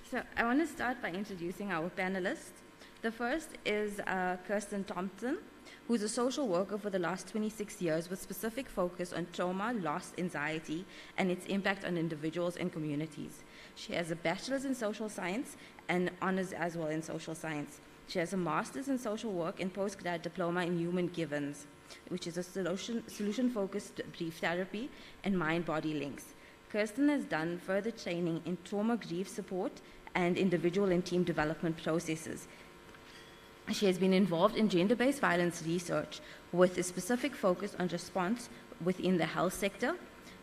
S19: So I want to start by introducing our panelists. The first is Kirsten Thompson, who's a social worker for the last 26 years with specific focus on trauma, loss, anxiety, and its impact on individuals and communities. She has a bachelor's in social science and honors as well in social science. She has a master's in social work and postgrad diploma in human givens, which is a solution-focused brief therapy and mind-body links. Kirsten has done further training in trauma grief support and individual and team development processes. She has been involved in gender-based violence research with a specific focus on response within the health sector.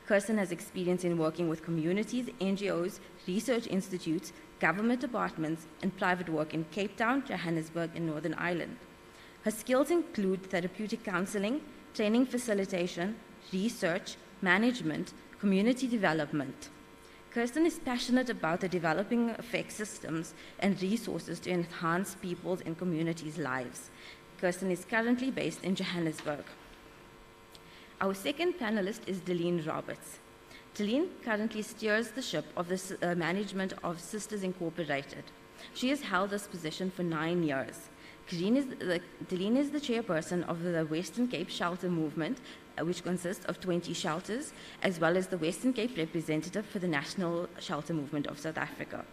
S19: Kirsten has experience in working with communities, NGOs, research institutes, government departments, and private work in Cape Town, Johannesburg, and Northern Ireland. Her skills include therapeutic counseling, training facilitation, research, management, community development. Kirsten is passionate about the developing effect systems and resources to enhance people's and communities' lives. Kirsten is currently based in Johannesburg. Our second panelist is Delene Roberts. Delene currently steers the ship of the management of Sisters Incorporated. She has held this position for 9 years. Delene is the chairperson of the Western Cape Shelter Movement, which consists of 20 shelters, as well as the Western Cape representative for the National Shelter Movement of South Africa.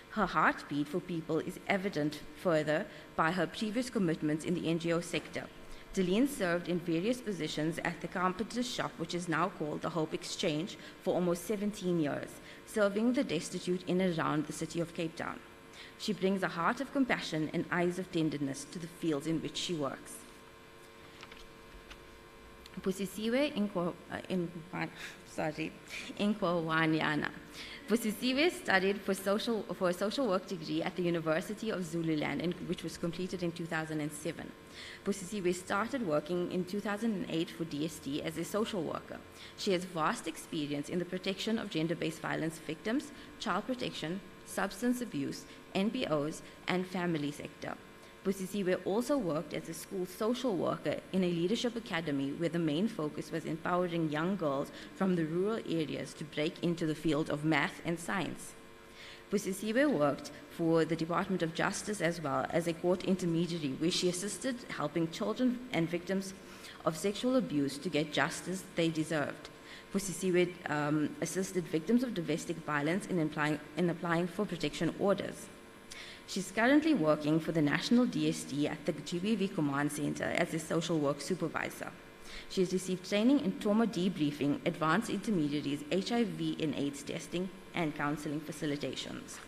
S19: Her heartbeat for people is evident further by her previous commitments in the NGO sector. Delene served in various positions at the Carpenter's Shop, which is now called the Hope Exchange, for almost 17 years, serving the destitute in and around the city of Cape Town. She brings a heart of compassion and eyes of tenderness to the fields in which she works. Busisiwe Inkwanyana. Busisiwe studied for a social work degree at the University of Zululand, which was completed in 2007. Busisiwe started working in 2008 for DSD as a social worker. She has vast experience in the protection of gender-based violence victims, child protection, substance abuse, NPOs, and family sector. Busisiwe also worked as a school social worker in a leadership academy where the main focus was empowering young girls from the rural areas to break into the field of math and science. Busisiwe worked for the Department of Justice as well as a court intermediary where she assisted helping children and victims of sexual abuse to get justice they deserved. Busisiwe assisted victims of domestic violence in applying for protection orders. She's currently working for the National DSD at the GBV Command Center as a social work supervisor. She has received training in trauma debriefing, advanced intermediaries, HIV and AIDS testing, and counseling facilitations.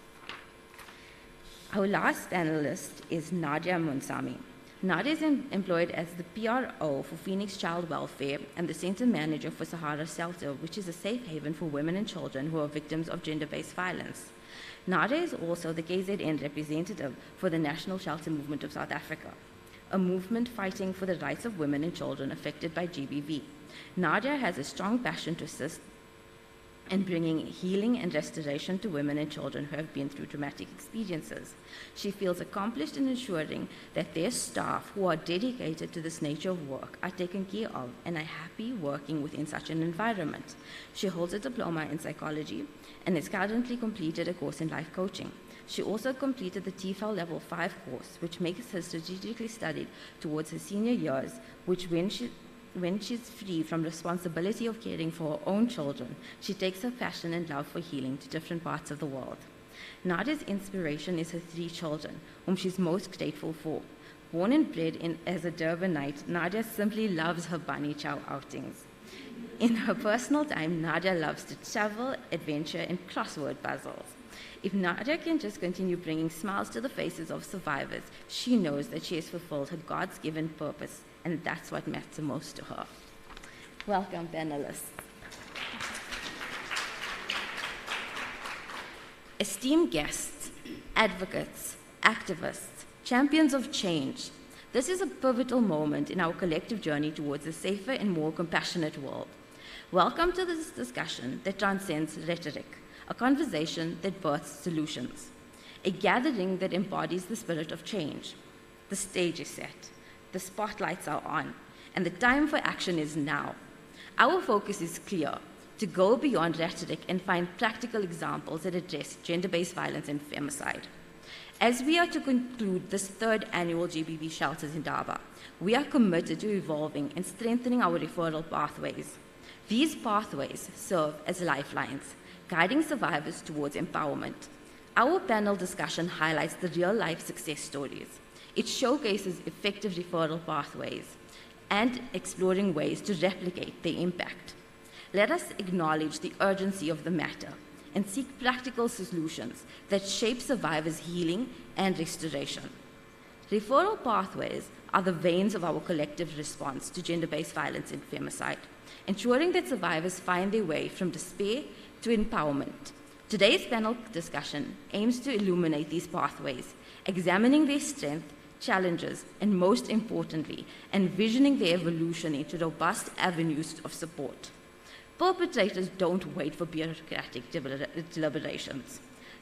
S19: Our last panelist is Nadia Munsami. Nadia is employed as the PRO for Phoenix Child Welfare and the Center Manager for Sahara Shelter, which is a safe haven for women and children who are victims of gender-based violence. Nadia is also the KZN representative for the National Shelter Movement of South Africa, a movement fighting for the rights of women and children affected by GBV. Nadia has a strong passion to assist in bringing healing and restoration to women and children who have been through traumatic experiences. She feels accomplished in ensuring that their staff who are dedicated to this nature of work are taken care of and are happy working within such an environment. She holds a diploma in psychology and has currently completed a course in life coaching. She also completed the TEFL Level 5 course, which makes her strategically studied towards her senior years, which when she's free from responsibility of caring for her own children, she takes her passion and love for healing to different parts of the world. Nadia's inspiration is her 3 children, whom she's most grateful for. Born and bred as a Durbanite, Nadia simply loves her bunny chow outings. In her personal time, Nadia loves to travel, adventure, and crossword puzzles. If Nadia can just continue bringing smiles to the faces of survivors, she knows that she has fulfilled her God's given purpose, and that's what matters most to her. Welcome, panelists. Esteemed guests, advocates, activists, champions of change, this is a pivotal moment in our collective journey towards a safer and more compassionate world. Welcome to this discussion that transcends rhetoric, a conversation that births solutions, a gathering that embodies the spirit of change. The stage is set, the spotlights are on, and the time for action is now. Our focus is clear: to go beyond rhetoric and find practical examples that address gender-based violence and femicide. As we are to conclude this third annual GBV Shelters Indaba, we are committed to evolving and strengthening our referral pathways. These pathways serve as lifelines, guiding survivors towards empowerment. Our panel discussion highlights the real-life success stories. It showcases effective referral pathways and exploring ways to replicate their impact. Let us acknowledge the urgency of the matter and seek practical solutions that shape survivors' healing and restoration. Referral pathways are the veins of our collective response to gender-based violence and femicide, ensuring that survivors find their way from despair to empowerment. Today's panel discussion aims to illuminate these pathways, examining their strength, challenges, and most importantly, envisioning their evolution into robust avenues of support. Perpetrators don't wait for bureaucratic deliberations.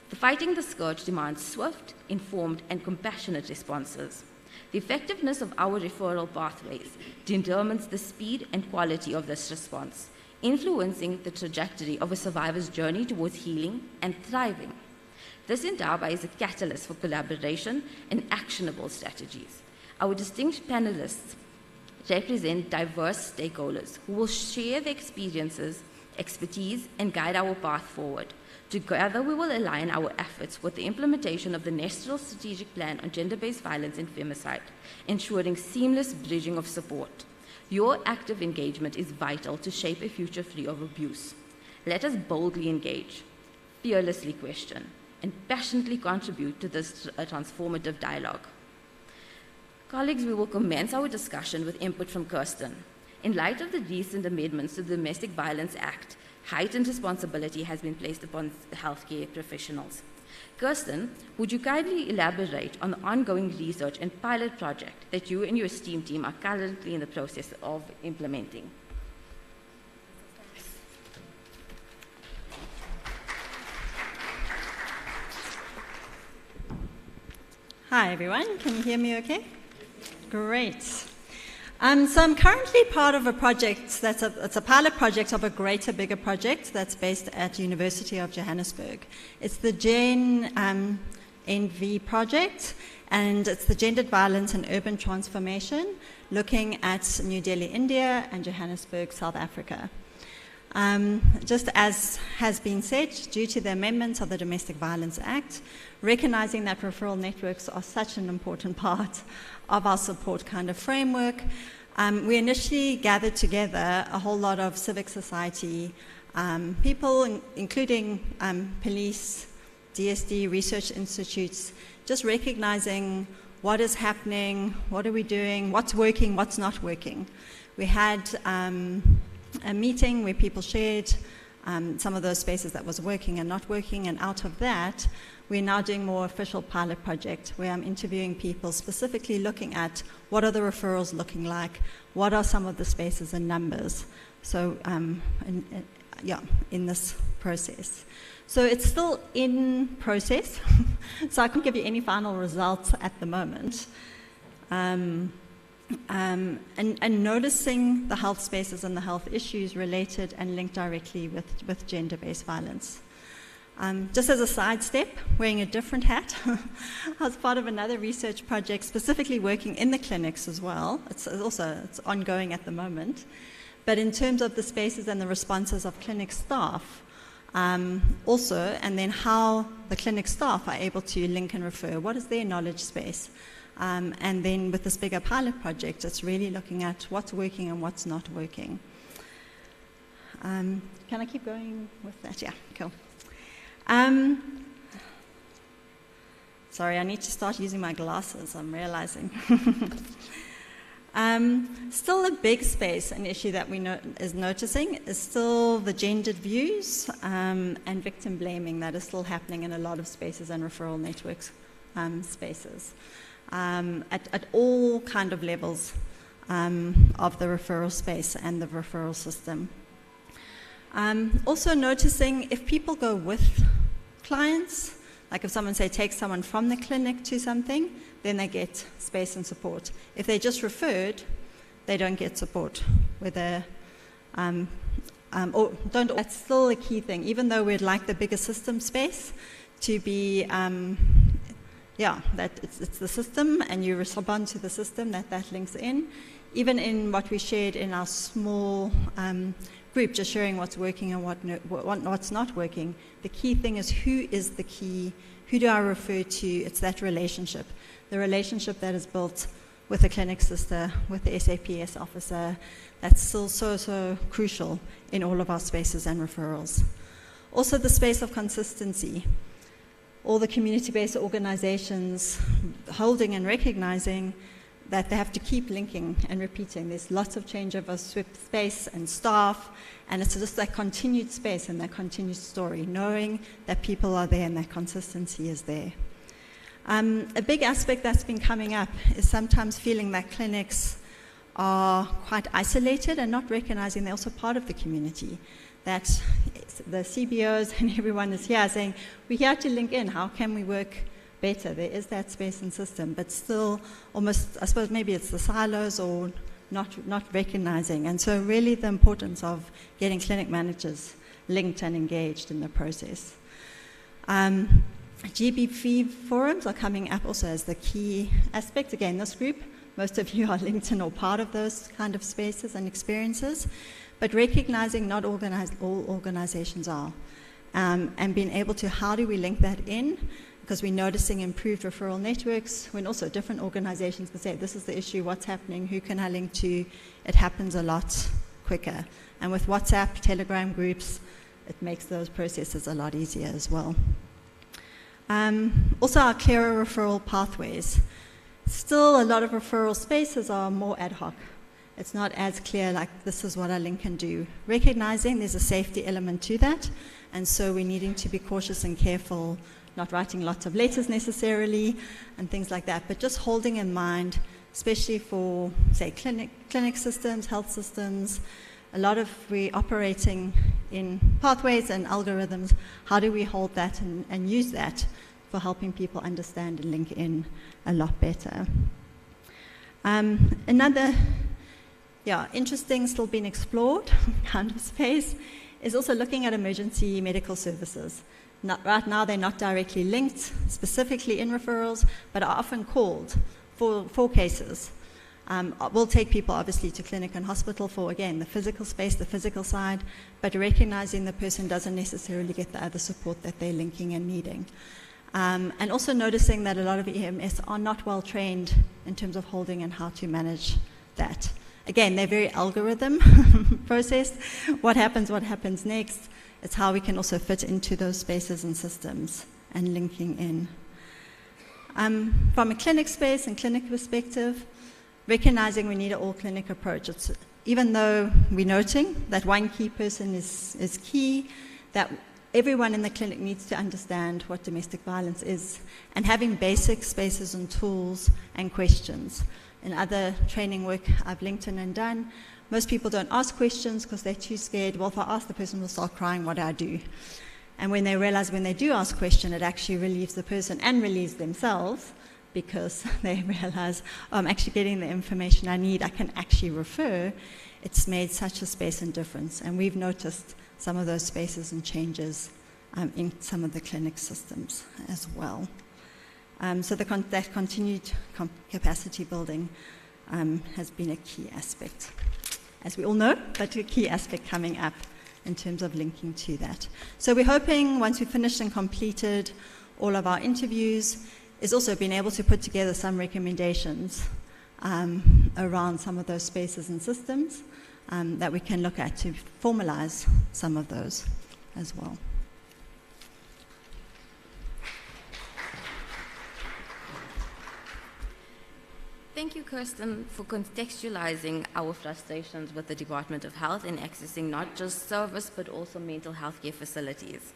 S19: Fighting the scourge demands swift, informed, and compassionate responses. The effectiveness of our referral pathways determines the speed and quality of this response, influencing the trajectory of a survivor's journey towards healing and thriving. This Indaba is a catalyst for collaboration and actionable strategies. Our distinguished panelists represent diverse stakeholders who will share their experiences, expertise, and guide our path forward. Together, we will align our efforts with the implementation of the National Strategic Plan on Gender-Based Violence and Femicide, ensuring seamless bridging of support. Your active engagement is vital to shape a future free of abuse. Let us boldly engage, fearlessly question, and passionately contribute to this transformative dialogue. Colleagues, we will commence our discussion with input from Kirsten. In light of the recent amendments to the Domestic Violence Act, heightened responsibility has been placed upon healthcare professionals. Kirsten, would you kindly elaborate on the ongoing research and pilot project that you and your STEAM team are currently in the process of implementing?
S20: Hi, everyone. Can you hear me okay? Great. So I'm currently part of a project it's a pilot project of a greater, bigger project that's based at University of Johannesburg. It's the Gen NV project, and it's the Gendered Violence and Urban Transformation, looking at New Delhi, India, and Johannesburg, South Africa. Just as has been said, due to the amendments of the Domestic Violence Act, recognizing that referral networks are such an important part of our support kind of framework, we initially gathered together a whole lot of civic society people, including police, DSD, research institutes, just recognizing what is happening, what are we doing, what's working, what's not working. We had a meeting where people shared some of those spaces that was working and not working, and out of that, we're now doing more official pilot project where I'm interviewing people specifically looking at what are the referrals looking like, what are some of the spaces and numbers. So in this process. So it's still in process, so I can't give you any final results at the moment. And noticing the health spaces and the health issues related and linked directly with gender-based violence. Just as a sidestep, wearing a different hat, I was part of another research project specifically working in the clinics as well. It's ongoing at the moment. But in terms of the spaces and the responses of clinic staff, also, and then how the clinic staff are able to link and refer, what is their knowledge space? And then with this bigger pilot project, it's really looking at what's working and what's not working. Can I keep going with that? Yeah, cool. Sorry, I need to start using my glasses, I'm realizing. Still a big space, an issue that is noticing is still the gendered views and victim blaming that is still happening in a lot of spaces and referral networks spaces at all kind of levels of the referral space and the referral system. Also noticing if people go with clients, like if someone takes someone from the clinic to something, then they get space and support. If they just referred, they don't get support. That's still a key thing, even though we'd like the bigger system space to be that it's the system, and you respond to the system that links in. Even in what we shared in our small group, just sharing what's working and what's not working, the key thing is who is the key, who do I refer to? It's that relationship. The relationship that is built with the clinic sister, with the SAPS officer, that's still so crucial in all of our spaces and referrals. Also the space of consistency. All the community-based organizations holding and recognizing that they have to keep linking and repeating. There's lots of change over space and staff, and it's just that continued space and that continued story, knowing that people are there and that consistency is there. A big aspect that's been coming up is sometimes feeling that clinics are quite isolated and not recognizing they're also part of the community. That the CBOs and everyone is here saying, we're here to link in, how can we work better? There is that space and system, but still almost, I suppose maybe it's the silos or not recognizing. And so really the importance of getting clinic managers linked and engaged in the process. GBV forums are coming up also as the key aspect. Again, this group, most of you are linked in or part of those kind of spaces and experiences, but recognizing not all organizations are, and being able to, how do we link that in? Because we're noticing improved referral networks when also different organizations can say, this is the issue, what's happening, who can I link to? It happens a lot quicker. And with WhatsApp, Telegram groups, it makes those processes a lot easier as well. Also our clearer referral pathways. Still a lot of referral spaces are more ad hoc. It's not as clear like this is what a link can do. Recognizing there's a safety element to that, and so we're needing to be cautious and careful, not writing lots of letters necessarily and things like that, but just holding in mind, especially for, say, clinic systems, health systems, a lot of we operating in pathways and algorithms. How do we hold that and use that for helping people understand and link in a lot better? Another interesting, still being explored kind of space is also looking at emergency medical services. Right now they're not directly linked specifically in referrals, but are often called for cases. We'll take people obviously to clinic and hospital for, again, the physical space, the physical side, but recognizing the person doesn't necessarily get the other support that they're linking and needing. And also noticing that a lot of EMS are not well trained in terms of holding and how to manage that. Again, they're very algorithm processed. What happens next? It's how we can also fit into those spaces and systems and linking in. From a clinic space and clinic perspective, recognizing we need an all-clinic approach. Even though we're noting that one key person is key, that everyone in the clinic needs to understand what domestic violence is, and having basic spaces and tools and questions. In other training work I've linked in and done, most people don't ask questions because they're too scared. Well, if I ask, the person will start crying, what do I do? And when they realize when they do ask a question, it actually relieves the person and relieves themselves, because they realize, oh, I'm actually getting the information I need, I can actually refer. It's made such a space and difference. And we've noticed some of those spaces and changes in some of the clinic systems as well. So that continued capacity building has been a key aspect, as we all know, but a key aspect coming up in terms of linking to that. So we're hoping once we've finished and completed all of our interviews, is also being able to put together some recommendations around some of those spaces and systems that we can look at to formalize some of those as well.
S19: Thank you, Kirsten, for contextualizing our frustrations with the Department of Health in accessing not just service but also mental health care facilities.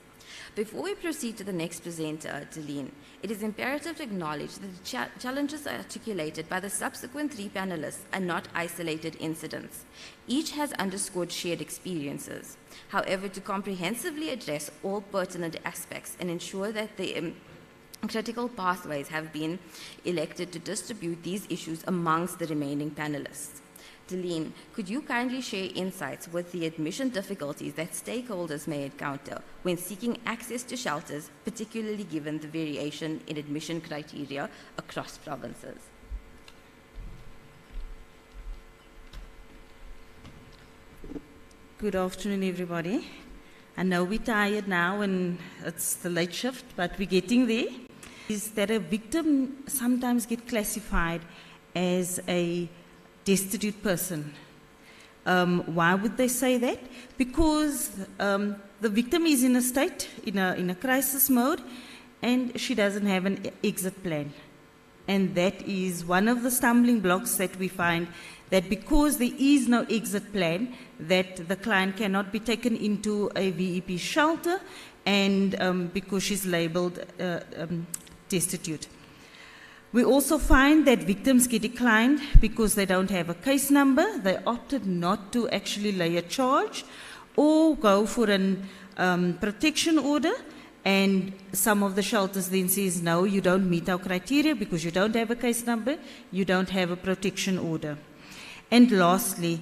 S19: Before we proceed to the next presenter, Deline, it is imperative to acknowledge that the challenges articulated by the subsequent three panelists are not isolated incidents. Each has underscored shared experiences. However, to comprehensively address all pertinent aspects and ensure that the critical pathways have been elected to distribute these issues amongst the remaining panelists. Deline, could you kindly share insights with the admission difficulties that stakeholders may encounter when seeking access to shelters, particularly given the variation in admission criteria across provinces?
S15: Good afternoon, everybody. I know we're tired now and it's the late shift, but we're getting there. Is that a victim sometimes get classified as a destitute person? Why would they say that? Because the victim is in a state, in a crisis mode, and she doesn't have an exit plan. And that is one of the stumbling blocks that we find, that because there is no exit plan, that the client cannot be taken into a VEP shelter, and because she's labeled destitute. We also find that victims get declined because they don't have a case number. They opted not to actually lay a charge or go for an protection order. And some of the shelters then says, no, you don't meet our criteria because you don't have a case number, you don't have a protection order. And lastly,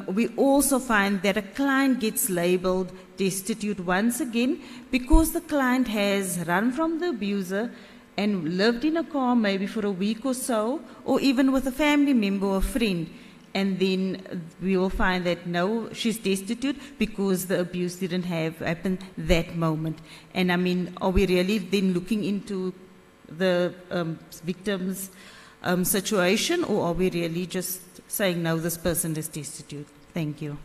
S15: we also find that a client gets labeled destitute once again because the client has run from the abuser and lived in a car maybe for a week or so, or even with a family member or friend. And then we will find that no, she's destitute because the abuse didn't happen that moment. And I mean, are we really then looking into the victim's situation, or are we really just saying, no, this person is destitute? Thank you.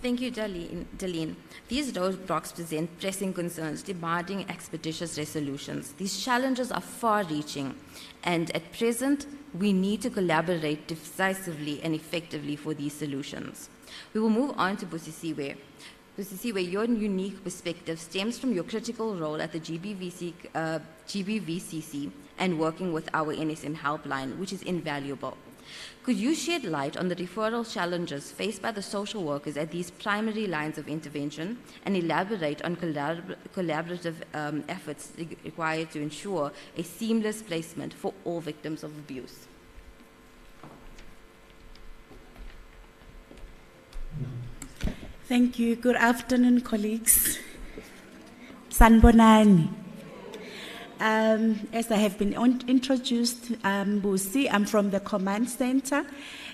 S19: Thank you, Deline. These roadblocks present pressing concerns demanding expeditious resolutions. These challenges are far-reaching, and at present, we need to collaborate decisively and effectively for these solutions. We will move on to Busisiwe. Busisiwe, your unique perspective stems from your critical role at the GBVCC and working with our NSM helpline, which is invaluable. Could you shed light on the referral challenges faced by the social workers at these primary lines of intervention and elaborate on collaborative efforts required to ensure a seamless placement for all victims of abuse?
S21: Thank you. Good afternoon, colleagues. Sanbonani. As I have been introduced, I'm Busi. I'm from the command center.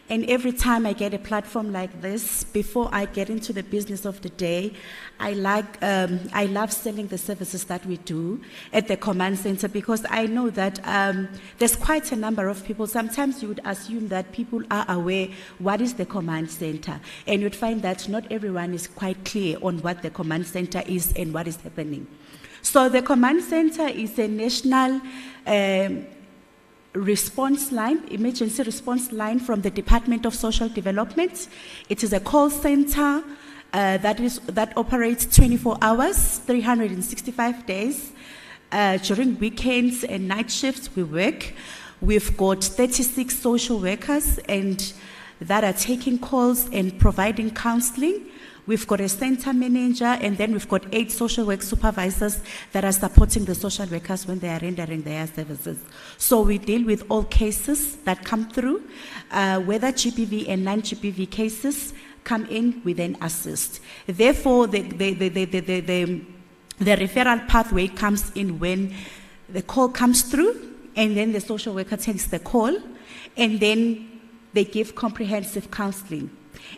S21: And every time I get a platform like this, before I get into the business of the day, I love selling the services that we do at the command center, because I know that there's quite a number of people. Sometimes you would assume that people are aware what is the command center, and you'd find that not everyone is quite clear on what the command center is and what is happening. So the command center is a national response line, emergency response line from the Department of Social Development. It is a call center that operates 24 hours, 365 days. During weekends and night shifts, we work. We've got 36 social workers and that are taking calls and providing counseling. We've got a center manager, and then we've got 8 social work supervisors that are supporting the social workers when they are rendering their services. So we deal with all cases that come through, whether GBV and non-GBV cases come in, we then assist. Therefore, the referral pathway comes in when the call comes through, and then the social worker takes the call, and then they give comprehensive counseling.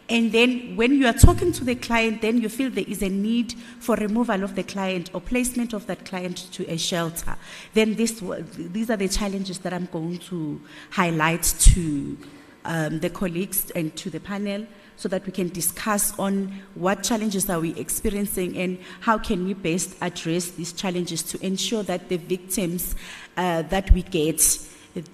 S21: And then when you are talking to the client, then you feel there is a need for removal of the client or placement of that client to a shelter. Then these are the challenges that I'm going to highlight to the colleagues and to the panel, so that we can discuss on what challenges are we experiencing and how can we best address these challenges to ensure that the victims that we get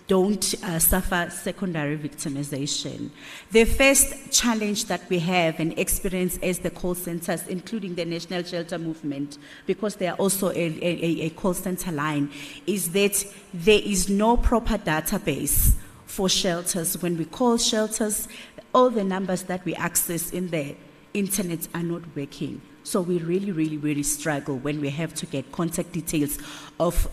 S21: don't suffer secondary victimization. The first challenge that we have and experience as the call centers, including the National Shelter Movement, because they are also a call center line, is that there is no proper database for shelters. When we call shelters, all the numbers that we access in the internet are not working. So we really struggle when we have to get contact details of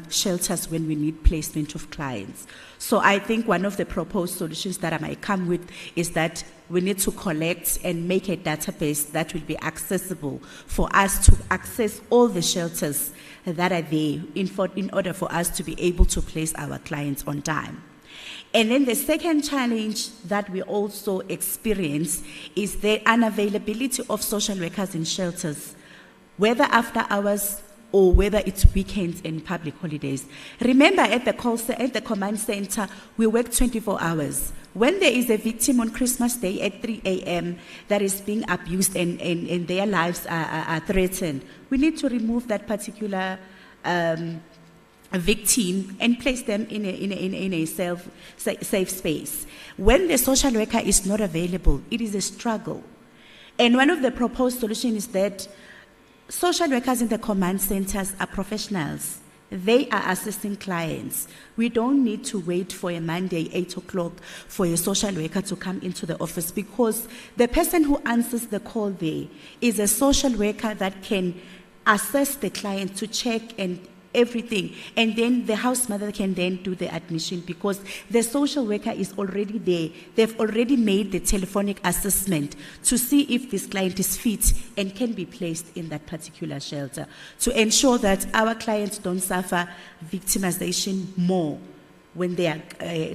S21: shelters when we need placement of clients. So I think one of the proposed solutions that I might come with is that we need to collect and make a database that will be accessible for us to access all the shelters that are there in order for us to be able to place our clients on time. And then the second challenge that we also experience is the unavailability of social workers in shelters, whether after hours or whether it's weekends and public holidays. Remember, at the command center, we work 24 hours. When there is a victim on Christmas Day at 3 a.m. that is being abused and their lives are threatened, we need to remove that particular victim and place them in a safe space. When the social worker is not available, it is a struggle. And one of the proposed solutions is that social workers in the command centers are professionals. They are assisting clients. We don't need to wait for a Monday, 8 o'clock, for a social worker to come into the office, because the person who answers the call there is a social worker that can assess the client to check and everything, and then the house mother can then do the admission, because the social worker is already there. They've already made the telephonic assessment to see if this client is fit and can be placed in that particular shelter, to ensure that our clients don't suffer victimization more when they are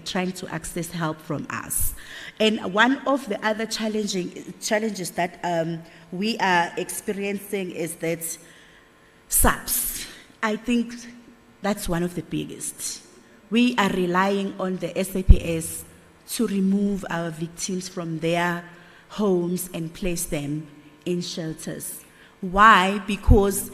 S21: trying to access help from us. And one of the other challenges that we are experiencing is that SAPS. I think that's one of the biggest. We are relying on the SAPS to remove our victims from their homes and place them in shelters. Why? Because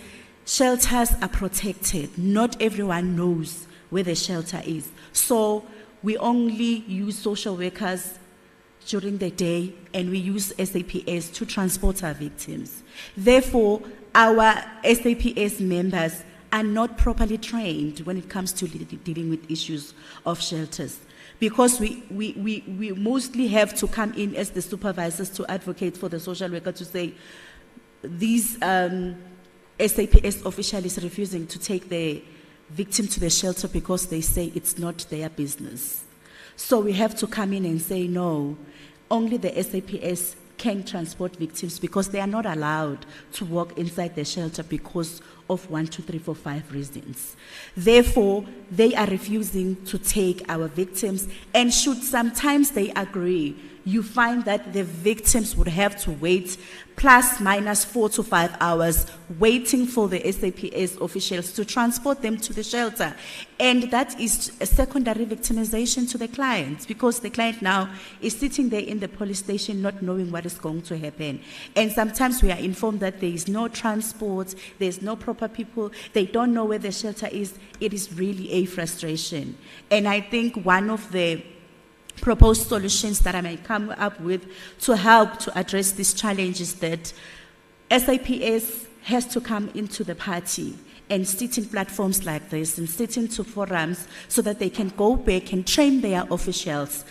S21: shelters are protected. Not everyone knows where the shelter is. So we only use social workers during the day, and we use SAPS to transport our victims. Therefore, our SAPS members are not properly trained when it comes to dealing with issues of shelters, because we mostly have to come in as the supervisors to advocate for the social worker to say, these SAPS official is refusing to take the victim to the shelter because they say it's not their business. So we have to come in and say, no, only the SAPS can transport victims, because they are not allowed to walk inside the shelter because of 1, 2, 3, 4, 5 reasons. Therefore, they are refusing to take our victims, and should sometimes they agree, you find that the victims would have to wait plus minus 4 to 5 hours waiting for the SAPS officials to transport them to the shelter. And that is a secondary victimization to the client, because the client now is sitting there in the police station not knowing what is going to happen. And sometimes we are informed that there is no transport, there's no proper people, they don't know where the shelter is. It is really a frustration. And I think one of the proposed solutions that I may come up with to help to address these challenges, that SAPS has to come into the party and sit in platforms like this and sit into forums so that they can go back and train their officials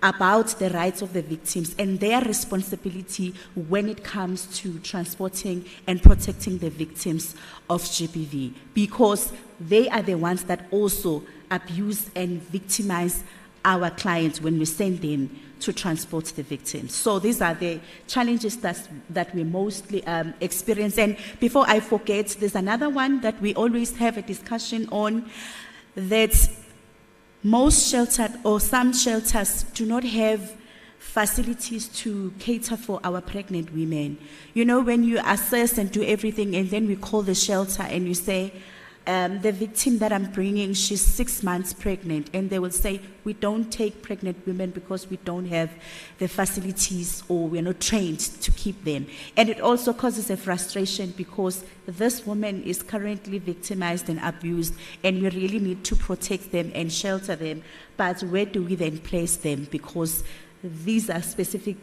S21: about the rights of the victims and their responsibility when it comes to transporting and protecting the victims of GBV, because they are the ones that also abuse and victimize our clients when we send them to transport the victims. So these are the challenges that we mostly experience. And before I forget, there's another one that we always have a discussion on, that most sheltered or some shelters do not have facilities to cater for our pregnant women. You know, when you assess and do everything, and then we call the shelter and you say, the victim that I'm bringing, she's 6 months pregnant, and they will say, we don't take pregnant women because we don't have the facilities, or we're not trained to keep them. And it also causes a frustration, because this woman is currently victimized and abused, and we really need to protect them and shelter them. But where do we then place them? Because these are specific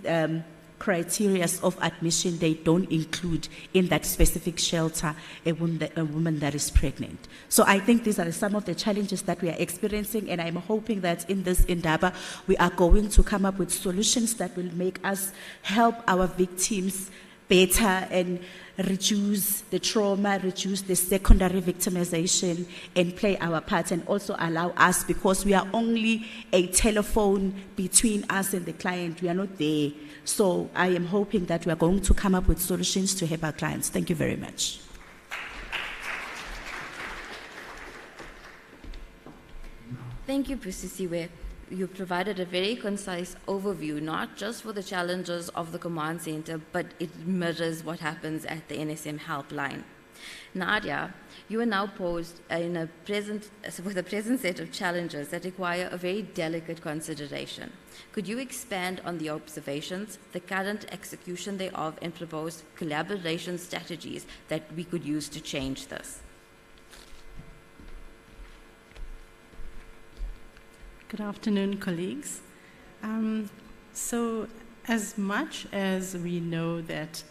S21: criteria of admission. They don't include in that specific shelter a woman that is pregnant. So I think these are some of the challenges that we are experiencing, and I'm hoping that in this Indaba we are going to come up with solutions that will make us help our victims better and reduce the trauma, reduce the secondary victimization, and play our part, and also allow us, because we are only a telephone between us and the client, we are not there. So I am hoping that we are going to come up with solutions to help our clients. Thank you very much.
S19: Thank you, Sindisiwe. You provided a very concise overview, not just for the challenges of the command center, but it mirrors what happens at the NSM helpline. Nadia, you are now posed with a present set of challenges that require a very delicate consideration. Could you expand on the observations, the current execution thereof, and propose collaboration strategies that we could use to change this?
S1: Good afternoon, colleagues. So as much as we know that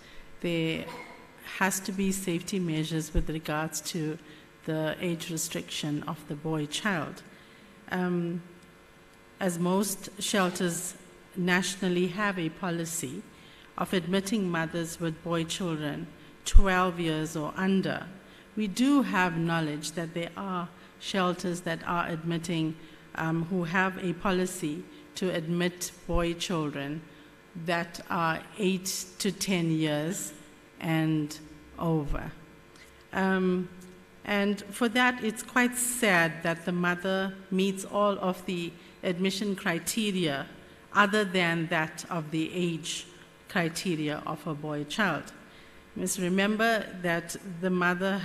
S1: there has to be safety measures with regards to the age restriction of the boy child, as most shelters nationally have a policy of admitting mothers with boy children 12 years or under, we do have knowledge that there are shelters that are admitting who have a policy to admit boy children that are 8 to 10 years and over. And for that, it's quite sad that the mother meets all of the admission criteria other than that of the age criteria of a boy child. You must remember that the mother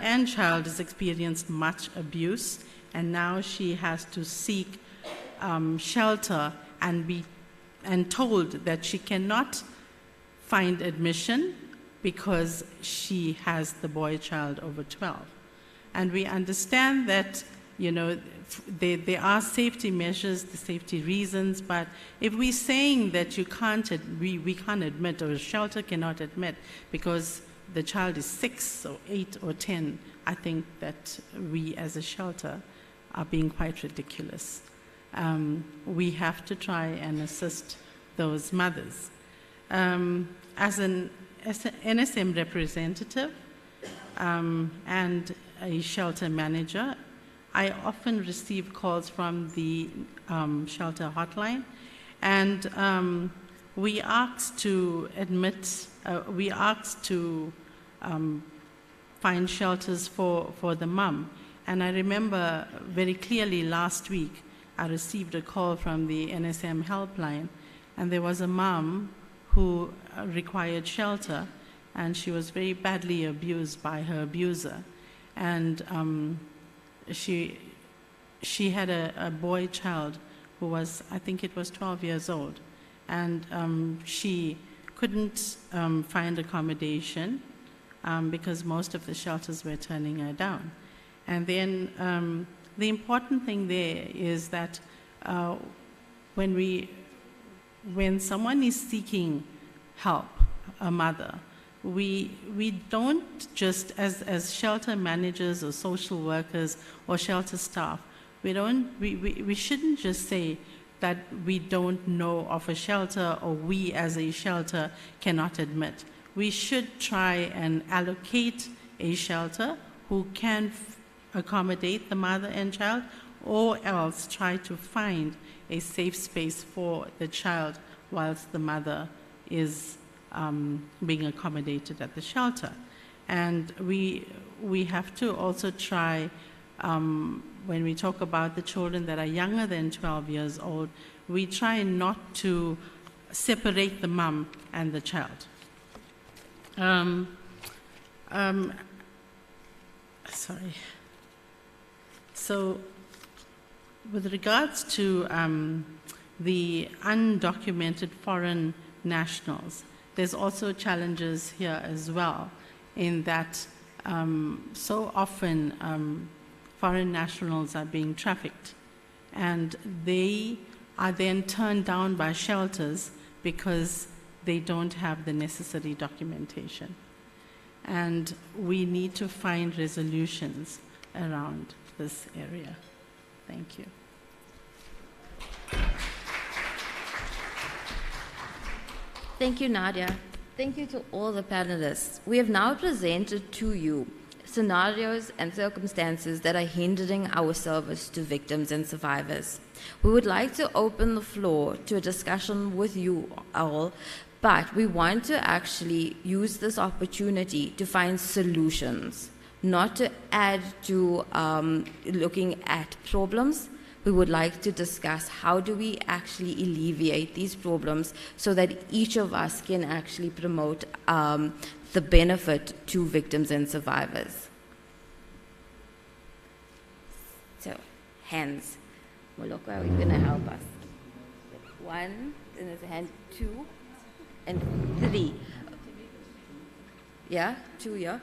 S1: and child has experienced much abuse, and now she has to seek shelter and told that she cannot find admission because she has the boy child over 12. And we understand that, you know, there are safety measures, the safety reasons, but if we're saying that we can't admit, or a shelter cannot admit because the child is 6 or 8 or 10, I think that we as a shelter are being quite ridiculous. We have to try and assist those mothers. As an NSM representative and a shelter manager, I often receive calls from the shelter hotline, and we ask to find shelters for the mum. And I remember very clearly last week, I received a call from the NSM helpline, and there was a mum who required shelter, and she was very badly abused by her abuser. And she had a boy child who was, I think it was 12 years old, and she couldn't find accommodation because most of the shelters were turning her down. And then the important thing there is that when someone is seeking help, a mother, we don't just, as shelter managers or social workers or shelter staff, we shouldn't just say that we don't know of a shelter or we as a shelter cannot admit. We should try and allocate a shelter who can accommodate the mother and child, or else try to find a safe space for the child whilst the mother is being accommodated at the shelter. And we have to also try, when we talk about the children that are younger than 12 years old, we try not to separate the mum and the child. Sorry. So with regards to the undocumented foreign nationals, there's also challenges here as well, in that so often foreign nationals are being trafficked, and they are then turned down by shelters because they don't have the necessary documentation. And we need to find resolutions around this area. Thank you.
S19: Thank you, Nadia. Thank you to all the panelists. We have now presented to you scenarios and circumstances that are hindering our service to victims and survivors. We would like to open the floor to a discussion with you all, but we want to actually use this opportunity to find solutions, not to add to looking at problems. We would like to discuss how do we actually alleviate these problems so that each of us can actually promote the benefit to victims and survivors. So, hands. Moloko, are you going to help us? 1, then there's a hand, 2, and 3. Yeah, 2, yeah?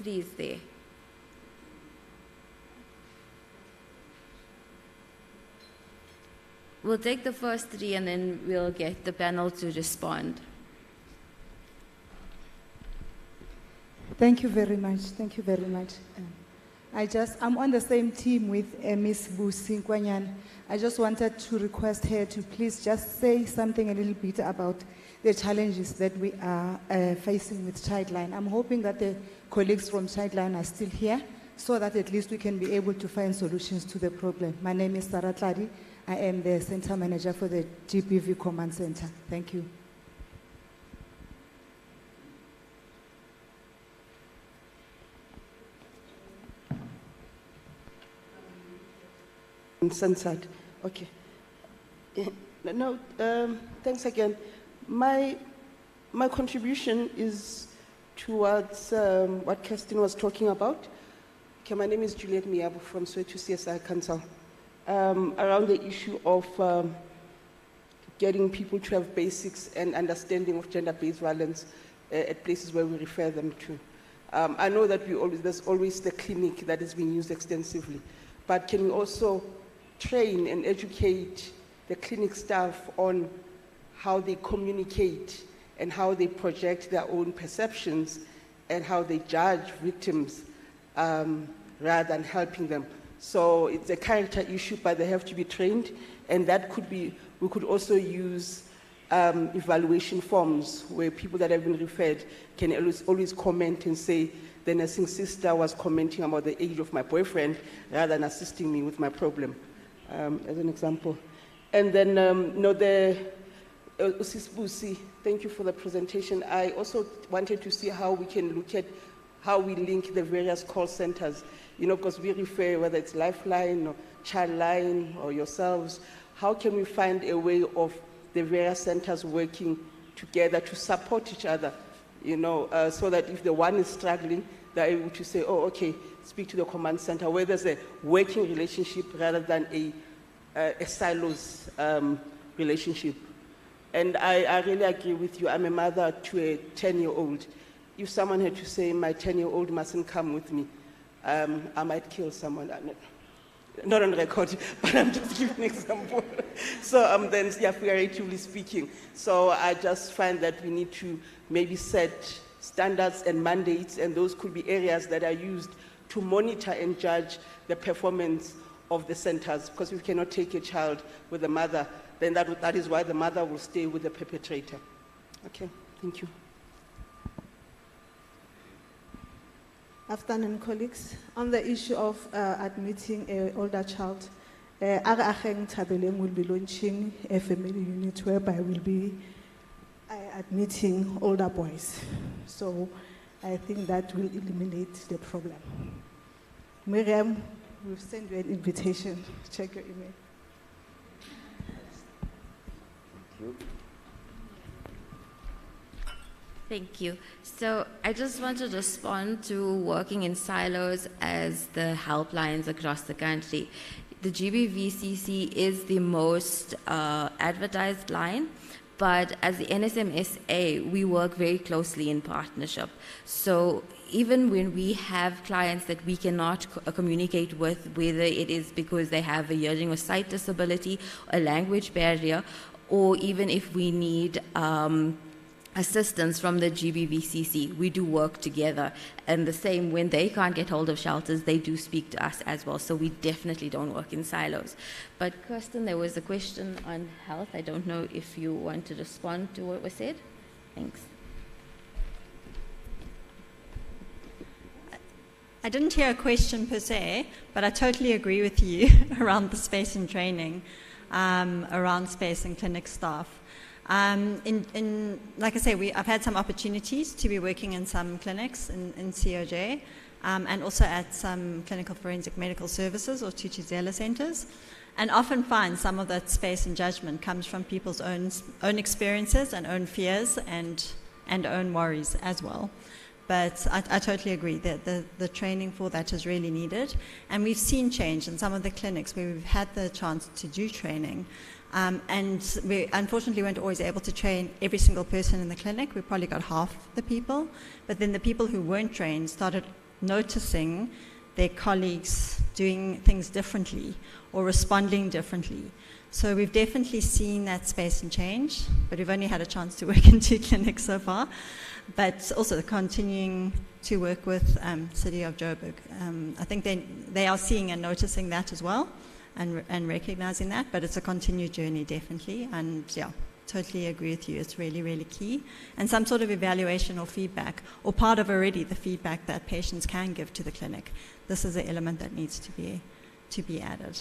S19: 3 is there. We'll take the first 3 and then we'll get the panel to respond.
S3: Thank you very much. Thank you very much. I'm on the same team with Ms. Busi Nkwanyan. I just wanted to request her to please just say something a little bit about the challenges that we are facing with Childline. I'm hoping that the colleagues from Childline are still here so that at least we can be able to find solutions to the problem. My name is Sarah Tladi. I am the Center Manager for the GBV Command Center. Thank you.
S4: Censored. Okay. No, thanks again. My contribution is towards what Kirsten was talking about. Okay, my name is Juliet Miabo from Soweto CSI Council. Around the issue of getting people to have basics and understanding of gender-based violence at places where we refer them to. I know that there's always the clinic that is being used extensively, but can we also train and educate the clinic staff on how they communicate and how they project their own perceptions and how they judge victims rather than helping them? So it's a character issue, but they have to be trained, and that could be, we could also use evaluation forms where people that have been referred can always comment and say, the nursing sister was commenting about the age of my boyfriend rather than assisting me with my problem, as an example. And then, Usisbusi, thank you for the presentation. I also wanted to see how we can look at how we link the various call centers. You know, because we refer, whether it's Lifeline or Childline or yourselves, how can we find a way of the various centers working together to support each other, you know, so that if the one is struggling, they're able to say, oh, okay, speak to the command center, where there's a working relationship rather than a silos relationship. And I really agree with you. I'm a mother to a 10-year-old. If someone had to say, my 10-year-old mustn't come with me, I might kill someone. Not on record, but I'm just giving an example. So then, yeah, figuratively speaking. So I just find that we need to maybe set standards and mandates, and those could be areas that are used to monitor and judge the performance of the centers. Because if you cannot take a child with a mother, then that is why the mother will stay with the perpetrator. Okay, thank you.
S22: Afternoon, colleagues. On the issue of admitting an older child, Agaheng Tabeleng will be launching a family unit whereby we'll be admitting older boys. So I think that will eliminate the problem. Miriam, we'll send you an invitation. Check your email.
S19: Thank you. Thank you. So I just want to respond to working in silos as the helplines across the country. The GBVCC is the most advertised line, but as the NSMSA, we work very closely in partnership. So even when we have clients that we cannot communicate with, whether it is because they have a hearing or sight disability, a language barrier, or even if we need assistance from the GBVCC. We do work together, and the same when they can't get hold of shelters, they do speak to us as well. So we definitely don't work in silos. But Kirsten, there was a question on health. I don't know if you want to respond to what was said. Thanks.
S20: I didn't hear a question per se, but I totally agree with you around the space and training, around space and clinic staff. Like I say, I've had some opportunities to be working in some clinics in COJ, and also at some clinical forensic medical services or Thuthuzela centers, and often find some of that space and judgment comes from people's own experiences and own fears and own worries as well. But I totally agree that the training for that is really needed. And we've seen change in some of the clinics where we've had the chance to do training. And we unfortunately weren't always able to train every single person in the clinic. We probably got half the people. But then the people who weren't trained started noticing their colleagues doing things differently or responding differently. So we've definitely seen that space and change, but we've only had a chance to work in 2 clinics so far. But also continuing to work with City of Joburg. I think they are seeing and noticing that as well, and recognizing that, but it's a continued journey, definitely. And yeah, totally agree with you. It's really, really key. And some sort of evaluation or feedback, or part of already the feedback that patients can give to the clinic. This is an element that needs to be added.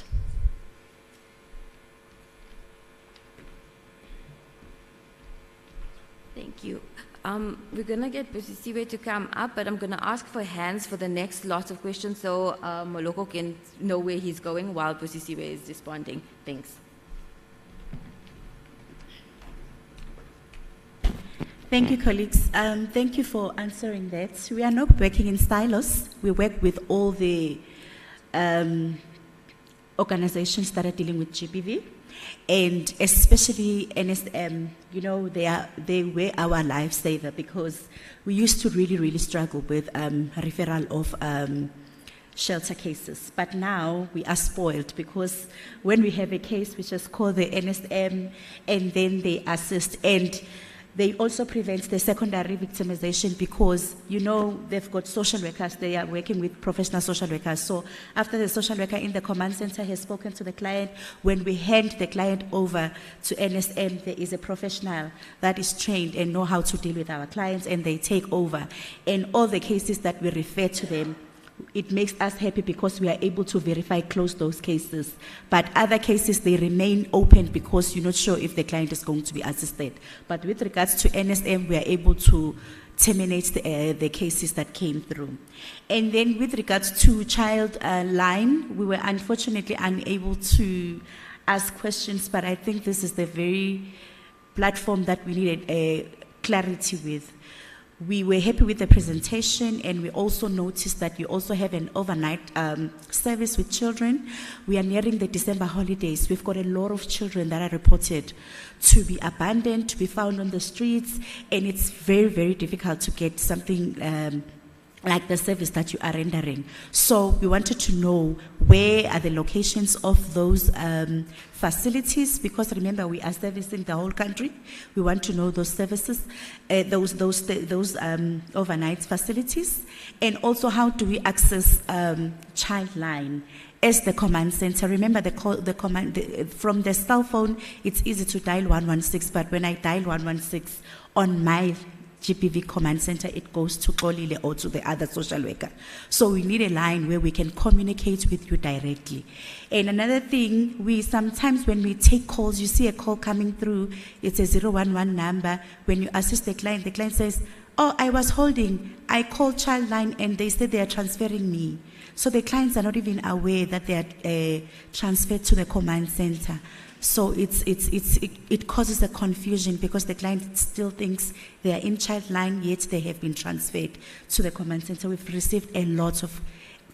S19: Thank you. We're going to get Sindisiwe to come up, but I'm going to ask for hands for the next lot of questions so Moloko can know where he's going while Sindisiwe is responding. Thanks.
S21: Thank you, colleagues. Thank you for answering that. We are not working in silos. We work with all the organizations that are dealing with GBV. And especially NSM, you know, they were our lifesaver because we used to really, really struggle with referral of shelter cases. But now we are spoiled because when we have a case which is called the NSM, and then they assist, and they also prevent the secondary victimization because, you know, they've got social workers, they are working with professional social workers. So after the social worker in the command center has spoken to the client, when we hand the client over to NSM, there is a professional that is trained and know how to deal with our clients, and they take over. And all the cases that we refer to them, it makes us happy because we are able to verify, close those cases. But other cases, they remain open because you're not sure if the client is going to be assisted. But with regards to NSM, we are able to terminate the cases that came through. And then with regards to child line, we were unfortunately unable to ask questions, but I think this is the very platform that we needed clarity with. We were happy with the presentation, and we also noticed that you also have an overnight service with children. We are nearing the December holidays. We've got a lot of children that are reported to be abandoned, to be found on the streets, and it's very, very difficult to get something like the service that you are rendering. So we wanted to know where are the locations of those facilities, because remember we are servicing the whole country. We want to know those services, those overnight facilities, and also how do we access Childline as the command center. Remember from the cell phone, it's easy to dial 116, but when I dial 116 on my GBV command center, it goes to Kolile or to the other social worker. So we need a line where we can communicate with you directly. And another thing, we sometimes when we take calls, you see a call coming through, it's a 011 number. When you assist the client says, oh, I was holding, I called Childline and they said they are transferring me. So the clients are not even aware that they are transferred to the command center. So it causes a confusion because the client still thinks they are in Childline, yet they have been transferred to the command center. We've received a lot of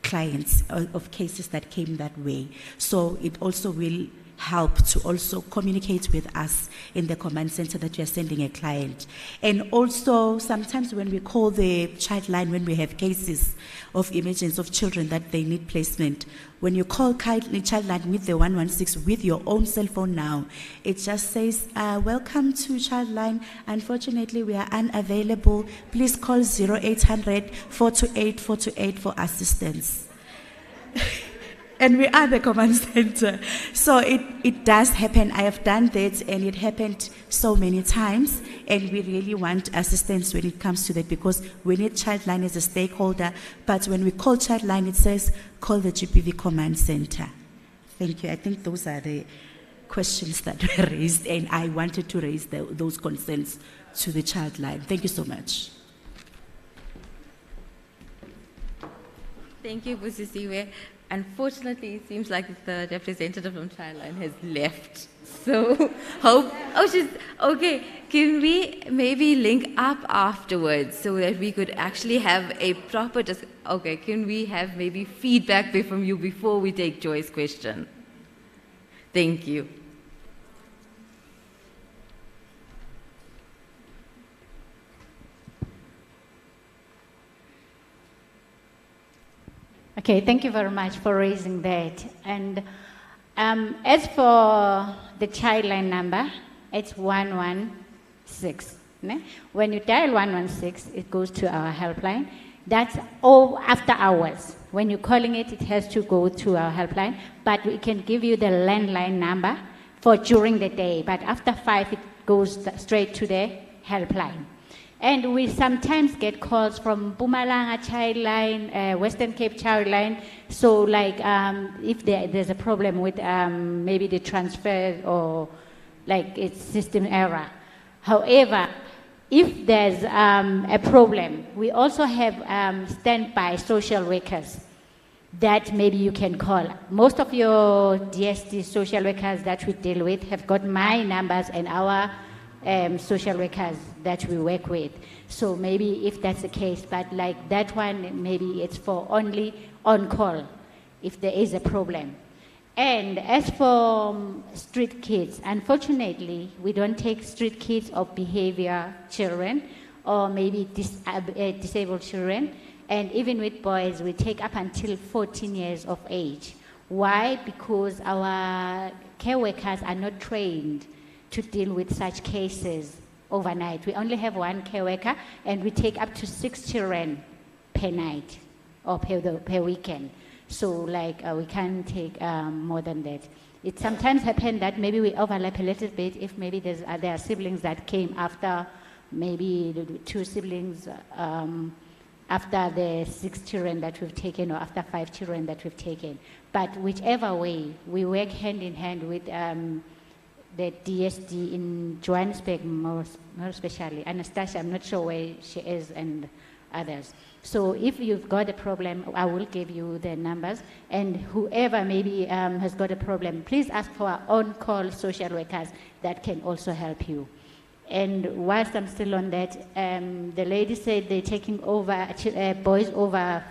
S21: clients, of cases that came that way. So it also will help to also communicate with us in the command center that you are sending a client. And also, sometimes when we call the child line, when we have cases of emergence of children that they need placement, when you call child line with the 116 with your own cell phone now, it just says, welcome to child line. Unfortunately, we are unavailable. Please call 0800 428 428 for assistance. And we are the command center. So it does happen. I have done that, and it happened so many times. And we really want assistance when it comes to that, because we need Childline as a stakeholder. But when we call Childline, it says, call the GPV command center. Thank you. I think those are the questions that were raised, and I wanted to raise those concerns to the Childline. Thank you so much.
S19: Thank you, Busisiwe. Unfortunately, it seems like the representative from Childline has left. So, she's okay. Can we maybe link up afterwards so that we could actually have a proper can we have maybe feedback from you before we take Joy's question? Thank you.
S5: Okay, thank you very much for raising that. And as for the Childline number, it's 116. Ne? When you dial 116, it goes to our helpline. That's all after hours. When you're calling it, it has to go to our helpline. But we can give you the landline number for during the day. But after 5, it goes straight to the helpline. And we sometimes get calls from Mpumalanga Childline, Western Cape Childline. So like if there's a problem with maybe the transfer or like it's system error. However, if there's a problem, we also have standby social workers that maybe you can call. Most of your DSD social workers that we deal with have got my numbers and our social workers that we work with. So maybe if that's the case, but like that one, maybe it's for only on call if there is a problem. And as for street kids, unfortunately, we don't take street kids or behavior children or maybe disabled children. And even with boys, we take up until 14 years of age. Why? Because our care workers are not trained to deal with such cases overnight. We only have one care worker, and we take up to 6 children per night or per weekend. So like we can't take more than that. It sometimes happens that maybe we overlap a little bit if maybe there are siblings that came after, maybe 2 siblings after the 6 children that we've taken or after 5 children that we've taken. But whichever way, we work hand in hand with the DSD in Johannesburg, more especially. Anastasia, I'm not sure where she is, and others. So if you've got a problem, I will give you the numbers. And whoever maybe has got a problem, please ask for our on-call social workers that can also help you. And whilst I'm still on that, the lady said they're taking over boys over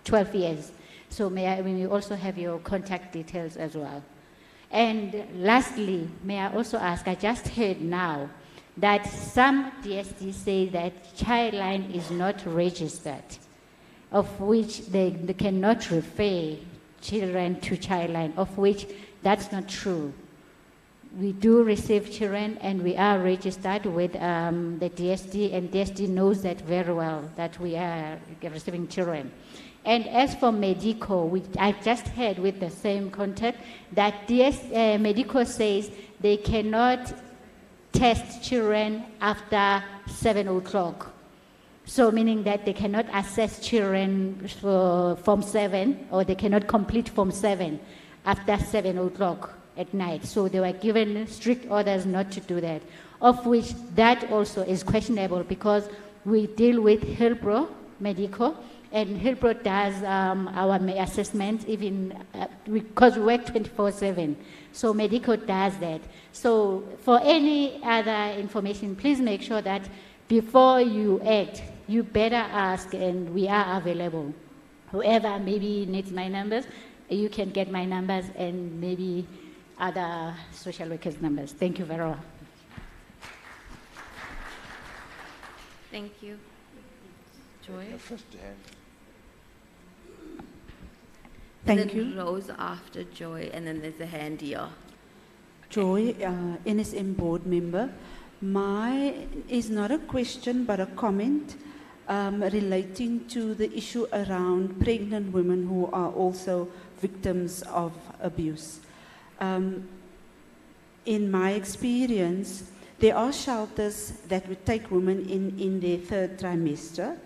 S5: 12 years. So may we also have your contact details as well. And lastly, may I also ask, I just heard now that some DSD say that Childline is not registered, of which they cannot refer children to Childline, of which that's not true. We do receive children and we are registered with the DSD, and DSD knows that very well, that we are receiving children. And as for Medico, which I just heard with the same contact, that Medico says they cannot test children after 7 o'clock. So meaning that they cannot assess children for Form 7, or they cannot complete Form 7 after 7 o'clock at night. So they were given strict orders not to do that, of which that also is questionable because we deal with Hillbrow Medico, and Hillbrow does our assessment even because we work 24/7. So Medico does that. So for any other information, please make sure that before you act, you better ask, and we are available. Whoever maybe needs my numbers, you can get my numbers and maybe other social workers' numbers. Thank you very much.
S19: Thank you. Joy?
S2: Thank
S19: you.
S2: you.
S19: Rose after Joy, and then there's a hand here.
S2: Joy, NSM board member. Mine is not a question but a comment relating to the issue around pregnant women who are also victims of abuse. In my experience, there are shelters that would take women in their third trimester,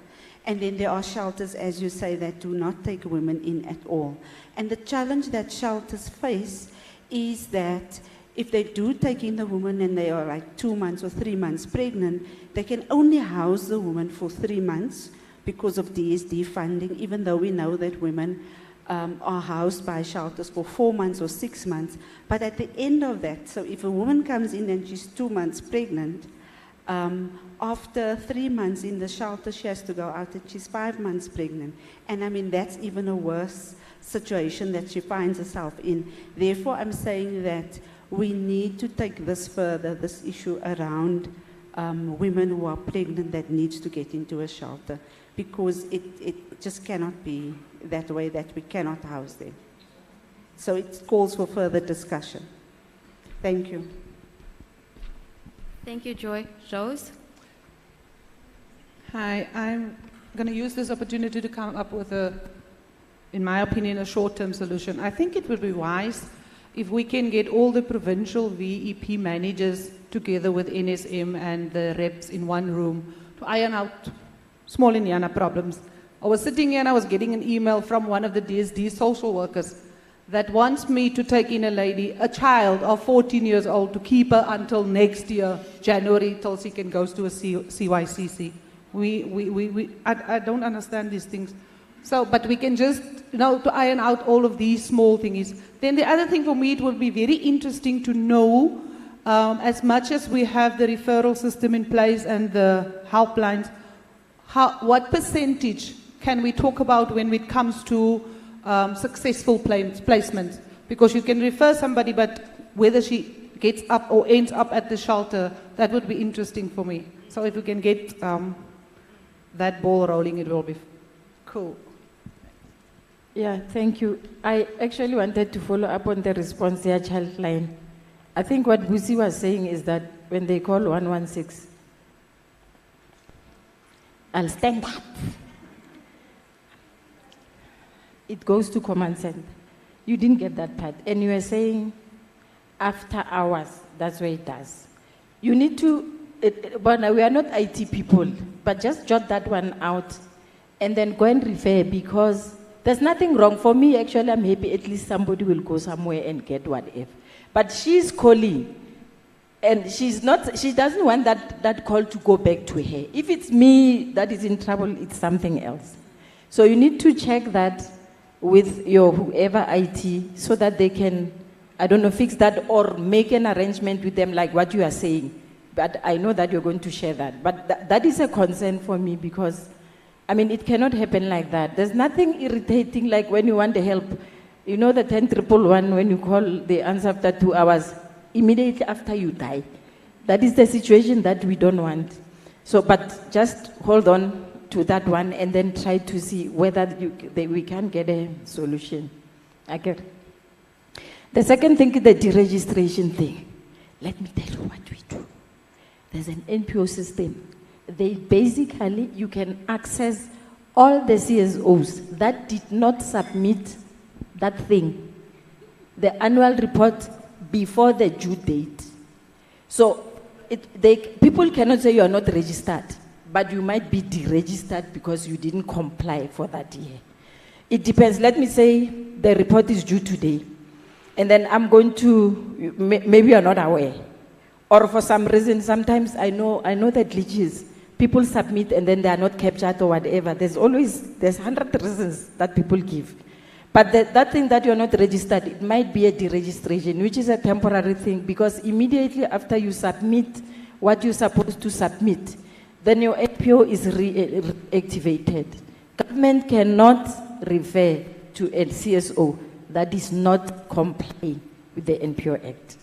S2: and then there are shelters, as you say, that do not take women in at all. And the challenge that shelters face is that if they do take in the woman and they are like 2 months or 3 months pregnant, they can only house the woman for 3 months because of DSD funding, even though we know that women are housed by shelters for 4 months or 6 months. But at the end of that, so if a woman comes in and she's 2 months pregnant, after 3 months in the shelter, she has to go out and she's 5 months pregnant. And I mean, that's even a worse situation that she finds herself in. Therefore, I'm saying that we need to take this further, this issue around women who are pregnant that needs to get into a shelter, because it just cannot be that way, that we cannot house them. So it calls for further discussion. Thank you.
S19: Thank you, Joy. Rose?
S6: Hi, I'm going to use this opportunity to come up with in my opinion, a short-term solution. I think it would be wise if we can get all the provincial VEP managers together with NSM and the reps in one room to iron out small Indiana problems. I was sitting here and I was getting an email from one of the DSD social workers that wants me to take in a child of 14 years old, to keep her until next year, January, till she can go to a CYCC. I don't understand these things. So, but we can just, to iron out all of these small things. Then the other thing for me, it would be very interesting to know, as much as we have the referral system in place and the helplines, what percentage can we talk about when it comes to successful placements? Because you can refer somebody, but whether she gets up or ends up at the shelter, that would be interesting for me. So if we can get that ball rolling, it will be cool.
S17: Yeah, thank you. I actually wanted to follow up on the response there, child line. I think what Busi was saying is that when they call 116, I'll stand up. It goes to command center. You didn't get that part. And you were saying after hours, that's where it does. You need to, but we are not IT people, but just jot that one out and then go and refer, because there's nothing wrong. For me, actually, I'm happy at least somebody will go somewhere and get whatever. But she's calling, and she doesn't want that call to go back to her. If it's me that is in trouble, it's something else. So you need to check that with your whoever IT, so that they can, I don't know, fix that or make an arrangement with them like what you are saying. But I know that you're going to share that. But that is a concern for me, because I mean, it cannot happen like that. There's nothing irritating like when you want the help. You know the 10-111, when you call, they answer after 2 hours, immediately after you die. That is the situation that we don't want. So, but just hold on to that one and then try to see whether we can get a solution. Okay. The second thing is the deregistration thing. Let me tell you what we do. There's an NPO system. They basically, you can access all the CSOs that did not submit that thing, the annual report, before the due date. So people cannot say you are not registered, but you might be deregistered because you didn't comply for that year. It depends. Let me say the report is due today, and then I'm going to, maybe you're not aware, or for some reason, sometimes I know that glitches. People submit and then they are not captured or whatever. There's 100 reasons that people give. But that thing that you're not registered, it might be a deregistration, which is a temporary thing, because immediately after you submit what you're supposed to submit, then your NPO is reactivated. Government cannot refer to a CSO that is not complying with the NPO Act.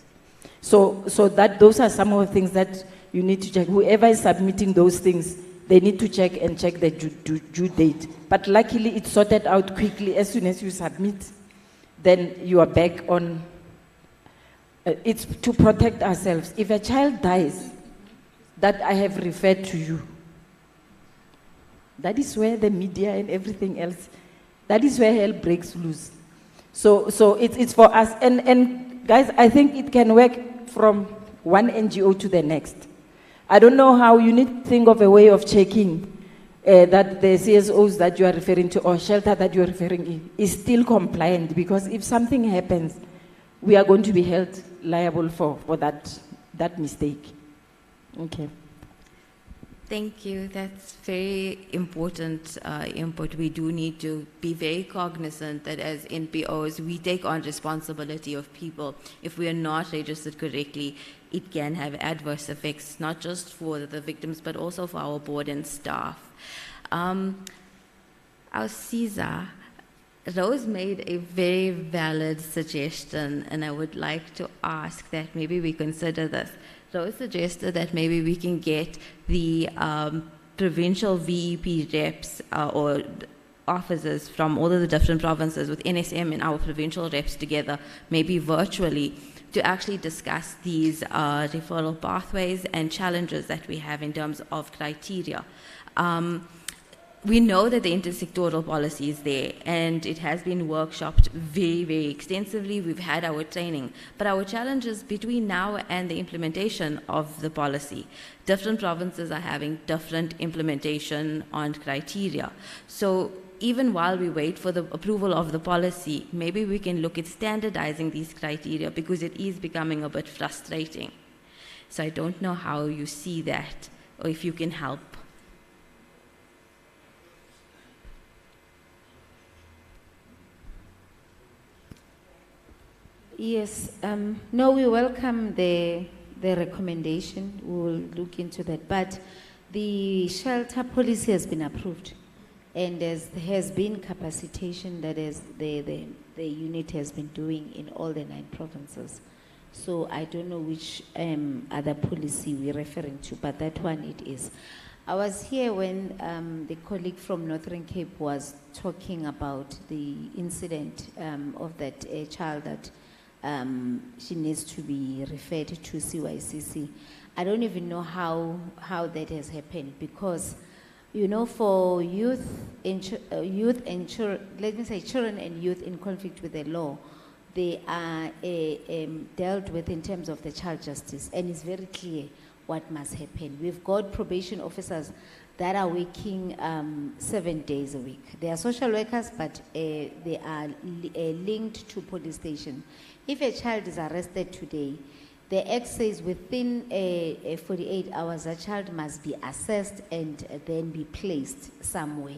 S17: So that those are some of the things that you need to check. Whoever is submitting those things, they need to check the due date. But luckily, it's sorted out quickly. As soon as you submit, then you are back on. It's to protect ourselves. If a child dies, that I have referred to you, that is where the media and everything else, that is where hell breaks loose. So it's for us. And guys, I think it can work from one NGO to the next. I don't know how. You need to think of a way of checking that the CSOs that you are referring to or shelter that you are referring to is still compliant, because if something happens, we are going to be held liable for that mistake. Okay.
S19: Thank you. That's very important input. We do need to be very cognizant that as NPOs, we take on responsibility of people. If we are not registered correctly, it can have adverse effects, not just for the victims, but also for our board and staff. Our CISA, Rose made a very valid suggestion, and I would like to ask that maybe we consider this. Rose suggested that maybe we can get the provincial VEP reps or officers from all of the different provinces with NSM and our provincial reps together, maybe virtually, to actually discuss these referral pathways and challenges that we have in terms of criteria. We know that the intersectoral policy is there, and it has been workshopped very, very extensively. We've had our training, but our challenge is between now and the implementation of the policy. Different provinces are having different implementation on criteria. So even while we wait for the approval of the policy, maybe we can look at standardizing these criteria, because it is becoming a bit frustrating. So I don't know how you see that, or if you can help.
S8: Yes, no, we welcome the recommendation. We will look into that. But the shelter policy has been approved, and there has been capacitation that is the unit has been doing in all the 9 provinces. So I don't know which other policy we're referring to, but that one it is. I was here when the colleague from Northern Cape was talking about the incident of that child that she needs to be referred to CYCC. I don't even know how that has happened, because, you know, for youth and children, let me say children and youth in conflict with the law, they are dealt with in terms of the child justice, and it's very clear what must happen. We've got probation officers that are working 7 days a week. They are social workers, but they are linked to police station. If a child is arrested today, the Act says within 48 hours, the child must be assessed and then be placed somewhere.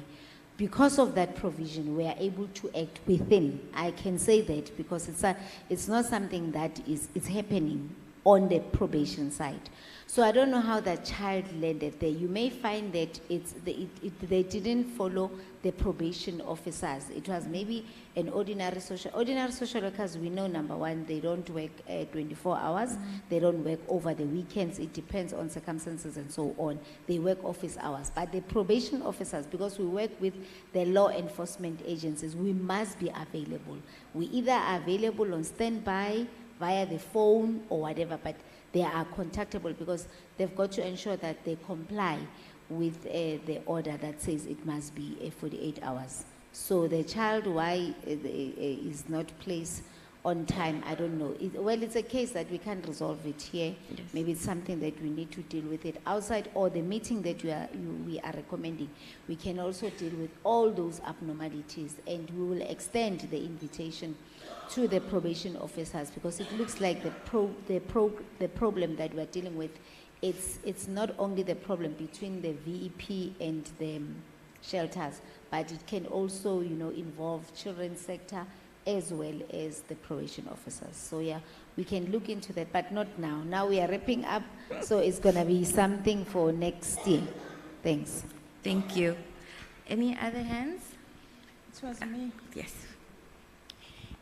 S8: Because of that provision, we are able to act within. I can say that because it's not something that is happening on the probation side. So I don't know how that child landed there. You may find that they didn't follow the probation officers. It was maybe an ordinary social workers. We know, number one, they don't work 24 hours. They don't work over the weekends. It depends on circumstances and so on. They work office hours. But the probation officers, because we work with the law enforcement agencies, we must be available. We either are available on standby, via the phone or whatever, but they are contactable, because they've got to ensure that they comply with the order that says it must be 48 hours. So the child, why is not placed on time, I don't know. Well, it's a case that we can't resolve it here. Yes. Maybe it's something that we need to deal with it outside, or the meeting that we are recommending. We can also deal with all those abnormalities, and we will extend the invitation to the probation officers, because it looks like the problem that we're dealing with, it's not only the problem between the VEP and the shelters, but it can also, you know, involve children's sector as well as the probation officers. So yeah, we can look into that, but not now. Now we are wrapping up, so it's gonna be something for next year. Thanks.
S19: Thank you. Any other hands?
S12: It was me.
S19: Yes.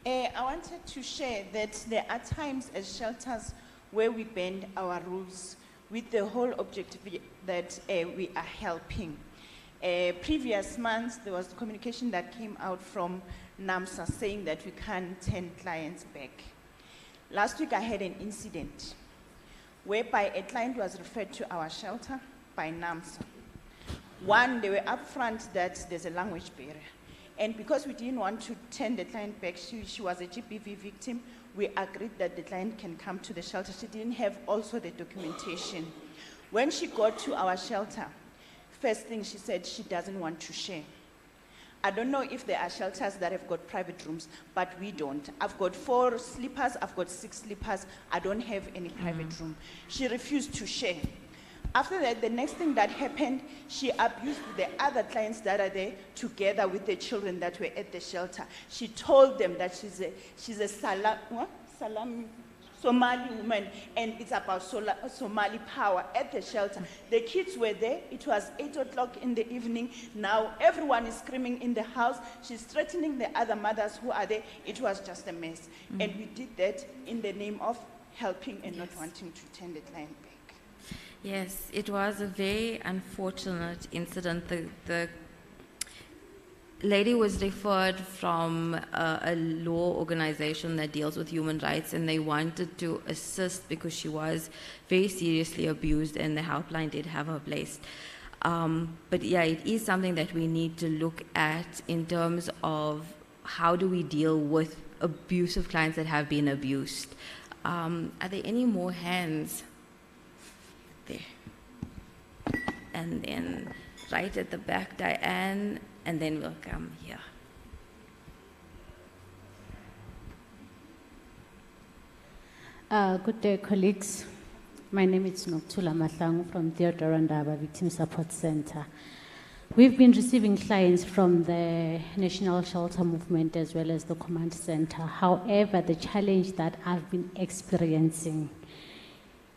S12: I wanted to share that there are times as shelters where we bend our rules with the whole objective that we are helping. Previous months, there was communication that came out from NAMSA saying that we can't turn clients back. Last week, I had an incident whereby a client was referred to our shelter by NAMSA. One, they were upfront that there's a language barrier. And because we didn't want to turn the client back, she was a GBV victim, we agreed that the client can come to the shelter. She didn't have also the documentation. When she got to our shelter, first thing she said, she doesn't want to share. I don't know if there are shelters that have got private rooms, but we don't. I've got 4 sleepers, I've got 6 sleepers, I don't have any private room. She refused to share. After that, the next thing that happened, she abused the other clients that are there together with the children that were at the shelter. She told them that she's a Somali woman, and it's about Somali power at the shelter. The kids were there. It was 8 o'clock in the evening. Now everyone is screaming in the house. She's threatening the other mothers who are there. It was just a mess. And we did that in the name of helping and not wanting to turn the client back.
S19: Yes, it was a very unfortunate incident. The lady was referred from a law organization that deals with human rights, and they wanted to assist because she was very seriously abused, and the helpline did have her placed. But yeah, it is something that we need to look at in terms of how do we deal with abusive clients that have been abused. Are there any more hands? There. And then right at the back, Diane, and then we'll come here.
S13: Good day, colleagues. My name is Noktula Mahlangu from Sindisiwe Indaba Victim Support Center. We've been receiving clients from the National Shelter Movement as well as the Command Center. However, the challenge that I've been experiencing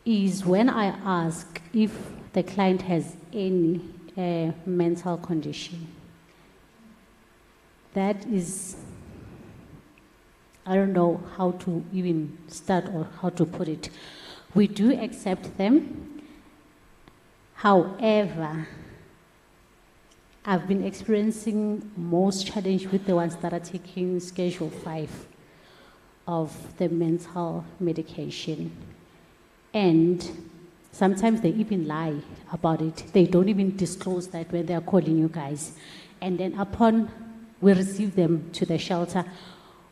S13: is when I ask if the client has any mental condition. That is, I don't know how to even start or how to put it. We do accept them. However, I've been experiencing most challenge with the ones that are taking Schedule 5 of the mental medication. And sometimes they even lie about it. They don't even disclose that when they're calling you guys. And then upon we receive them to the shelter,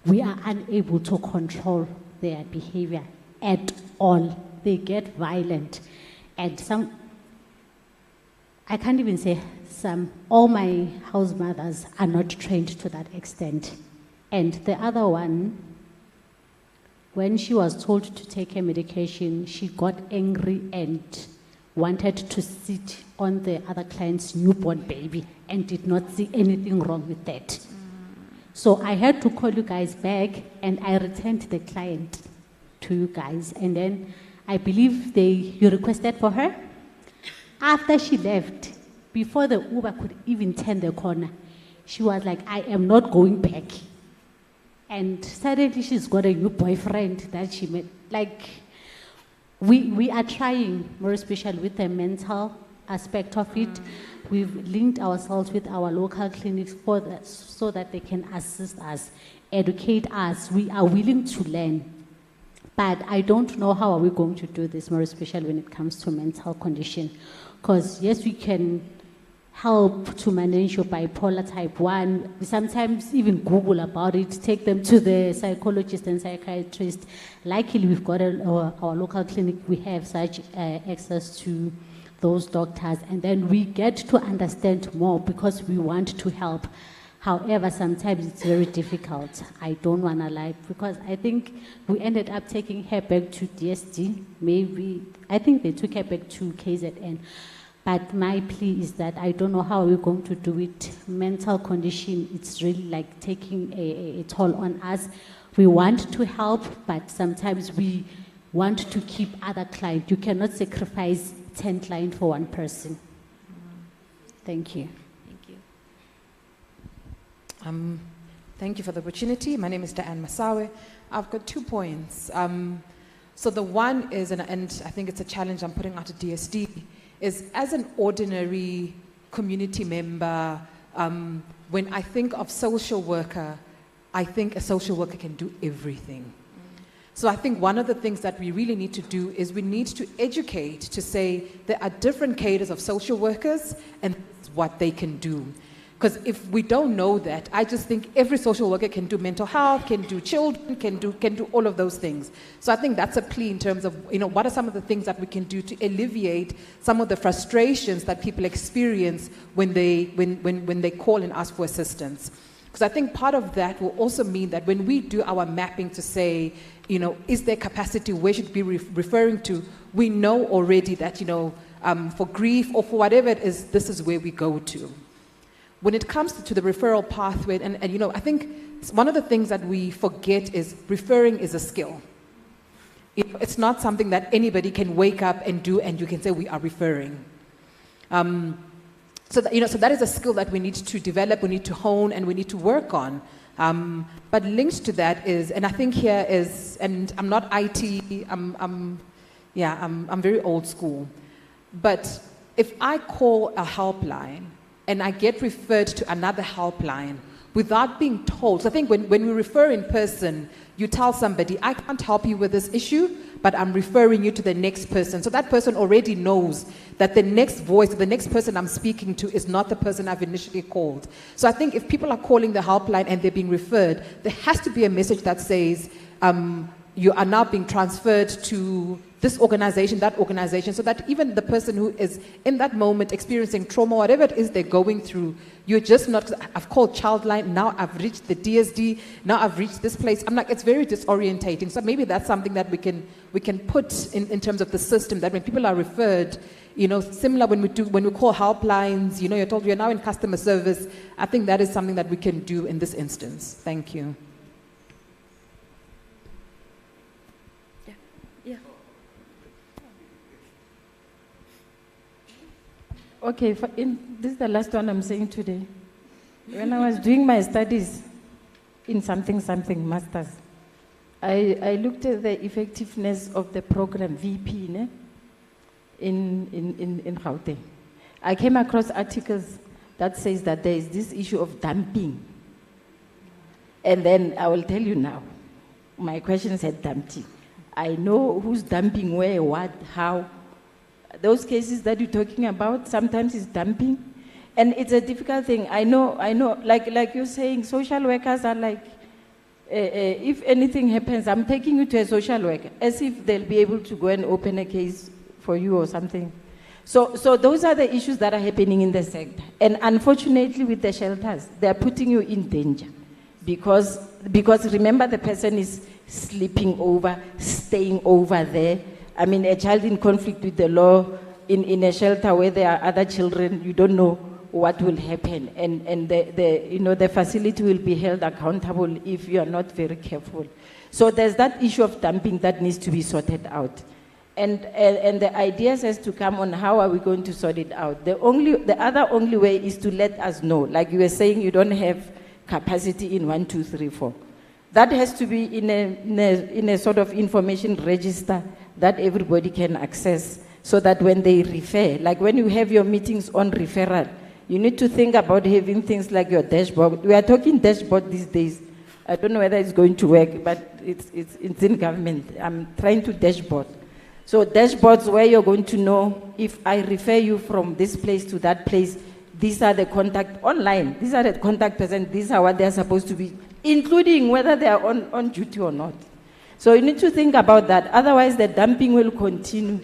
S13: we are unable to control their behavior at all. They get violent. And I can't even say all my house mothers are not trained to that extent. And the other one, when she was told to take her medication, she got angry and wanted to sit on the other client's newborn baby and did not see anything wrong with that. So I had to call you guys back, and I returned the client to you guys. And then I believe you requested for her. After she left, before the Uber could even turn the corner, she was like, I am not going back. And suddenly she's got a new boyfriend that she met. Like, we are trying, more especially with the mental aspect of it. We've linked ourselves with our local clinics so that they can assist us, educate us. We are willing to learn. But I don't know how are we going to do this, more especially when it comes to mental condition. Because yes, we can help to manage your bipolar type 1. We sometimes even Google about it, take them to the psychologist and psychiatrist. Luckily, we've got our local clinic, we have such access to those doctors, and then we get to understand more because we want to help. However, sometimes it's very difficult. I don't want to lie, because I think we ended up taking her back to DSD. Maybe, I think they took her back to KZN. But my plea is that I don't know how we're going to do it. Mental condition, it's really like taking a toll on us. We want to help, but sometimes we want to keep other clients. You cannot sacrifice 10 clients for one person. Thank you.
S19: Thank you.
S9: Thank you for the opportunity. My name is Diane Masawe. I've got 2 points. So the one is, and I think it's a challenge I'm putting out to DSD, is as an ordinary community member, when I think of social worker, I think a social worker can do everything. So I think one of the things that we really need to do is we need to educate to say there are different cadres of social workers and what they can do. Because if we don't know that, I just think every social worker can do mental health, can do children, can do all of those things. So I think that's a plea in terms of, what are some of the things that we can do to alleviate some of the frustrations that people experience when they call and ask for assistance. Because I think part of that will also mean that when we do our mapping to say, is there capacity, where should we be referring to, we know already that, for grief or for whatever it is, this is where we go to. When it comes to the referral pathway, and I think one of the things that we forget is referring is a skill. It's not something that anybody can wake up and do and you can say we are referring. So that is a skill that we need to develop, we need to hone, and we need to work on. But linked to that is, and I think here is, and I'm not IT, I'm very old school. But if I call a helpline and I get referred to another helpline without being told, so I think when we refer in person, you tell somebody, I can't help you with this issue, but I'm referring you to the next person. So that person already knows that the next voice, the next person I'm speaking to is not the person I've initially called. So I think if people are calling the helpline and they're being referred, there has to be a message that says, you are now being transferred to this organization, that organization, so that even the person who is in that moment experiencing trauma, whatever it is they're going through, you're just not, I've called Childline, now I've reached the DSD, now I've reached this place. I'm like, it's very disorientating. So maybe that's something that we can put in terms of the system, that when people are referred, similar when we call helplines, you're told you're now in customer service. I think that is something that we can do in this instance. Thank you.
S17: Okay, this is the last one I'm saying today. When I was doing my studies in something masters, I looked at the effectiveness of the program VP in Gauteng. I came across articles that says that there is this issue of dumping. And then I will tell you now, my question said dumping. I know who's dumping where, what, how. Those cases that you're talking about, sometimes it's dumping. And it's a difficult thing. I know, like you're saying, social workers are like, if anything happens, I'm taking you to a social worker, as if they'll be able to go and open a case for you or something. So those are the issues that are happening in the sector. And unfortunately with the shelters, they're putting you in danger. Because remember, the person is sleeping over, staying over there. I mean, a child in conflict with the law in a shelter where there are other children, you don't know what will happen. And the facility will be held accountable if you are not very careful. So there's that issue of dumping that needs to be sorted out. And the ideas has to come on how are we going to sort it out. The other only way is to let us know. Like you were saying, you don't have capacity in 1, 2, 3, 4. That has to be in a sort of information register that everybody can access, so that when they refer, like when you have your meetings on referral, you need to think about having things like your dashboard. We are talking dashboard these days. I don't know whether it's going to work, but it's in government. I'm trying to dashboard. So dashboards where you're going to know, if I refer you from this place to that place, these are the contact online. These are the contact person. These are what they're supposed to be, including whether they are on duty or not. So you need to think about that. Otherwise, the dumping will continue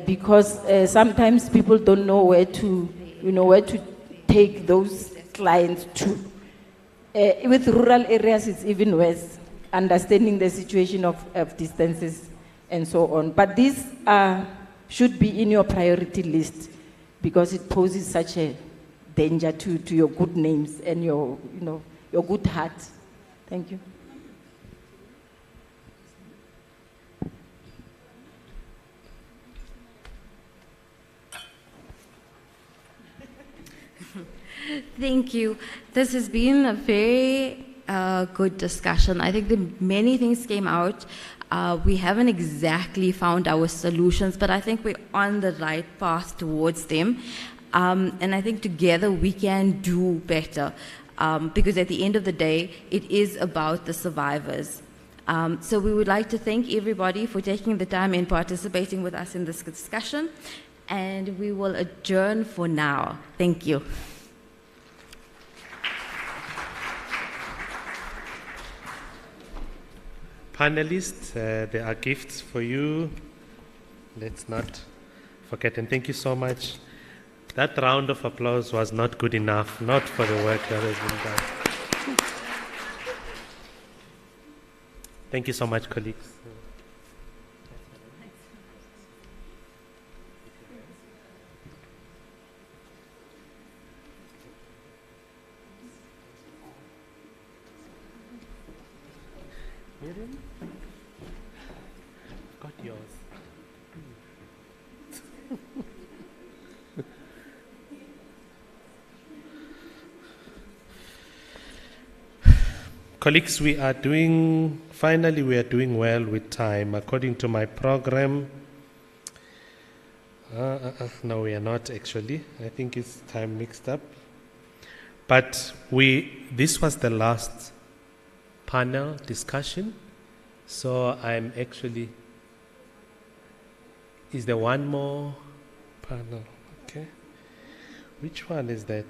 S17: because sometimes people don't know where to take those clients to. With rural areas, it's even worse, understanding the situation of distances and so on. But these should be in your priority list because it poses such a danger to your good names and your good heart. Thank you.
S14: Thank you. This has been a very
S19: good discussion. I think many things came out. We haven't exactly found our solutions, but I think we're on the right path towards them. And I think together we can do better, because at the end of the day, it is about the survivors. So we would like to thank everybody for taking the time and participating with us in this discussion, and we will adjourn for now. Thank you.
S7: Panelists, there are gifts for you. Let's not forget, and thank you so much. That round of applause was not good enough, not for the work that has been done. Thank you so much, colleagues. Miriam? Got yours. Colleagues, we are doing well with time. According to my program, no, we are not actually. I think it's time mixed up. But this was the last panel discussion. So I'm actually, is there one more panel? Okay. Which one is that?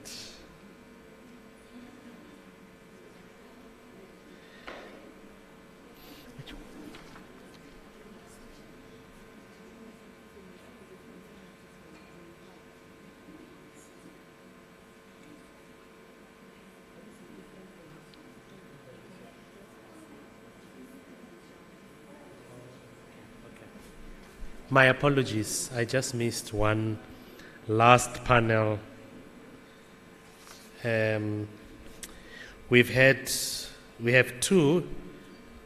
S7: My apologies, I just missed one last panel. We have two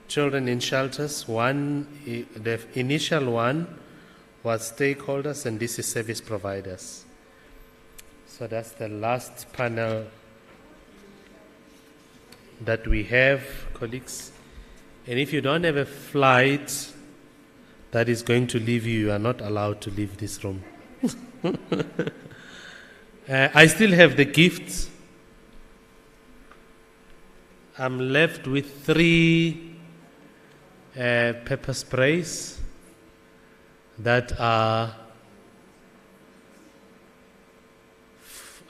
S7: children in shelters. The initial one was stakeholders, and this is service providers. So that's the last panel that we have, colleagues. And if you don't have a flight that is going to leave you, you are not allowed to leave this room. I still have the gifts. I'm left with 3 pepper sprays that are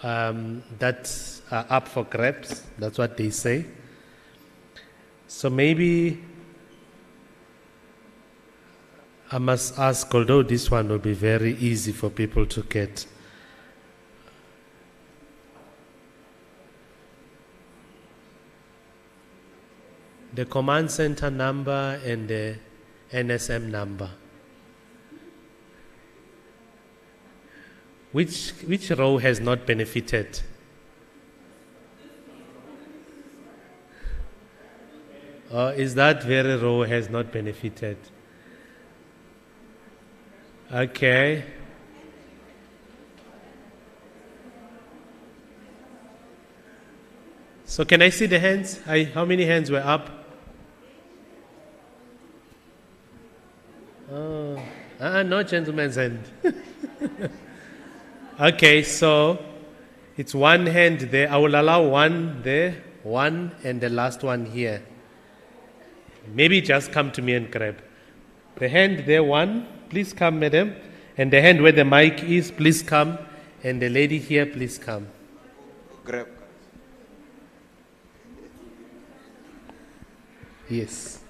S7: up for grabs. That's what they say. So maybe I must ask, although this one will be very easy for people to get. The command center number and the NSM number. Which row has not benefited? Or is that very row has not benefited? Okay. So can I see the hands? How many hands were up? No gentleman's hand. Okay, so it's one hand there. I will allow one there, one, and the last one here. Maybe just come to me and grab. The hand there, one. Please come, madam. And the hand where the mic is, please come. And the lady here, please come.
S10: Grab.
S7: Yes.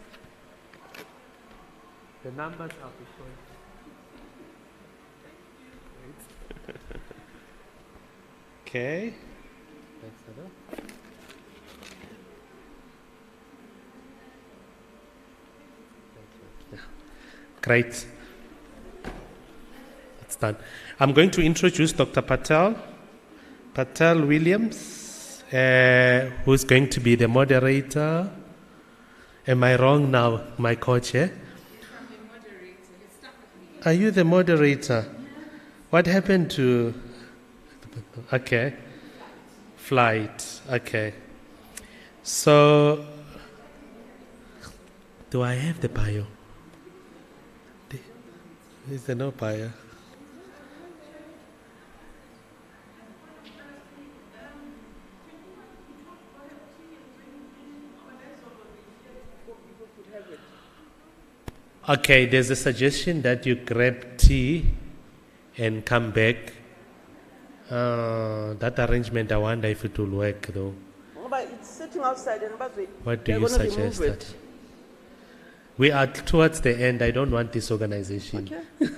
S7: The numbers are before. Okay. Great. It's done. I'm going to introduce Dr. Patel Williams, who's going to be the moderator. Am I wrong now, my co-chair? Are you the moderator? What happened to... Okay. Flight. Okay. So, do I have the bio? Is there no bio? Okay, there's a suggestion that you grab tea and come back. That arrangement, I wonder if it will work though.
S4: But it's sitting outside and
S7: What do you suggest? That? We are towards the end. I don't want this organization.
S4: Okay.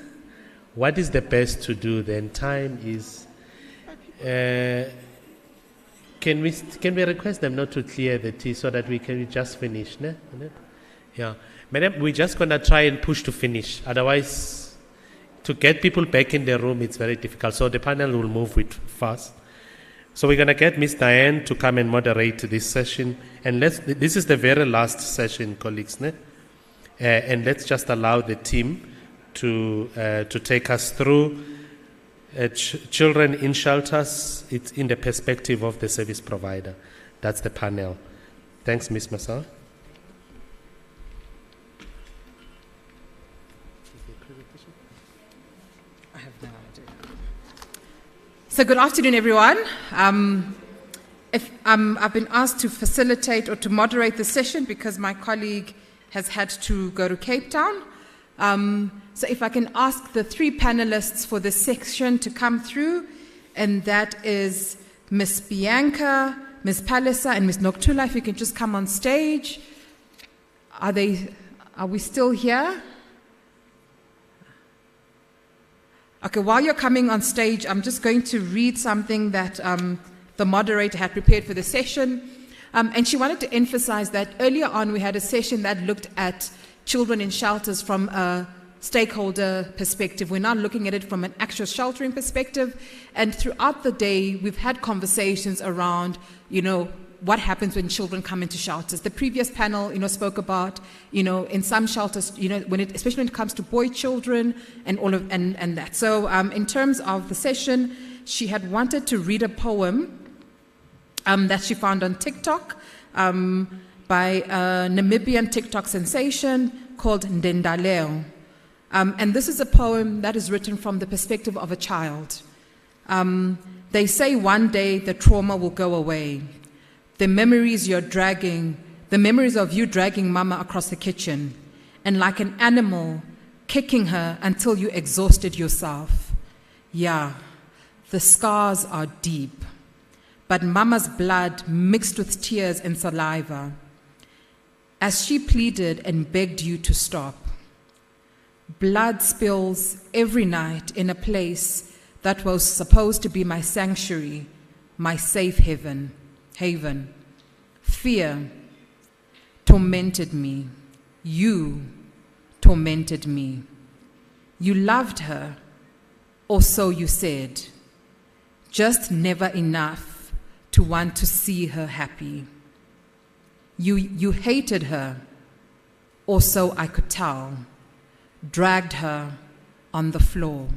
S7: What is the best to do then? Time is... Can we request them not to clear the tea so that we can just finish? Ne? Yeah. Madam, we're just going to try and push to finish. Otherwise, to get people back in the room, it's very difficult. So the panel will move with fast. So we're going to get Ms. Diane to come and moderate this session. And this is the very last session, colleagues. Ne? And let's just allow the team to take us through children in shelters. It's in the perspective of the service provider. That's the panel. Thanks, Ms. Masal.
S18: So good afternoon, everyone. I've been asked to facilitate or to moderate the session because my colleague has had to go to Cape Town. So if I can ask the three panelists for this section to come through, and that is Ms. Bianca, Ms. Palisa, and Ms. Noktula, if you can just come on stage. Are we still here? Okay, while you're coming on stage, I'm just going to read something that the moderator had prepared for the session. And she wanted to emphasize that earlier on we had a session that looked at children in shelters from a stakeholder perspective. We're now looking at it from an actual sheltering perspective. And throughout the day, we've had conversations around, what happens when children come into shelters. The previous panel, spoke about, in some shelters, especially when it comes to boy children and all of and that. So, in terms of the session, she had wanted to read a poem that she found on TikTok by a Namibian TikTok sensation called Ndendaleo. And this is a poem that is written from the perspective of a child. They say one day the trauma will go away. The memories of you dragging mama across the kitchen, and like an animal, kicking her until you exhausted yourself. Yeah, the scars are deep, but mama's blood mixed with tears and saliva, as she pleaded and begged you to stop. Blood spills every night in a place that was supposed to be my sanctuary, my safe haven. Fear tormented me. You tormented me. You loved her, or so you said, just never enough to want to see her happy. You hated her, or so I could tell, dragged her on the floor,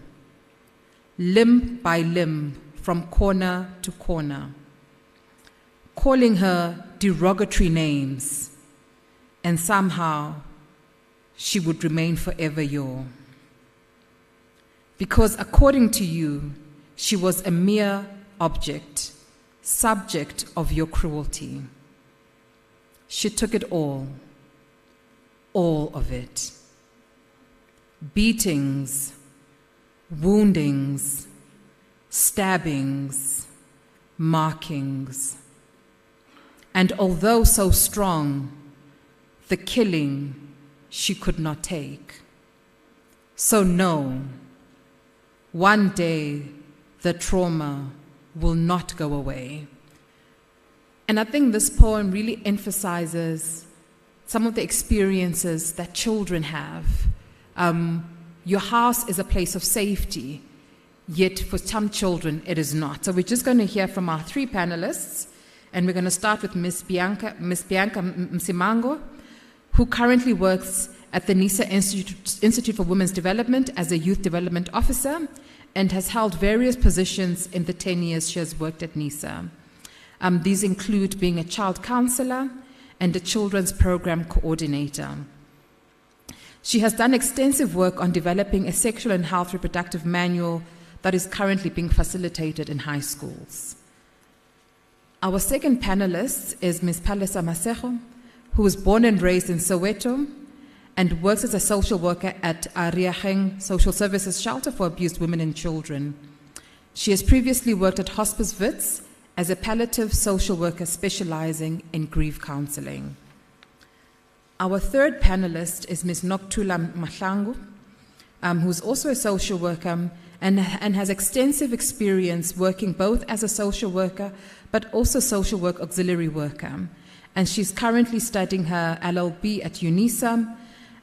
S18: limb by limb, from corner to corner, calling her derogatory names, and somehow she would remain forever your. Because according to you, she was a mere object, subject of your cruelty. She took it all of it. Beatings, woundings, stabbings, markings. And although so strong, the killing she could not take. So no, one day the trauma will not go away. And I think this poem really emphasizes some of the experiences that children have. Your house is a place of safety, yet for some children it is not. So we're just going to hear from our three panelists. And we're going to start with Ms. Bianca Msimango, who currently works at the NISA Institute for Women's Development as a Youth Development Officer and has held various positions in the 10 years she has worked at NISA. These include being a child counselor and a children's program coordinator. She has done extensive work on developing a sexual and health reproductive manual that is currently being facilitated in high schools. Our second panelist is Ms. Palesa Masejo, who was born and raised in Soweto and works as a social worker at Ariaheng Social Services Shelter for Abused Women and Children. She has previously worked at Hospice Wits as a palliative social worker specializing in grief counseling. Our third panelist is Ms. Nokuthula Mahlangu, who's also a social worker and has extensive experience working both as a social worker but also social work auxiliary worker. And she's currently studying her LLB at UNISA,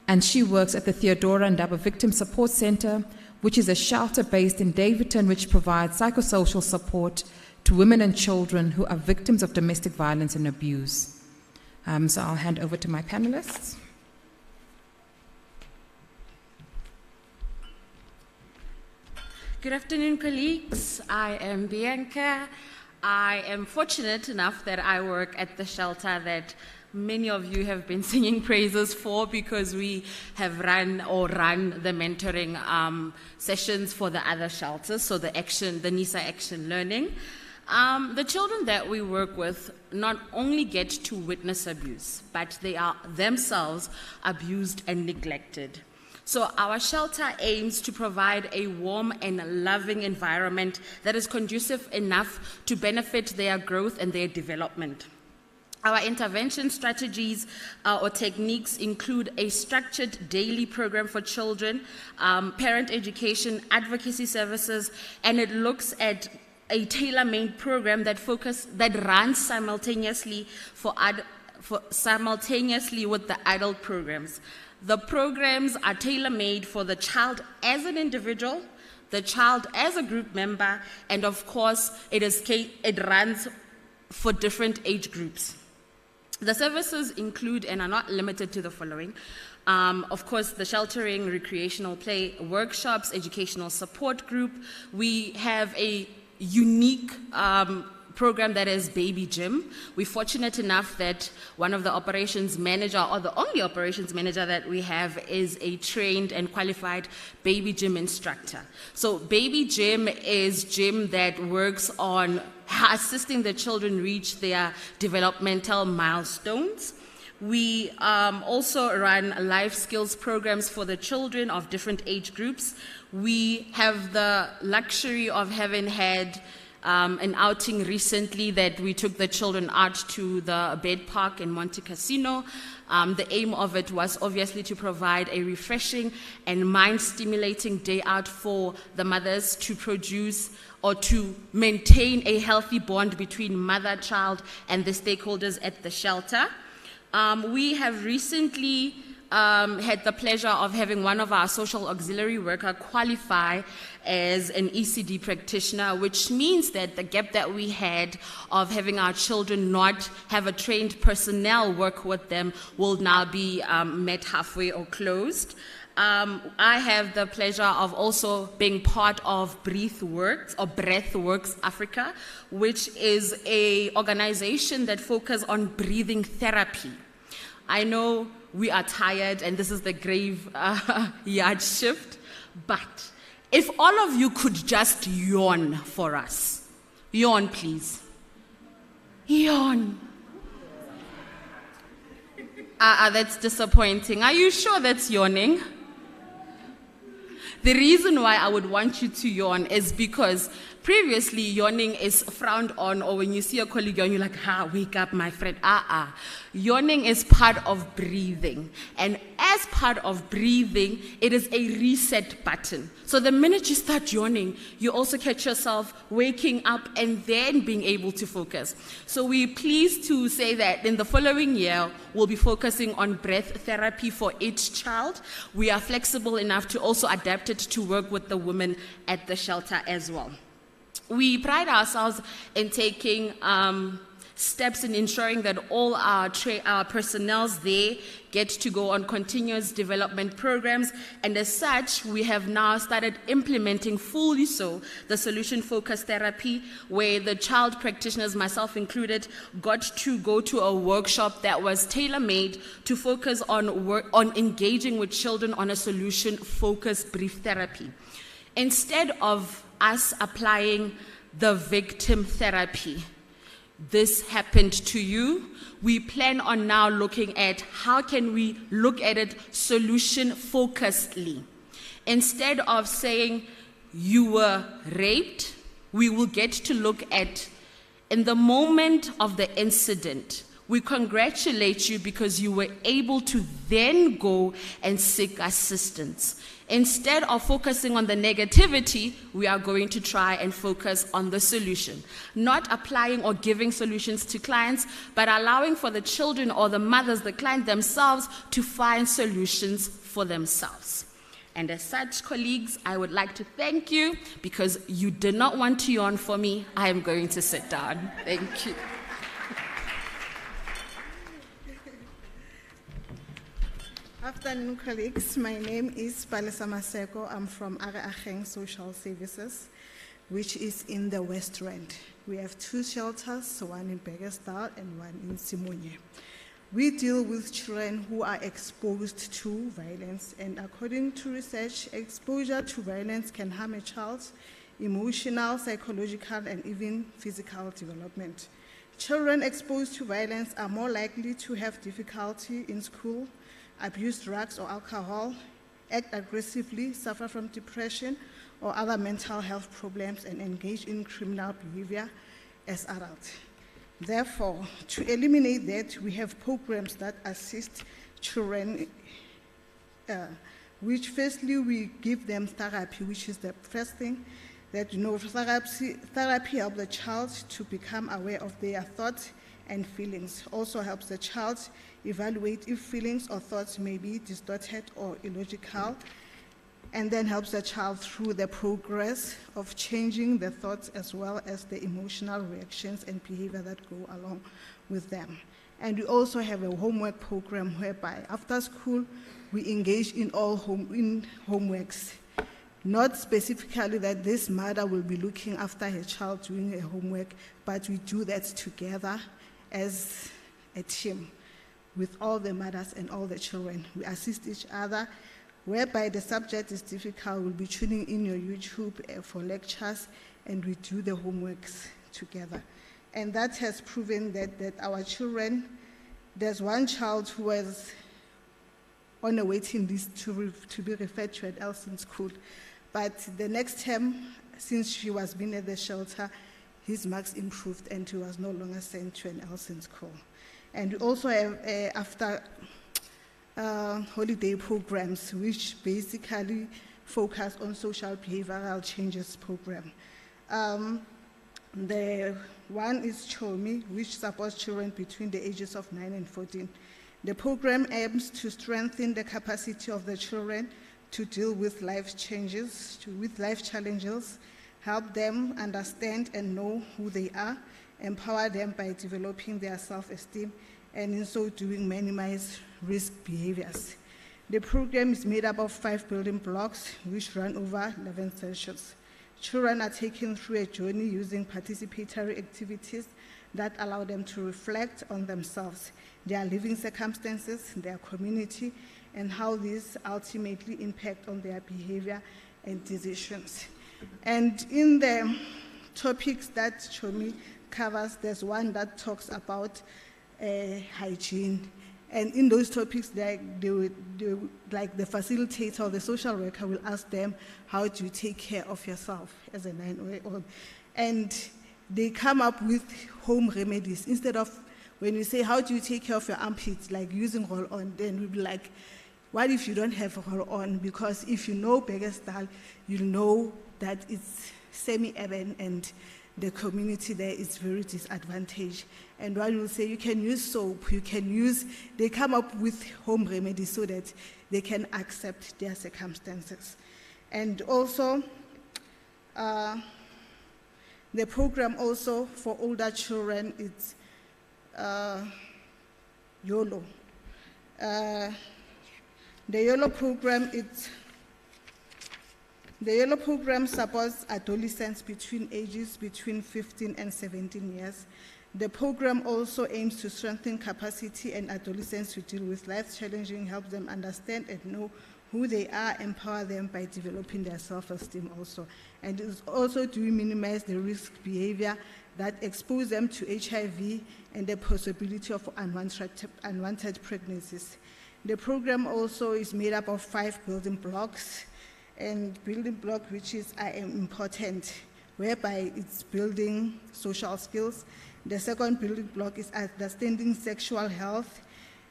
S18: and she works at the Theodora Ndaba Victim Support Center, which is a shelter based in Davidton which provides psychosocial support to women and children who are victims of domestic violence and abuse. So I'll hand over to my panelists.
S10: Good afternoon, colleagues. I am Bianca. I am fortunate enough that I work at the shelter that many of you have been singing praises for, because we have run the mentoring sessions for the other shelters, so the NISA Action Learning. The children that we work with not only get to witness abuse, but they are themselves abused and neglected. So our shelter aims to provide a warm and loving environment that is conducive enough to benefit their growth and their development. Our intervention strategies or techniques include a structured daily program for children, parent education, advocacy services, and it looks at a tailor-made program that runs simultaneously simultaneously with the adult programs. The programs are tailor-made for the child as an individual, the child as a group member, and of course, it runs for different age groups. The services include and are not limited to the following. Of course, the sheltering, recreational play workshops, educational support group. We have a unique program that is Baby Gym. We're fortunate enough that one of the operations manager, or the only operations manager that we have, is a trained and qualified Baby Gym instructor. So Baby Gym is gym that works on assisting the children reach their developmental milestones. We also run life skills programs for the children of different age groups. We have the luxury of having had an outing recently that we took the children out to the Bed Park in Monte Cassino. The aim of it was obviously to provide a refreshing and mind-stimulating day out for the mothers to produce or to maintain a healthy bond between mother, child, and the stakeholders at the shelter. We have recently had the pleasure of having one of our social auxiliary worker qualify as an ECD practitioner, which means that the gap that we had of having our children not have a trained personnel work with them will now be met halfway or closed. I have the pleasure of also being part of Breathworks Africa, which is an organization that focuses on breathing therapy. I know we are tired and this is the graveyard shift, but if all of you could just yawn for us. Yawn, please. Yawn. That's disappointing. Are you sure that's yawning? The reason why I would want you to yawn is because previously yawning is frowned on, or when you see a colleague yawn, you're like, wake up, my friend. Yawning is part of breathing. And as part of breathing, it is a reset button. So the minute you start yawning, you also catch yourself waking up and then being able to focus. So we're pleased to say that in the following year, we'll be focusing on breath therapy for each child. We are flexible enough to also adapt it to work with the women at the shelter as well. We pride ourselves in taking steps in ensuring that all our personnels there get to go on continuous development programs. And as such, we have now started implementing fully so the solution-focused therapy, where the child practitioners, myself included, got to go to a workshop that was tailor-made to focus on engaging with children on a solution-focused brief therapy. Instead of us applying the victim therapy, this happened to you, we plan on now looking at how can we look at it solution-focusedly. Instead of saying you were raped, we will get to look at, in the moment of the incident, we congratulate you because you were able to then go and seek assistance. Instead of focusing on the negativity, we are going to try and focus on the solution. Not applying or giving solutions to clients, but allowing for the children or the mothers, the client themselves, to find solutions for themselves. And as such, colleagues, I would like to thank you because you did not want to yawn for me. I am going to sit down. Thank you.
S22: Afternoon, colleagues. My name is Palesa Maseko. I'm from Ageng Social Services, which is in the West Rand. We have 2 shelters, one in Begestal and one in Simunye. We deal with children who are exposed to violence, and according to research, exposure to violence can harm a child's emotional, psychological, and even physical development. Children exposed to violence are more likely to have difficulty in school, abuse drugs or alcohol, act aggressively, suffer from depression or other mental health problems, and engage in criminal behavior as adults. Therefore, to eliminate that, we have programs that assist children, which firstly we give them therapy, which is the first thing that, therapy helps the child to become aware of their thoughts and feelings. Also helps the child evaluate if feelings or thoughts may be distorted or illogical, and then helps the child through the progress of changing the thoughts as well as the emotional reactions and behavior that go along with them. And we also have a homework program whereby after school we engage in all homeworks. Not specifically that this mother will be looking after her child doing her homework, but we do that together as a team with all the mothers and all the children. We assist each other. Whereby the subject is difficult, we'll be tuning in your YouTube for lectures, and we do the homeworks together. And that has proven that our children, there's one child who was on a waiting list to be referred to at Elson School. But the next term, since she was been at the shelter, his marks improved and he was no longer sent to an Elson School. And we also have after holiday programs, which basically focus on social behavioral changes program. The one is CHOMI, which supports children between the ages of 9 and 14. The program aims to strengthen the capacity of the children to deal with life changes, with life challenges, help them understand and know who they are, empower them by developing their self-esteem, and in so doing minimize risk behaviors. The program is made up of 5 building blocks which run over 11 sessions. Children are taken through a journey using participatory activities that allow them to reflect on themselves, their living circumstances, their community, and how these ultimately impact on their behavior and decisions. And in the topics that CHOMI covers, there's one that talks about hygiene. And in those topics, like the facilitator or the social worker will ask them, how do you take care of yourself as a 9-year-old? And they come up with home remedies. Instead of, when we say, how do you take care of your armpits, like using roll-on, then we'll be like, what if you don't have a roll-on? Because if you know Begestal, you'll know that it's semi-urban and the community there is very disadvantaged. And one will say you can use soap, they come up with home remedies so that they can accept their circumstances. And also, the program also for older children, YOLO. The YOLO program supports adolescents between ages between 15 and 17 years. The program also aims to strengthen capacity in adolescents to deal with life challenges, help them understand and know who they are, empower them by developing their self-esteem also. And it is also to minimize the risk behavior that expose them to HIV and the possibility of unwanted pregnancies. The program also is made up of 5 building blocks, and building block which is I am important, whereby it's building social skills. The second building block is understanding sexual health.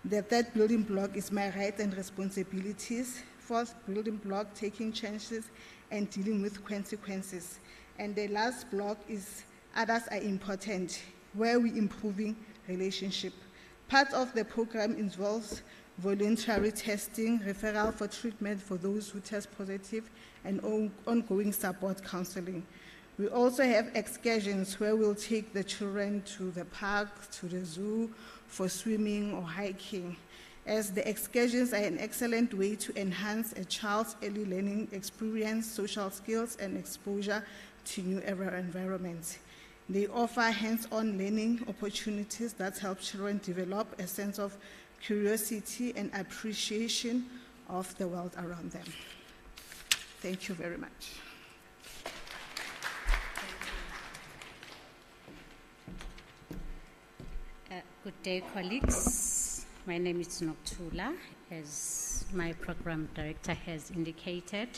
S22: The third building block is my rights and responsibilities. Fourth building block, taking chances and dealing with consequences. And the last block is others are important, where we're improving relationship. Part of the program involves voluntary testing, referral for treatment for those who test positive, and ongoing support counseling. We also have excursions where we'll take the children to the park, to the zoo, for swimming or hiking, as the excursions are an excellent way to enhance a child's early learning experience, social skills, and exposure to new environments. They offer hands-on learning opportunities that help children develop a sense of curiosity and appreciation of the world around them. Thank you very much.
S13: Good day, colleagues. My name is Noktula, as my program director has indicated.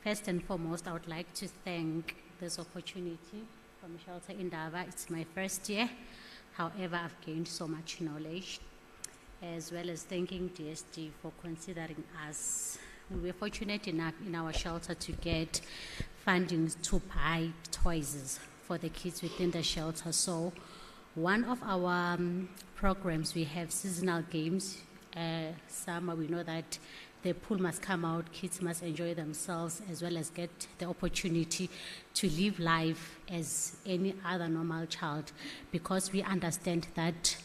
S13: First and foremost, I would like to thank this opportunity from Shelter Indaba. It's my first year. However, I've gained so much knowledge, as well as thanking DSD for considering us. We were fortunate enough in our shelter to get funding to buy toys for the kids within the shelter. So one of our programs, we have seasonal games. Summer, we know that the pool must come out, kids must enjoy themselves, as well as get the opportunity to live life as any other normal child, because we understand that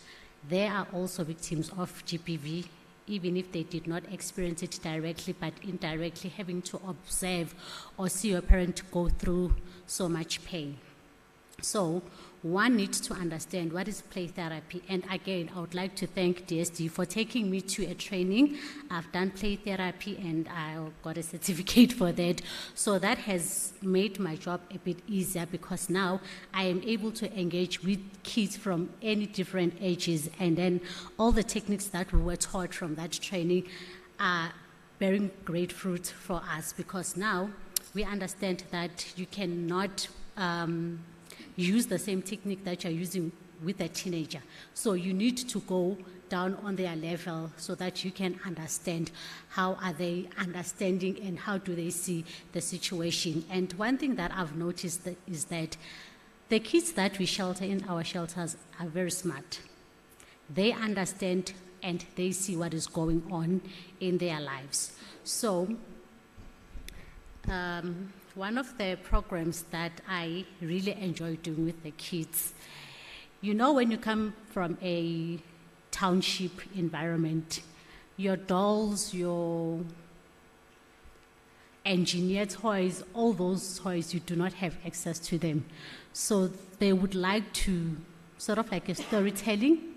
S13: they are also victims of GBV, even if they did not experience it directly, but indirectly having to observe or see your parent go through so much pain. So one needs to understand what is play therapy. And again, I would like to thank DSD for taking me to a training. I've done play therapy and I got a certificate for that. So that has made my job a bit easier, because now I am able to engage with kids from any different ages. And then all the techniques that we were taught from that training are bearing great fruit for us, because now we understand that you cannot use the same technique that you're using with a teenager. So you need to go down on their level so that you can understand how are they understanding and how do they see the situation. And one thing that I've noticed is that the kids that we shelter in our shelters are very smart. They understand and they see what is going on in their lives. So one of the programs that I really enjoy doing with the kids, you know, when you come from a township environment, your dolls, your engineer toys, all those toys, you do not have access to them. So they would like to, sort of like a storytelling.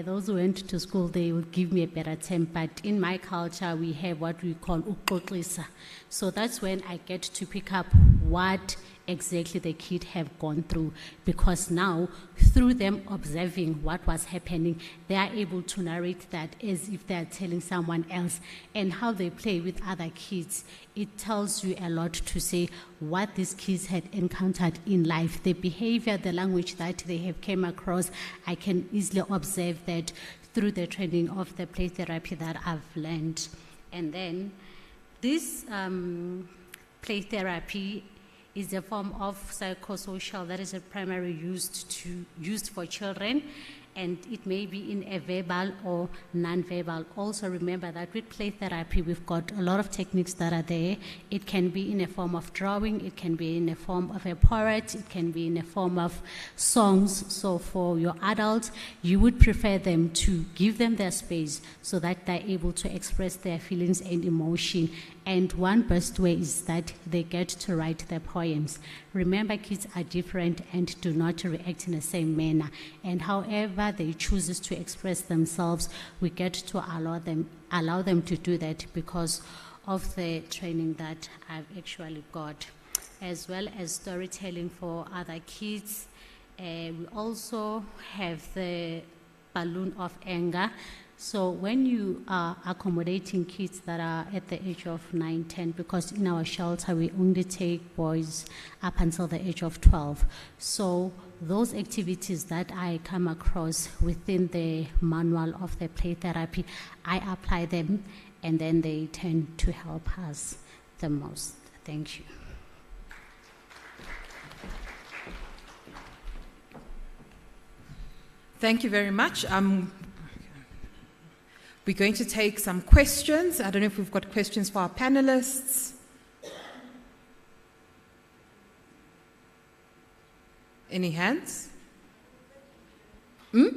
S13: Those who went to school, they would give me a better term, but in my culture, we have what we call ukuxoxisa. So that's when I get to pick up what exactly the kid have gone through, because now, through them observing what was happening, they are able to narrate that as if they are telling someone else, and how they play with other kids. It tells you a lot to say what these kids had encountered in life, the behavior, the language that they have came across. I can easily observe that through the training of the play therapy that I've learned. And then this play therapy is a form of psychosocial that is primarily used for children, And it may be in a verbal or non-verbal. Also remember that with play therapy, we've got a lot of techniques that are there. It can be in a form of drawing, it can be in a form of a poet, it can be in a form of songs. So for your adults, you would prefer them to give them their space so that they're able to express their feelings and emotion. And one best way is that they get to write their poems. Remember, kids are different and do not react in the same manner. And however they choose to express themselves, we get to allow them to do that because of the training that I've actually got, as well as storytelling for other kids. We also have the balloon of anger. So when you are accommodating kids that are at the age of 9, 10, because in our shelter we only take boys up until the age of 12. So those activities that I come across within the manual of the play therapy, I apply them and then they tend to help us the most. Thank you.
S18: Thank you very much. We're going to take some questions. I don't know if we've got questions for our panelists. Any hands?
S11: Maybe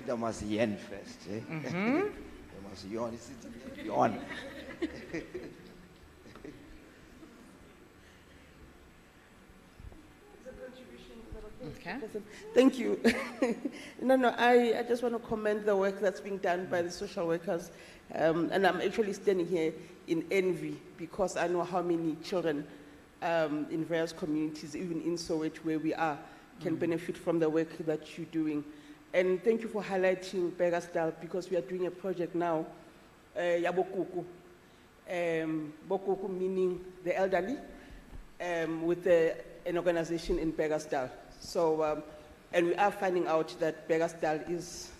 S11: there must yawn first. Eh?
S18: Mm-hmm.
S11: There must yawn. Yawn.
S18: Okay.
S4: Thank you. No, I just want to commend the work that's being done by the social workers. And I'm actually standing here in envy because I know how many children in various communities, even in Soweto where we are, can benefit from the work that you're doing. And thank you for highlighting Begasdal because we are doing a project now, Yabokuku. Bokuku meaning the elderly, with an organization in Begasdal. So, and we are finding out that Begasdal is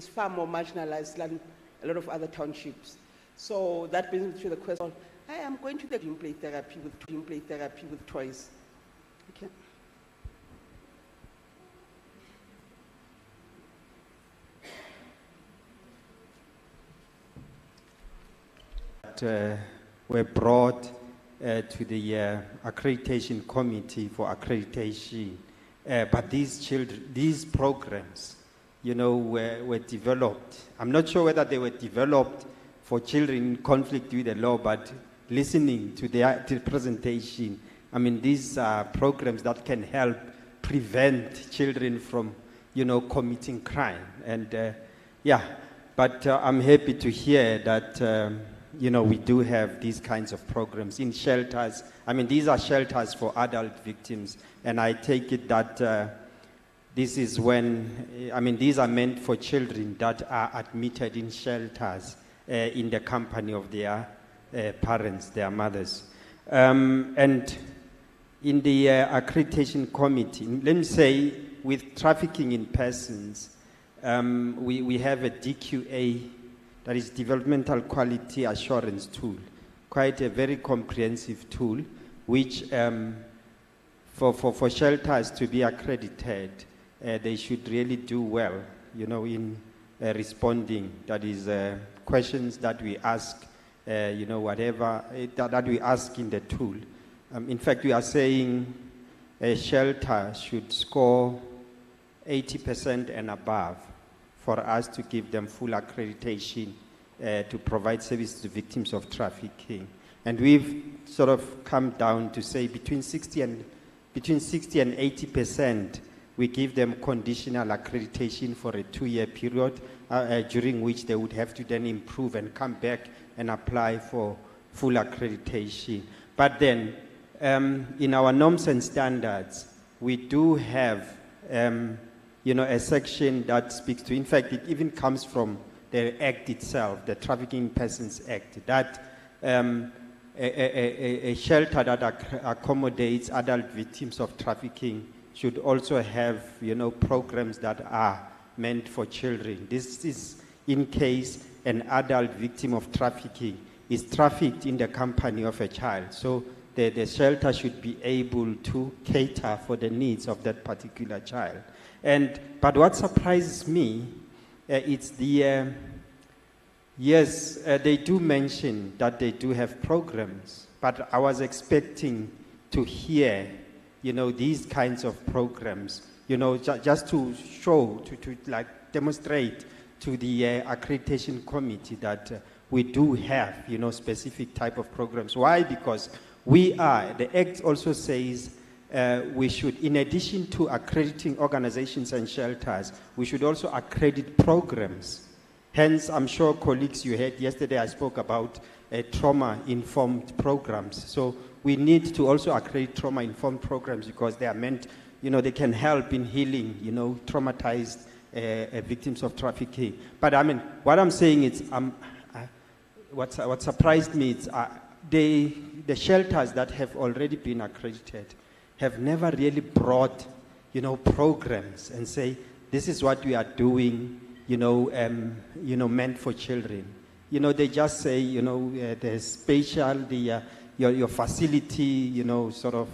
S4: far more marginalized than a lot of other townships. So that brings me to the question, I am going to the play therapy with toys. Okay.
S14: Were brought to the accreditation committee for accreditation. But these programs, were developed. I'm not sure whether they were developed for children in conflict with the law, but listening to the presentation, I mean, these are programs that can help prevent children from, committing crime. And but I'm happy to hear that, we do have these kinds of programs in shelters. I mean, these are shelters for adult victims, and I take it that this is when, these are meant for children that are admitted in shelters in the company of their parents, their mothers. And in the accreditation committee, let me say, with trafficking in persons, we have a DQA, that is Developmental Quality Assurance Tool, quite a very comprehensive tool, which for shelters to be accredited, they should really do well, in responding. That is questions that we ask, whatever that we ask in the tool. In fact, we are saying a shelter should score 80% and above for us to give them full accreditation to provide service to victims of trafficking. And we've sort of come down to say between 60 and 80%, we give them conditional accreditation for a 2-year period, during which they would have to then improve and come back and apply for full accreditation. But then, in our norms and standards, we do have a section that speaks to, in fact, it even comes from the Act itself, the Trafficking Persons Act, that a shelter that accommodates adult victims of trafficking should also have, programs that are meant for children. This is in case an adult victim of trafficking is trafficked in the company of a child. So the shelter should be able to cater for the needs of that particular child. But what surprises me, it's the, yes, they do mention that they do have programs, but I was expecting to hear, these kinds of programs, just to show, to like demonstrate to the accreditation committee that we do have, specific type of programs. Why? Because the Act also says we should, in addition to accrediting organizations and shelters, we should also accredit programs. Hence, I'm sure colleagues you heard yesterday, I spoke about trauma-informed programs. So we need to also accredit trauma-informed programs because they are meant, they can help in healing, traumatized victims of trafficking. But I mean, what I'm saying is, what surprised me is the shelters that have already been accredited have never really brought, programs and say, this is what we are doing, meant for children. They just say, there's spatial, your facility, sort of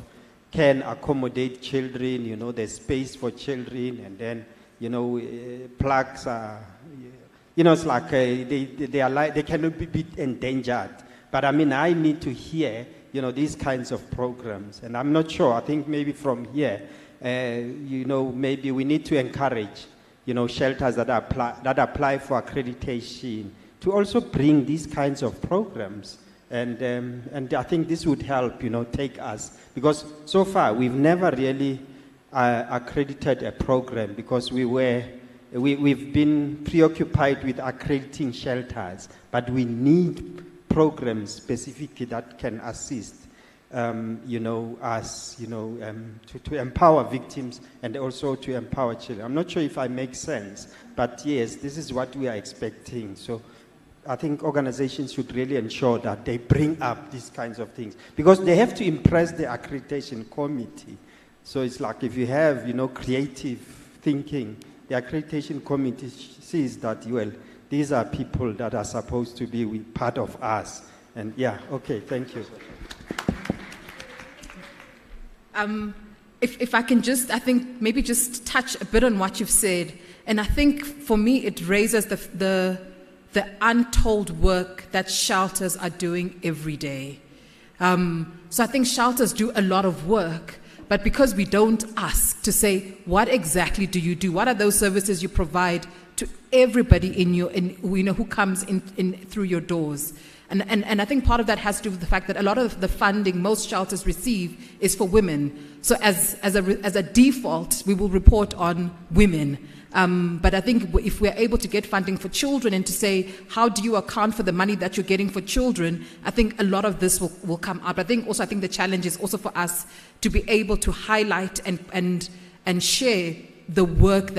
S14: can accommodate children, there's space for children, and then, plugs are, it's like they cannot be endangered. But I mean, I need to hear, these kinds of programs. And I'm not sure, I think maybe from here, maybe we need to encourage, shelters that apply for accreditation to also bring these kinds of programs. And I think this would help, take us, because so far we've never really accredited a program because we've been preoccupied with accrediting shelters, but we need programs specifically that can assist, us, to empower victims and also to empower children. I'm not sure if I make sense, but yes, this is what we are expecting. So I think organizations should really ensure that they bring up these kinds of things because they have to impress the accreditation committee. So it's like if you have, creative thinking, the accreditation committee sees that, well, these are people that are supposed to be part of us. And yeah, okay, thank you.
S18: If I can just, I think, maybe just touch a bit on what you've said. And I think for me, it raises the untold work that shelters are doing every day. So I think shelters do a lot of work, but because we don't ask to say, what exactly do you do? What are those services you provide to everybody who comes in through your doors? And I think part of that has to do with the fact that a lot of the funding most shelters receive is for women. So as a default, we will report on women. But I think if we're able to get funding for children and to say, how do you account for the money that you're getting for children, I think a lot of this will come up. I think the challenge is also for us to be able to highlight and share the work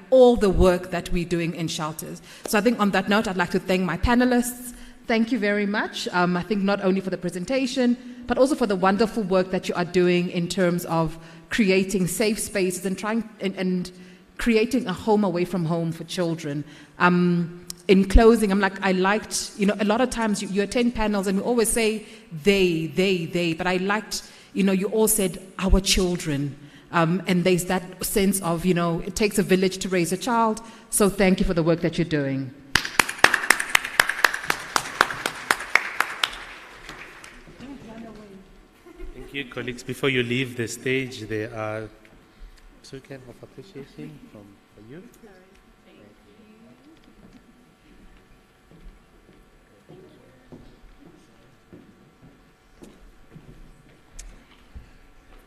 S18: all the work that we're doing in shelters. So I think on that note, I'd like to thank my panelists. Thank you very much. I think not only for the presentation, but also for the wonderful work that you are doing in terms of creating safe spaces and trying and creating a home away from home for children. In closing, I liked, a lot of times you attend panels and we always say they, but I liked, you all said our children. And there's that sense of, it takes a village to raise a child. So thank you for the work that you're doing.
S7: Thank you, colleagues. Before you leave the stage, there are token of appreciation for you.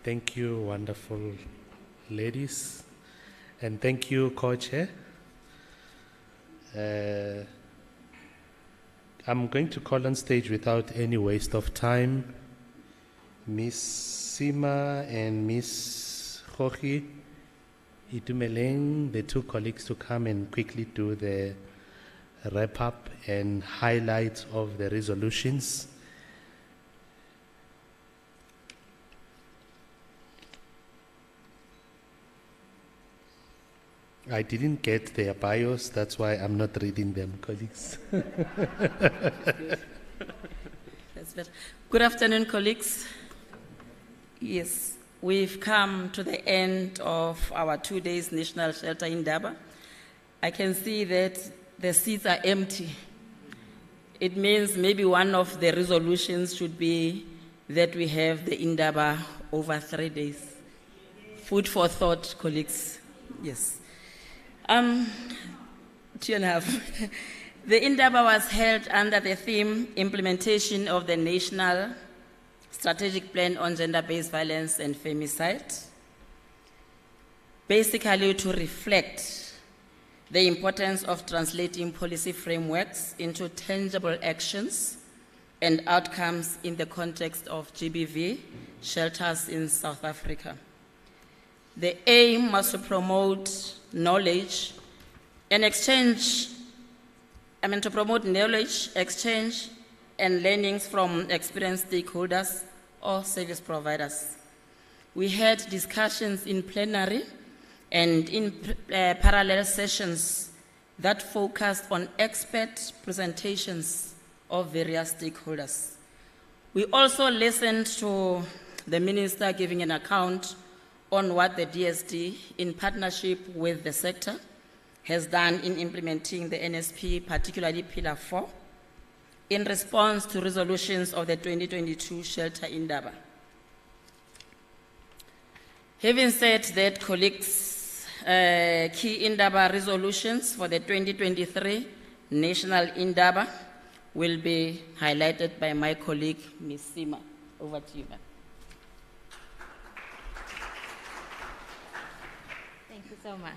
S7: Thank you, wonderful ladies. And thank you, co-chair. I'm going to call on stage without any waste of time Miss Sima and Miss Khoki Itumeleng, the two colleagues, to come and quickly do the wrap-up and highlights of the resolutions. I didn't get their bios, that's why I'm not reading them, colleagues.
S10: That's better. Good afternoon, colleagues.
S15: Yes, we've come to the end of our 2 days National Shelter Indaba. I can see that the seats are empty. It means maybe one of the resolutions should be that we have the Indaba over 3 days. Food for thought, colleagues. Yes. 2.5. The Indaba was held under the theme Implementation of the National Strategic Plan on Gender-Based Violence and Femicide, basically to reflect the importance of translating policy frameworks into tangible actions and outcomes in the context of GBV shelters in South Africa. The aim was to promote knowledge and exchange, and learnings from experienced stakeholders or service providers. We had discussions in plenary and in parallel sessions that focused on expert presentations of various stakeholders. We also listened to the minister giving an account on what the DSD, in partnership with the sector, has done in implementing the NSP, particularly Pillar 4, in response to resolutions of the 2022 Shelter Indaba. Having said that, colleagues, key Indaba resolutions for the 2023 National Indaba will be highlighted by my colleague, Ms. Sima. Over to you, ma'am.
S5: Thank you so much.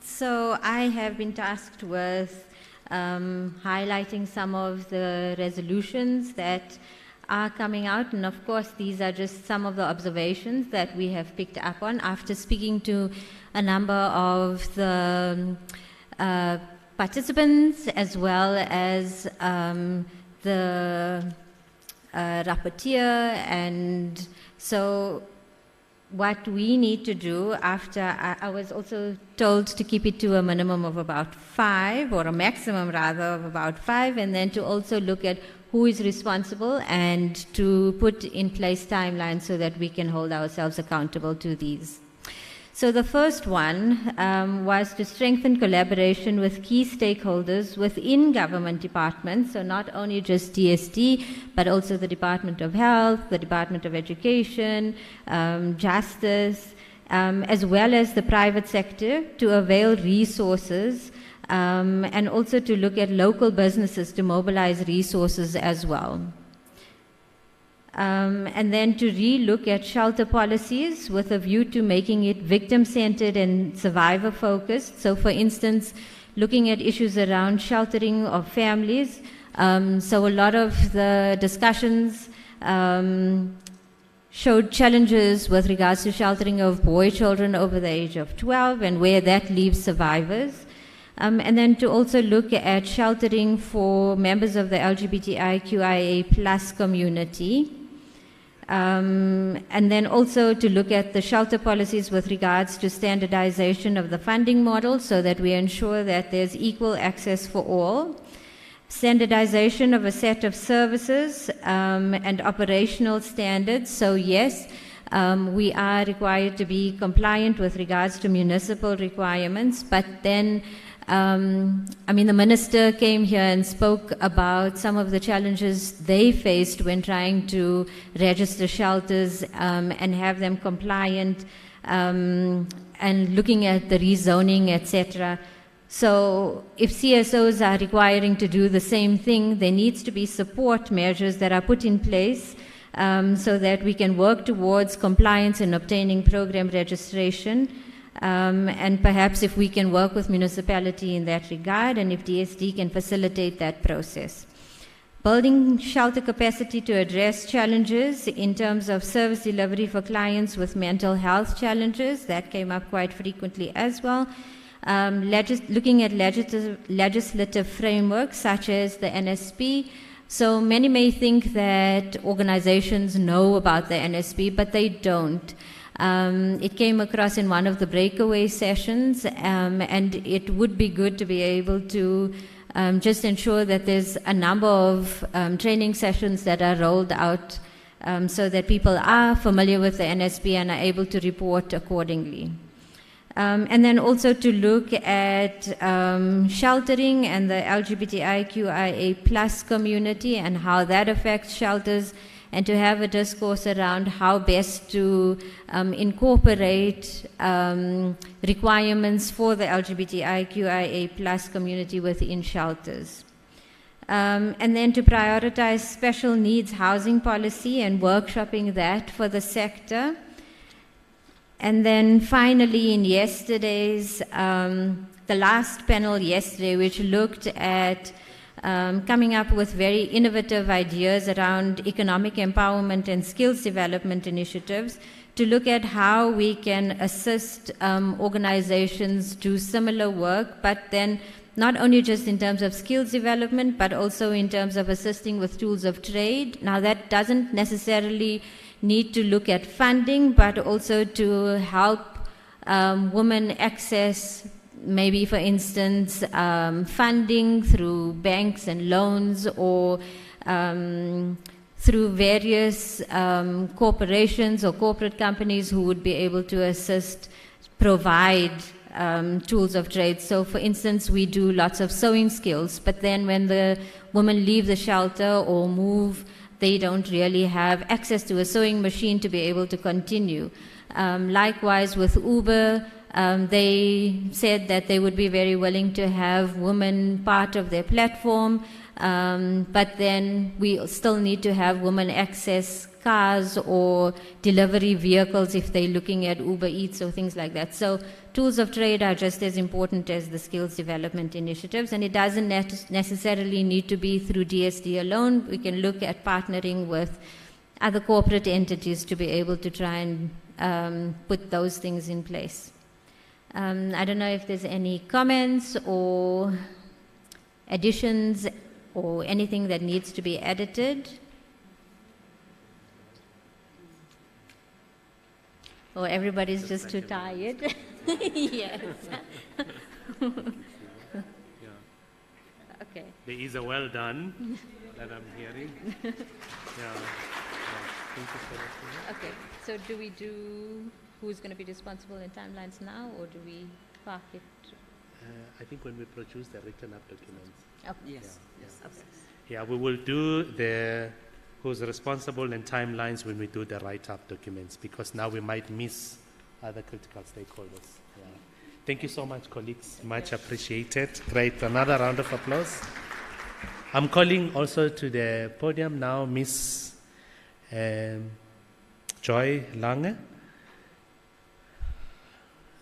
S5: So I have been tasked with highlighting some of the resolutions that are coming out, and of course these are just some of the observations that we have picked up on after speaking to a number of the participants as well as the rapporteur. And so what we need to do after, I was also told to keep it to a minimum of about 5, or a maximum rather of about 5, and then to also look at who is responsible and to put in place timelines so that we can hold ourselves accountable to these. So the first one was to strengthen collaboration with key stakeholders within government departments, so not only just DSD, but also the Department of Health, the Department of Education, Justice, as well as the private sector, to avail resources and also to look at local businesses to mobilize resources as well. And then to re-look at shelter policies with a view to making it victim-centered and survivor-focused. So for instance, looking at issues around sheltering of families. So a lot of the discussions showed challenges with regards to sheltering of boy children over the age of 12 and where that leaves survivors. And then to also look at sheltering for members of the LGBTIQIA+ community. And then also to look at the shelter policies with regards to standardization of the funding model so that we ensure that there's equal access for all. Standardization of a set of services and operational standards. So yes, we are required to be compliant with regards to municipal requirements, but then the minister came here and spoke about some of the challenges they faced when trying to register shelters and have them compliant and looking at the rezoning, etc. So if CSOs are requiring to do the same thing, there needs to be support measures that are put in place so that we can work towards compliance in obtaining program registration. And perhaps if we can work with municipality in that regard, and if DSD can facilitate that process. Building shelter capacity to address challenges in terms of service delivery for clients with mental health challenges, that came up quite frequently as well. Looking at legislative frameworks such as the NSP. So many may think that organizations know about the NSP, but they don't. It came across in one of the breakaway sessions, and it would be good to be able to just ensure that there's a number of training sessions that are rolled out
S1: so that people are familiar with the NSB and are able to report accordingly. And then also to look at sheltering and the LGBTIQIA plus community and how that affects shelters, and to have a discourse around how best to incorporate requirements for the LGBTIQIA plus community within shelters. And then to prioritize special needs housing policy and workshopping that for the sector. And then finally, in yesterday's, the last panel yesterday, which looked at coming up with very innovative ideas around economic empowerment and skills development initiatives, to look at how we can assist organizations do similar work, but then not only just in terms of skills development, but also in terms of assisting with tools of trade. Now, that doesn't necessarily need to look at funding, but also to help women access, maybe for instance, funding through banks and loans, or through various corporations or corporate companies who would be able to assist, provide tools of trade. So for instance, we do lots of sewing skills, but then when the women leave the shelter or move, they don't really have access to a sewing machine to be able to continue. Likewise with Uber, they said that they would be very willing to have women part of their platform, but then we still need to have women access cars or delivery vehicles if they're looking at Uber Eats or things like that. So tools of trade are just as important as the skills development initiatives, and it doesn't necessarily need to be through DSD alone. We can look at partnering with other corporate entities to be able to try and put those things in place. I don't know if there's any comments or additions or anything that needs to be edited. Or everybody's just too tired. Yes. Okay.
S7: There is a well done that I'm hearing. Yeah. Thank you for that.
S1: Okay. So do we do who's going to be responsible in timelines now, or do we park it?
S7: I think when we produce the written up documents.
S1: Okay.
S7: Yes. Yes.
S1: Okay.
S7: Yeah, we will do the who's responsible and timelines when we do the write-up documents, because now we might miss other critical stakeholders. Yeah. Thank you so much, colleagues. Much appreciated. Great. Another round of applause. I'm calling also to the podium now Miss Joy Lange.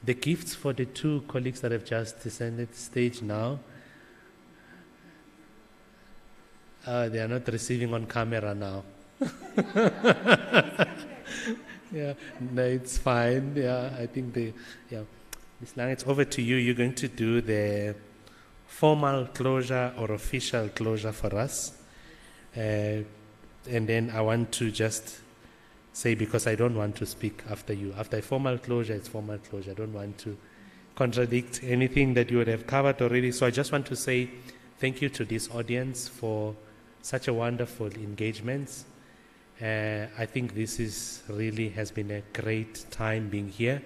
S7: The gifts for the two colleagues that have just descended stage now. They are not receiving on camera now. Yeah, no, it's fine. Yeah, I think Ms. Lang, it's over to you. You're going to do the formal closure or official closure for us. And then I want to just say, because I don't want to speak after you. After a formal closure, it's formal closure. I don't want to contradict anything that you would have covered already. So I just want to say thank you to this audience for such a wonderful engagement. I think this is really has been a great time being here.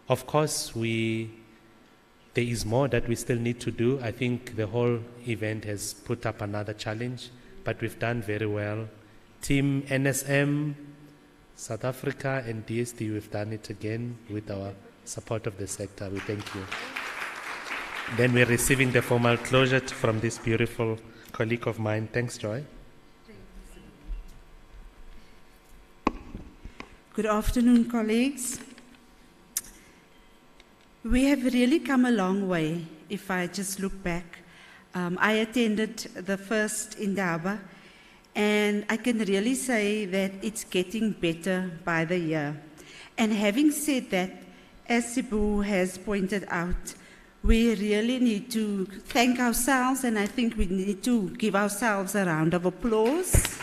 S7: Of course, there is more that we still need to do. I think the whole event has put up another challenge, but we've done very well. Team NSM, South Africa and DSD, we've done it again with our support of the sector. We thank you. Then we're receiving the formal closure from this beautiful colleague of mine. Thanks, Joy.
S2: Good afternoon, colleagues. We have really come a long way, if I just look back. I attended the first Indaba, and I can really say that it's getting better by the year. And having said that, as Sibu has pointed out, we really need to thank ourselves, and I think we need to give ourselves a round of applause.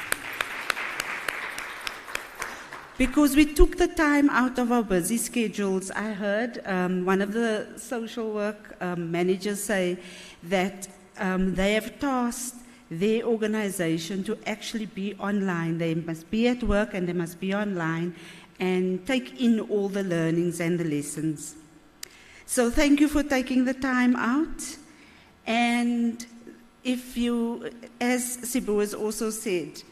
S2: Because we took the time out of our busy schedules. I heard one of the social work managers say that they have tasked their organization to actually be online. They must be at work and they must be online and take in all the learnings and the lessons. So thank you for taking the time out. And if you, as Sibu has also said,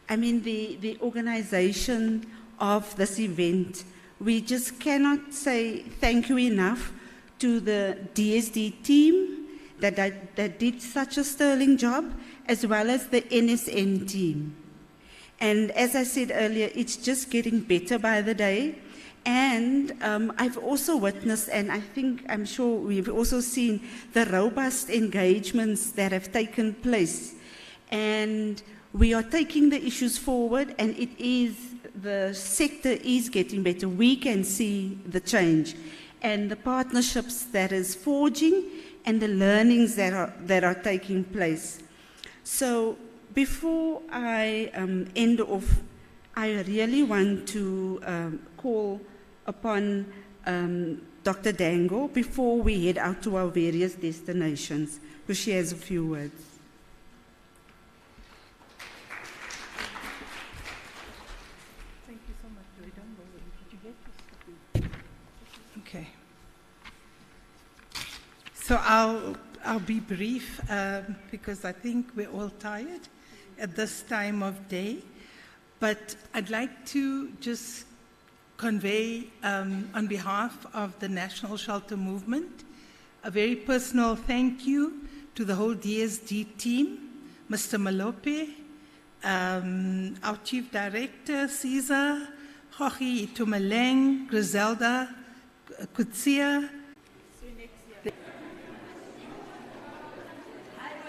S2: I mean, the organization of this event, we just cannot say thank you enough to the DSD team that did such a sterling job, as well as the NSN team. And as I said earlier, it's just getting better by the day. And I've also witnessed, and I'm sure we've also seen the robust engagements that have taken place. And we are taking the issues forward, and the sector is getting better. We can see the change and the partnerships that is forging and the learnings that are taking place. So before I end off, I really want to call upon Dr. Dango before we head out to our various destinations, because she has a few words.
S3: Thank you so much, Joy. Don't worry. Did you get this? Okay. So I'll be brief because I think we're all tired at this time of day. But I'd like to just convey on behalf of the National Shelter Movement a very personal thank you to the whole DSD team, Mr. Malope, our Chief Director, Caesar, Jorge Itumeleng, Griselda Kutsia,